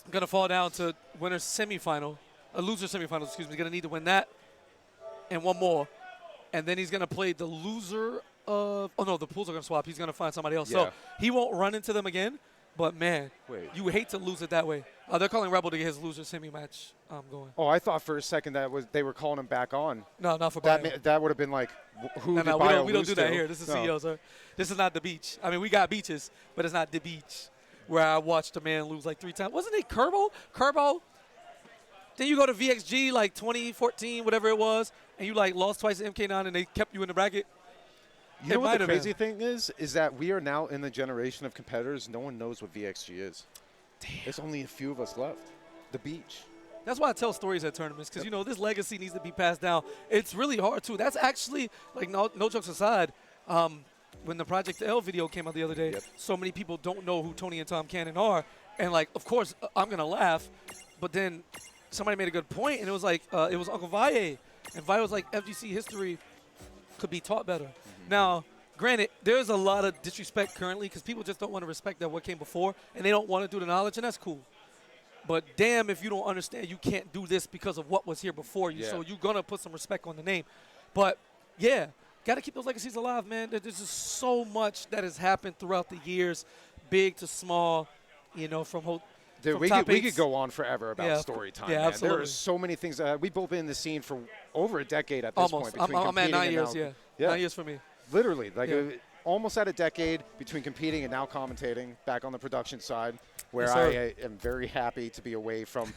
going to fall down to winner's semifinal, a loser semifinal, excuse me, going to need to win that and one more. And then he's going to play the loser of – oh, no, the pools are going to swap. He's going to find somebody else. Yeah. So he won't run into them again. But man, Wait. you hate to lose it that way. They're calling Rebel to get his loser semi match going. Oh, I thought for a second they were calling him back on. No, not for Bio. That would have been like, who did No, Bio we don't lose do that to? here. This is No. CEO, sir. This is not the beach. I mean, we got beaches, but it's not the beach where I watched a man lose like 3 times. Wasn't it Kerbo? Then you go to VXG like 2014, whatever it was, and you like lost twice to MK9 and they kept you in the bracket. You know what might the have crazy thing is that we are now in the generation of competitors. No one knows what VXG is. Damn. There's only a few of us left. The beach. That's why I tell stories at tournaments, because, you know, this legacy needs to be passed down. It's really hard, too. That's actually, like, no jokes aside, when the Project L video came out the other day, so many people don't know who Tony and Tom Cannon are. And, like, of course, I'm going to laugh. But then somebody made a good point, and it was like, it was Uncle Valle. And Valle was like, FGC history could be taught better. Now, granted, there's a lot of disrespect currently because people just don't want to respect that what came before, and they don't want to do the knowledge, and that's cool. But damn if you don't understand you can't do this because of what was here before you. So you're going to put some respect on the name. But, yeah, got to keep those legacies alive, man. There's just so much that has happened throughout the years, big to small, you know, from whole. Dude, we could go on forever about story time. Yeah, man. absolutely. There are so many things. We've both been in the scene for over a decade at this Almost. point. I'm at 9 years, yeah. 9 years for me. Literally, like almost at a decade between competing and now commentating back on the production side, where I am very happy to be away from,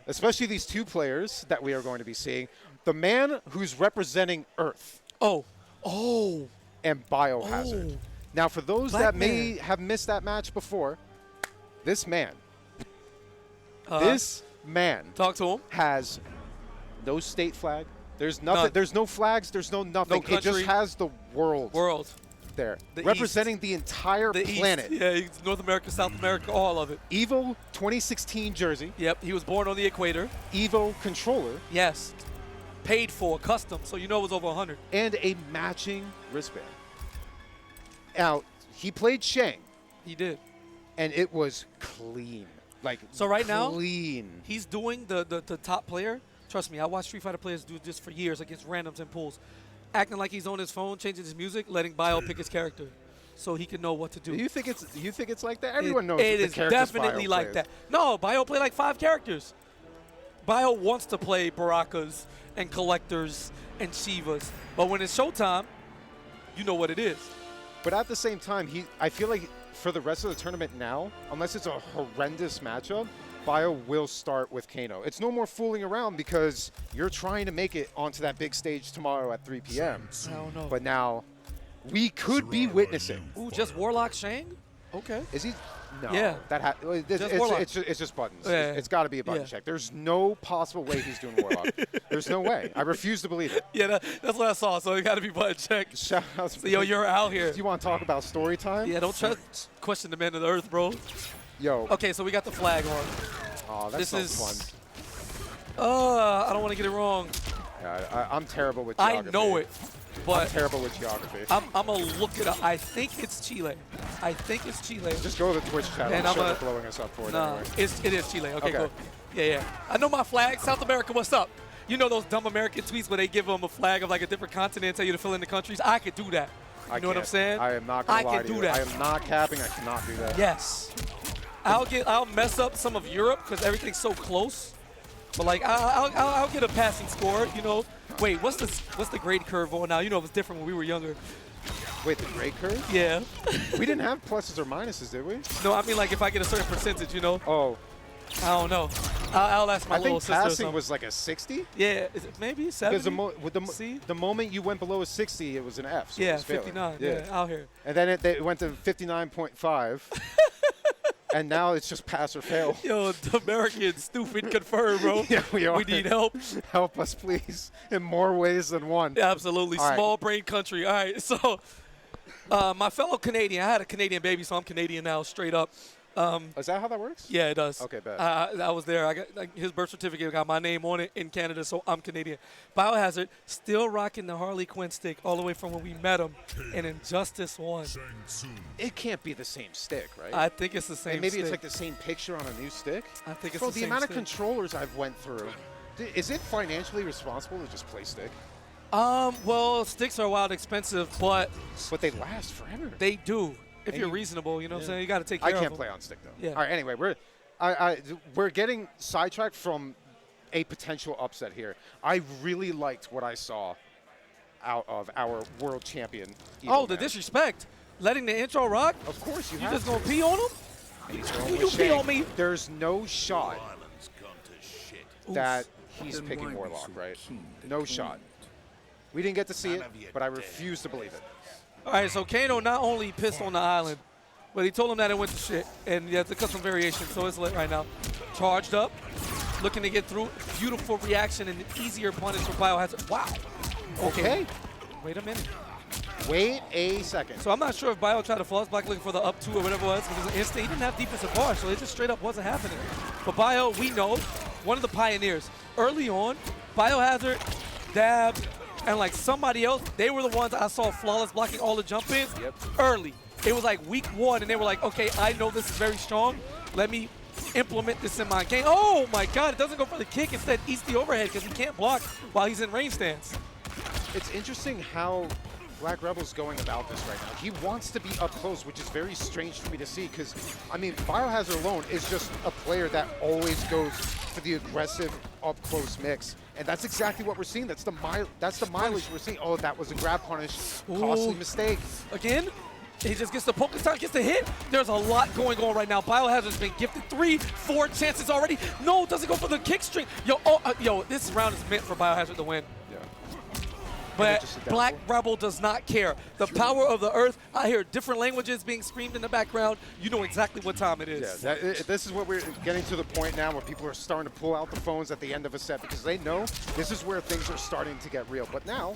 especially these two players that we are going to be seeing. The man who's representing Earth. And Biohazard. Now, for those that may have missed that match before, this man. This man talk to him. Has no state flag. There's nothing. None. There's no flags. There's no nothing. No it just has the world. There. Representing the entire planet. East. Yeah, North America, South America, all of it. Evo 2016 jersey. Yep, he was born on the equator. Evo controller. Yes. Paid for, custom, so you know it was over 100. And a matching wristband. Now, he played Shang. He did. And it was clean. Like, so right now, he's doing the top player. Trust me, I watched Street Fighter players do this for years against randoms and pools. Acting like he's on his phone, changing his music, letting Bio pick his character so he can know what to do. You think it's like that? Everyone knows it is definitely like that. No, Bio played like 5 characters. Bio wants to play Barakas and Collectors and Sheevas. But when it's showtime, you know what it is. But at the same time, I feel like for the rest of the tournament now, unless it's a horrendous matchup, Bio will start with Kano. It's no more fooling around because you're trying to make it onto that big stage tomorrow at 3 p.m. I don't know. But now, we could be witnessing. Ooh, just Warlock Shang? Okay. Is he? No. Yeah. It's just buttons. Yeah. It's got to be a button check. There's no possible way he's doing Warlock. There's no way. I refuse to believe it. Yeah, that's what I saw, so it got to be button check. Shout out to yo, you're out here. Do you want to talk about story time? Yeah, don't question the man of the earth, bro. Yo. Okay, so we got the flag on. Oh, that's fun. I don't want to get it wrong. Yeah, I'm terrible with geography. I know it, but I'm terrible with geography. I'm going to look it up. I think it's Chile. Just go to the Twitch chat. I'm sure they're blowing us up for it anyway. It is Chile. Okay, cool. Yeah. I know my flag. South America, what's up? You know those dumb American tweets where they give them a flag of like a different continent and tell you to fill in the countries? I could do that. You know what I'm saying? I am not going to lie to you. I am not capping. I cannot do that. Yes. I'll mess up some of Europe because everything's so close. But like I'll get a passing score, you know. Wait, what's the grade curve on now? You know it was different when we were younger. Wait, the grade curve? Yeah. We didn't have pluses or minuses, did we? No, I mean like if I get a certain percentage, you know. Oh. I don't know. I'll ask my little sister. I think passing was like a 60. Yeah, maybe 70. Because the moment you went below a 60, it was an F. So yeah, it was 59. Yeah, out here. And then it went to 59.5. And now it's just pass or fail. Yo, the American stupid confirmed, bro. Yeah, we are. We need help. Help us, please, in more ways than one. Yeah, absolutely. Small brain country. All right, so my fellow Canadian, I had a Canadian baby, so I'm Canadian now, straight up. Is that how that works? Yeah, it does. Okay, bad. I was there. I got his birth certificate got my name on it in Canada, so I'm Canadian. Biohazard still rocking the Harley Quinn stick all the way from when we met him in Injustice 1. It can't be the same stick, right? I think it's the same. And maybe stick. it's like the same picture on a new stick. I think it's the same amount stick. of controllers I've went through. Is it financially responsible to just play stick? Well, sticks are wild expensive, but they last forever. They do. If you're reasonable, you know what I'm saying? You got to take care I of can't them. play on stick, though. Yeah. All right, anyway, we're getting sidetracked from a potential upset here. I really liked what I saw out of our world champion. Oh, the disrespect. Letting the intro rock? Of course, you You have just to. going to pee on him? He's going You with pee Shang. on me. There's no shot Island's gone to shit. that he's Then picking why be Warlock, so right? keen to No claim shot. it? We didn't get to see it, None of you but I did. refuse to believe it. All right, so Kano not only pissed on the island, but he told him that it went to shit. And you have to cut some variation, so it's lit right now. Charged up, looking to get through. Beautiful reaction and an easier punish for Biohazard. Wow. Okay. Wait a minute. Wait a second. So I'm not sure if Bio tried to flawless block looking for the up 2 or whatever it was, because it was an instant. He didn't have defensive bars, so it just straight up wasn't happening. But Bio, we know, one of the pioneers. Early on, Biohazard, Dab, and like somebody else, they were the ones I saw flawless blocking all the jump ins early. It was like week 1, and they were like, okay, I know this is very strong. Let me implement this in my game. Oh my God, it doesn't go for the kick. Instead, eats the overhead because he can't block while he's in range stance. It's interesting how DeAdLyxReBel's going about this right now. He wants to be up close, which is very strange for me to see because, I mean, Biohazard alone is just a player that always goes for the aggressive up-close mix. And that's exactly what we're seeing. That's the mileage we're seeing. Oh, that was a grab punish. Costly Ooh. mistake. Again, he just gets the poke this time, gets the hit. There's a lot going on right now. Biohazard's been gifted 3, 4 chances already. No, doesn't go for the kick string. Yo, this round is meant for Biohazard to win. Yeah. But just a down Black Rebel does not care. The power of the earth, I hear different languages being screamed in the background. You know exactly what time it is. Yeah, this is what we're getting to the point now where people are starting to pull out the phones at the end of a set because they know this is where things are starting to get real. But now,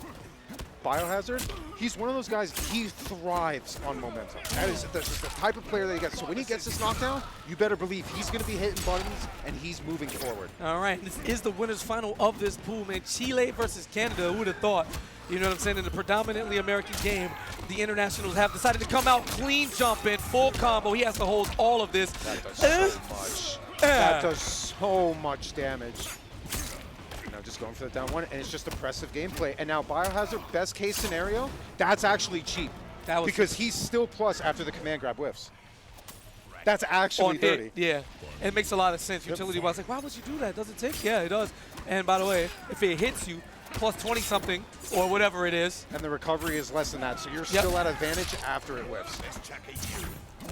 Biohazard, he's one of those guys, he thrives on momentum. That is the type of player that he gets. So when he gets this knockdown, you better believe he's going to be hitting buttons and he's moving forward. All right, this is the winner's final of this pool, man. Chile versus Canada, who would have thought? You know what I'm saying? In a predominantly American game, the internationals have decided to come out clean jumping, full combo. He has to hold all of this. That does so much. That does so much damage. Now just going for the down 1, and it's just oppressive gameplay. And now Biohazard, best case scenario, that's actually cheap. That was because he's still plus after the command grab whiffs. That's actually dirty. Yeah, it makes a lot of sense. Utility-wise, like, why would you do that? Does it tick? Yeah, it does. And by the way, if it hits you, plus 20-something, or whatever it is. And the recovery is less than that, so you're still at advantage after it whiffs.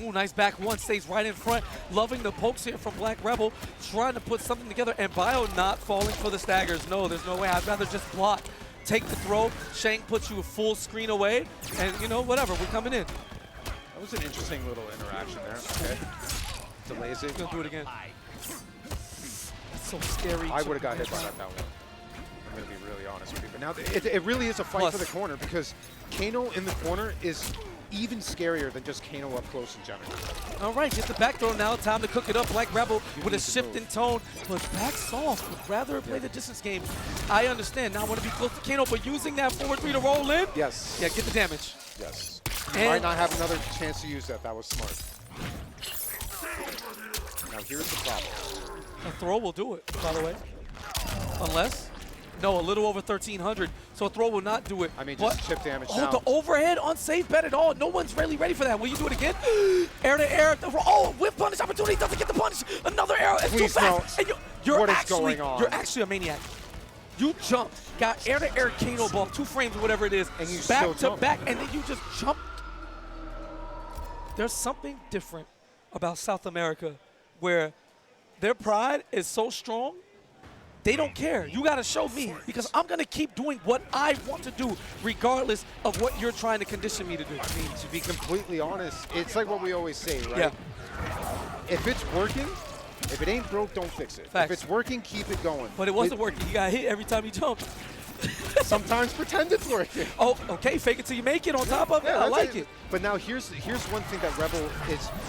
Ooh, nice back 1, stays right in front. Loving the pokes here from Black Rebel, trying to put something together, and Bio not falling for the staggers. No, there's no way. I'd rather just block. Take the throw. Shang puts you a full screen away, and, you know, whatever, we're coming in. That was an interesting little interaction there. Okay. Delays it. He's gonna do it again. That's so scary. I would have got hit by that one. I'm going to be really honest with you. But now it really is a fight for the corner because Kano in the corner is even scarier than just Kano up close in general. All right, get the back throw now. Time to cook it up. Black Rebel with a shift in tone, but back soft. Would rather play the distance game. I understand. Now I want to be close to Kano, but using that forward 3 to roll in. Yes. Yeah, get the damage. Yes. You And might not have another chance to use that. That was smart. Now here's the problem. A throw will do it, by the way. Unless, no, a little over 1,300. So a throw will not do it. I mean, just chip damage now. The overhead, unsafe bet at all. No one's really ready for that. Will you do it again? Air to air. Oh, whip punish opportunity. Doesn't get the punish. Another arrow. It's Please too fast. no. And you're What is actually, going on? You're actually a maniac. You jumped, got air to air Kano ball, 2 frames or whatever it is, and you back still to jumped. back, and then you just jumped. There's something different about South America where their pride is so strong, they don't care. You got to show me because I'm going to keep doing what I want to do regardless of what you're trying to condition me to do. I mean, to be completely honest, it's like what we always say, right? Yeah. If it's working, if it ain't broke, don't fix it. Facts. If it's working, keep it going. But it wasn't working. You got hit every time you jumped. Sometimes pretend it's working. Oh, okay. Fake it till you make it on top of it. I that's like it. But now here's one thing that Rebel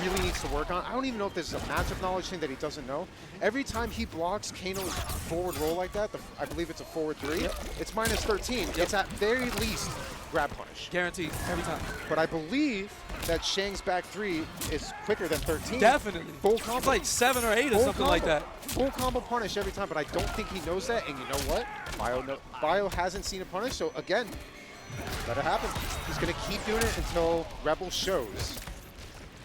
really needs to work on. I don't even know if this is a matchup knowledge thing that he doesn't know. Every time he blocks Kano's forward roll like that, I believe it's a forward 3, it's minus 13. It's at very least grab punish. Guaranteed. Every time. But I believe that Shang's back 3 is quicker than 13. Definitely. Full combo. It's like 7 or 8 or Full something like combo. that. Full combo punish every time, but I don't think he knows that. And you know what? Bio hasn't seen a punish, so again, let it happen. He's going to keep doing it until Rebel shows.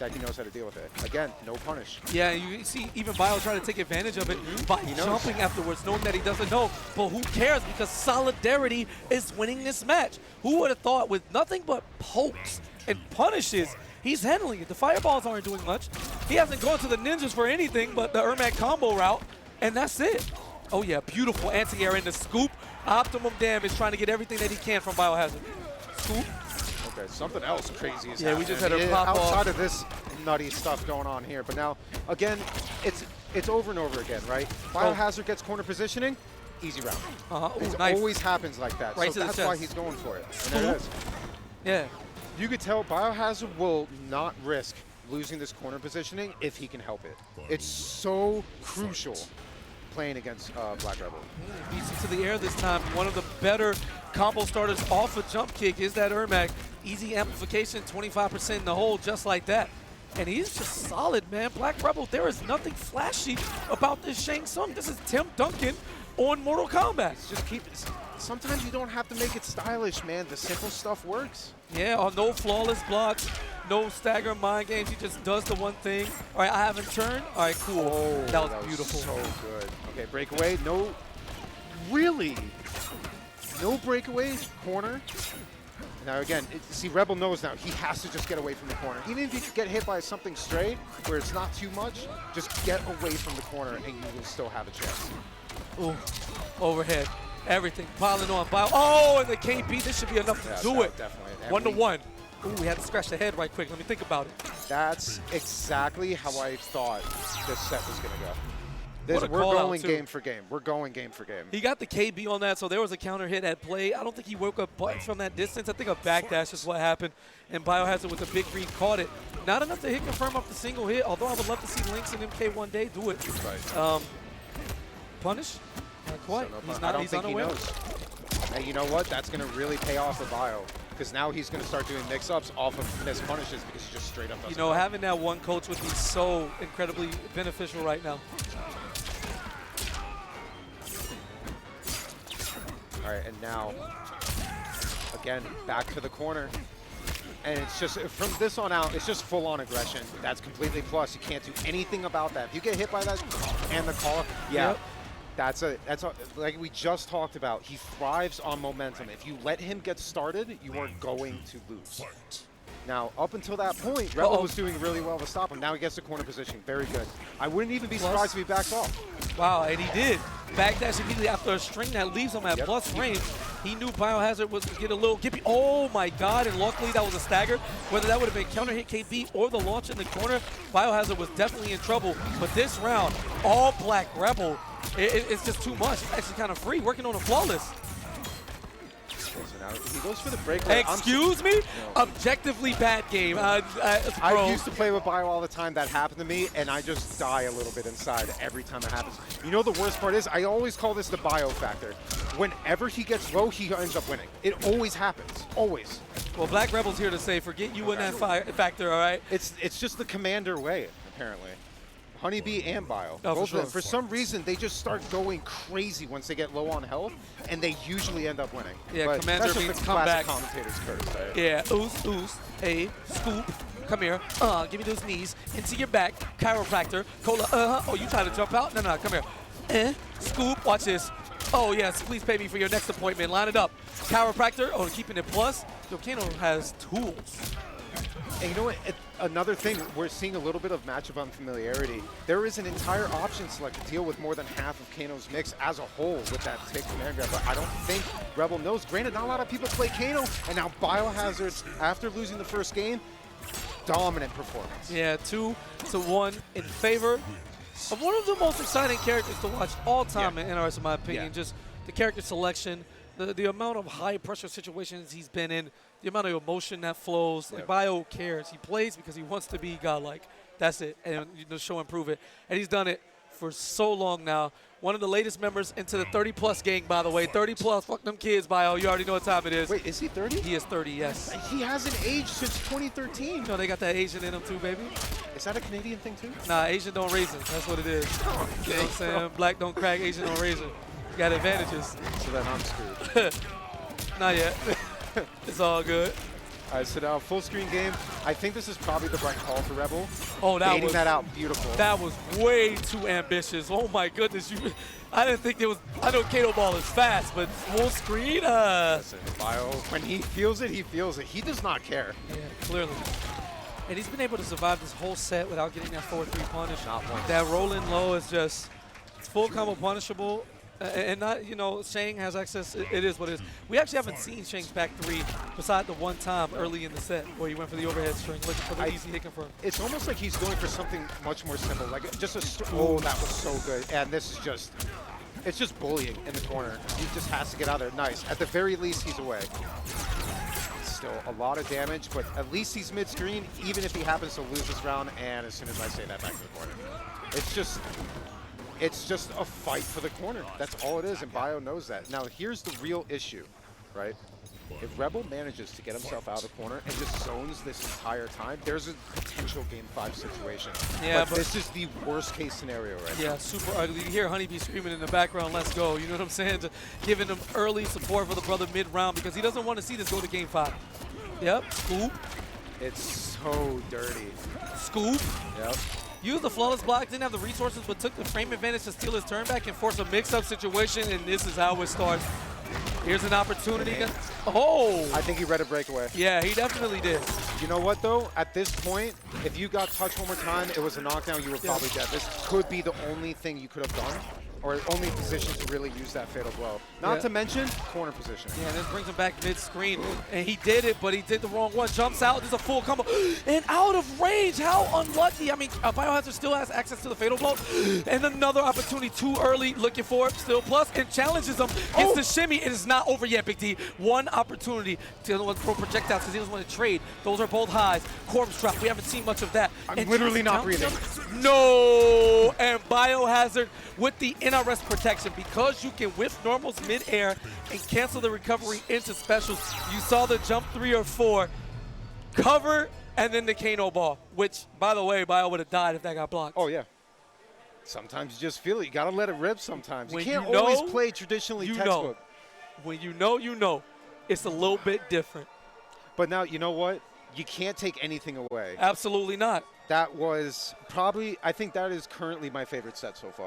that he knows how to deal with it. Again, no punish. Yeah, you see even Bio trying to take advantage of it by jumping afterwards, knowing that he doesn't know. But who cares? Because solidarity is winning this match. Who would have thought with nothing but pokes and punishes, he's handling it. The fireballs aren't doing much. He hasn't gone to the ninjas for anything but the Ermac combo route, and that's it. Oh yeah, beautiful anti-air in the scoop. Optimum damage, trying to get everything that he can from Biohazard. Scoop. Okay, something else crazy is Yeah, we just had a pop outside off. of this nutty stuff going on here. But now, again, it's over and over again, right? Biohazard gets corner positioning, easy round. It Nice. always happens like that. Right so to the that's why chest. he's going for it. And there it is. Yeah. You could tell Biohazard will not risk losing this corner positioning if he can help it. It's so crucial playing against Black Rebel. Beats it to the air this time. One of the better combo starters off a jump kick is that Ermac. Easy amplification, 25% in the hole, just like that. And he's just solid, man. Black Rebel, there is nothing flashy about this Shang Tsung. This is Tim Duncan on Mortal Kombat. It's just sometimes you don't have to make it stylish, man. The simple stuff works. Yeah, no flawless blocks, no stagger mind games. He just does the one thing. All right, I haven't turned. All right, cool. Oh, that was beautiful. So good. Okay, breakaway. No, really? No breakaway. Corner. Now again, see, Rebel knows now he has to just get away from the corner. Even if you could get hit by something stray, where it's not too much, just get away from the corner and you will still have a chance. Ooh, overhead. Everything piling on. Oh, and the KB. This should be enough to do it. Definitely. 1-1. Ooh, we had to scratch the head right quick. Let me think about it. That's exactly how I thought this set was going to go. What a We're call out, going too. game for game. We're going game for game. He got the KB on that, so there was a counter hit at play. I don't think he woke up buttons from that distance. I think a backdash is what happened, and Biohazard with a big green caught it. Not enough to hit confirm off the single hit, although I would love to see Lynx and MK one day do it. Right. Punish? Not quite. So no He's I not. don't He's think unaware. he knows. And you know what? That's going to really pay off for Bio, because now he's going to start doing mix-ups off of missed punishes because he just straight up doesn't You know, know. having that one coach would be so incredibly beneficial right now. All right, and now, again, back to the corner. And it's just, from this on out, it's just full-on aggression. That's completely plus. You can't do anything about that. If you get hit by that and the call, yeah, Yep. that's like we just talked about. He thrives on momentum. If you let him get started, you are going to lose. Now, up until that point, Rebel was doing really well to stop him. Now he gets the corner position. Very good. I wouldn't even be surprised if he backs off. Wow, and he did. Backdash immediately after a string that leaves him at plus range. He knew Biohazard was going to get a little gippy. Oh my God, and luckily that was a stagger. Whether that would have been counter hit KB or the launch in the corner, Biohazard was definitely in trouble. But this round, all Black Rebel, it's just too much. It's actually kind of free, working on a flawless. So now he goes for the breakaway. Excuse me? No. Objectively bad game. I used to play with Bio all the time. That happened to me, and I just die a little bit inside every time it happens. You know the worst part is, I always call this the Bio factor. Whenever he gets low, he ends up winning. It always happens. Always. Well, Black Rebel's here to say, forget you in that factor, all right? It's just the commander way, apparently. Honeybee and Bio. Oh, Both for of them. sure. For some reason, they just start going crazy once they get low on health, and they usually end up winning. Yeah, but Commander that's just means the come classic back. commentator's curse, right? Yeah, ooze, hey, scoop, come here, give me those knees, into your back, chiropractor, cola, oh, you trying to jump out? No, come here, scoop, watch this. Oh, yes, please pay me for your next appointment, line it up. Chiropractor, oh, keeping it plus. Yo, Kano has tools. And you know what? Another thing, we're seeing a little bit of matchup unfamiliarity. There is an entire option select to deal with more than half of Kano's mix as a whole with that take command grab, but I don't think Rebel knows. Granted, not a lot of people play Kano, and now Biohazard, after losing the first game, dominant performance. Yeah, 2-1 in favor of one of the most exciting characters to watch all time in NRS, in my opinion. Just the character selection, the amount of high pressure situations he's been in, the amount of emotion that flows. Like, Bio cares. He plays because he wants to be godlike. That's it. And show and prove it. And he's done it for so long now. One of the latest members into the 30-plus gang, by the way. 30-plus. Fuck them kids, Bio. You already know what time it is. Wait, is he 30? He is 30, yes. He hasn't aged since 2013. You know, they got that Asian in them too, baby. Is that a Canadian thing too? Nah, Asian don't raisin. That's what it is. You know what I'm saying? Black don't crack, Asian don't raisin. You got advantages. So then I'm screwed. Not yet. It's all good. All right, so now full screen game. I think this is probably the right call for Rebel. Oh, that Baiting was that out, beautiful. That was way too ambitious. Oh my goodness, I didn't think there was. I know Kano Ball is fast, but full screen. Listen, Bio, when he feels it, he feels it. He does not care. Yeah, clearly. And he's been able to survive this whole set without getting that 4-3 punish. Not once. That rolling low is just, it's full combo punishable. And not, you know, Shang has access. It is what it is. We actually haven't seen Shang's back 3 beside the one time early in the set where he went for the overhead string, looking for the easy hit confirm. It's almost like he's going for something much more simple, like just a. Oh, that was so good. And this is just, it's just bullying in the corner. He just has to get out of there. Nice. At the very least, he's away. Still a lot of damage, but at least he's mid-screen, even if he happens to lose this round. And as soon as I say that, back to the corner. It's just a fight for the corner. That's all it is, and Bio knows that. Now, here's the real issue, right? If Rebel manages to get himself out of the corner and just zones this entire time, there's a potential Game 5 situation. Yeah, but this is the worst-case scenario right now. Yeah, super ugly. You hear Honeybee screaming in the background, let's go. You know what I'm saying? Giving him early support for the brother mid-round because he doesn't want to see this go to Game 5. Yep, scoop. It's so dirty. Scoop. Yep. Used the flawless block, didn't have the resources, but took the frame advantage to steal his turn back and force a mix-up situation, and this is how it starts. Here's an opportunity. Oh! I think he read a breakaway. Yeah, he definitely did. You know what, though? At this point, if you got touched one more time, it was a knockdown, you were probably dead. This could be the only thing you could have done, or only position to really use that fatal blow. Not to mention corner position. Yeah, this brings him back mid-screen. And he did it, but he did the wrong one. Jumps out, does a full combo. And out of range, how unlucky. I mean, Biohazard still has access to the fatal blow. And another opportunity too early, looking for it, still plus, and challenges him. Gets the shimmy. It is not over yet, Big D. One opportunity to throw projectiles because he doesn't want to trade. Those are both highs. Corpse drop, we haven't seen much of that. I'm literally not breathing. No! And Biohazard with the NRS protection, because you can whip normals mid-air and cancel the recovery into specials. You saw the jump 3 or 4, cover, and then the Kano ball, which, by the way, Bio would have died if that got blocked. Oh, yeah. Sometimes you just feel it. You got to let it rip sometimes. When you can't you know, always play traditionally textbook. When you know, it's a little bit different. But now, you know what? You can't take anything away. Absolutely not. That was probably, I think that is currently my favorite set so far.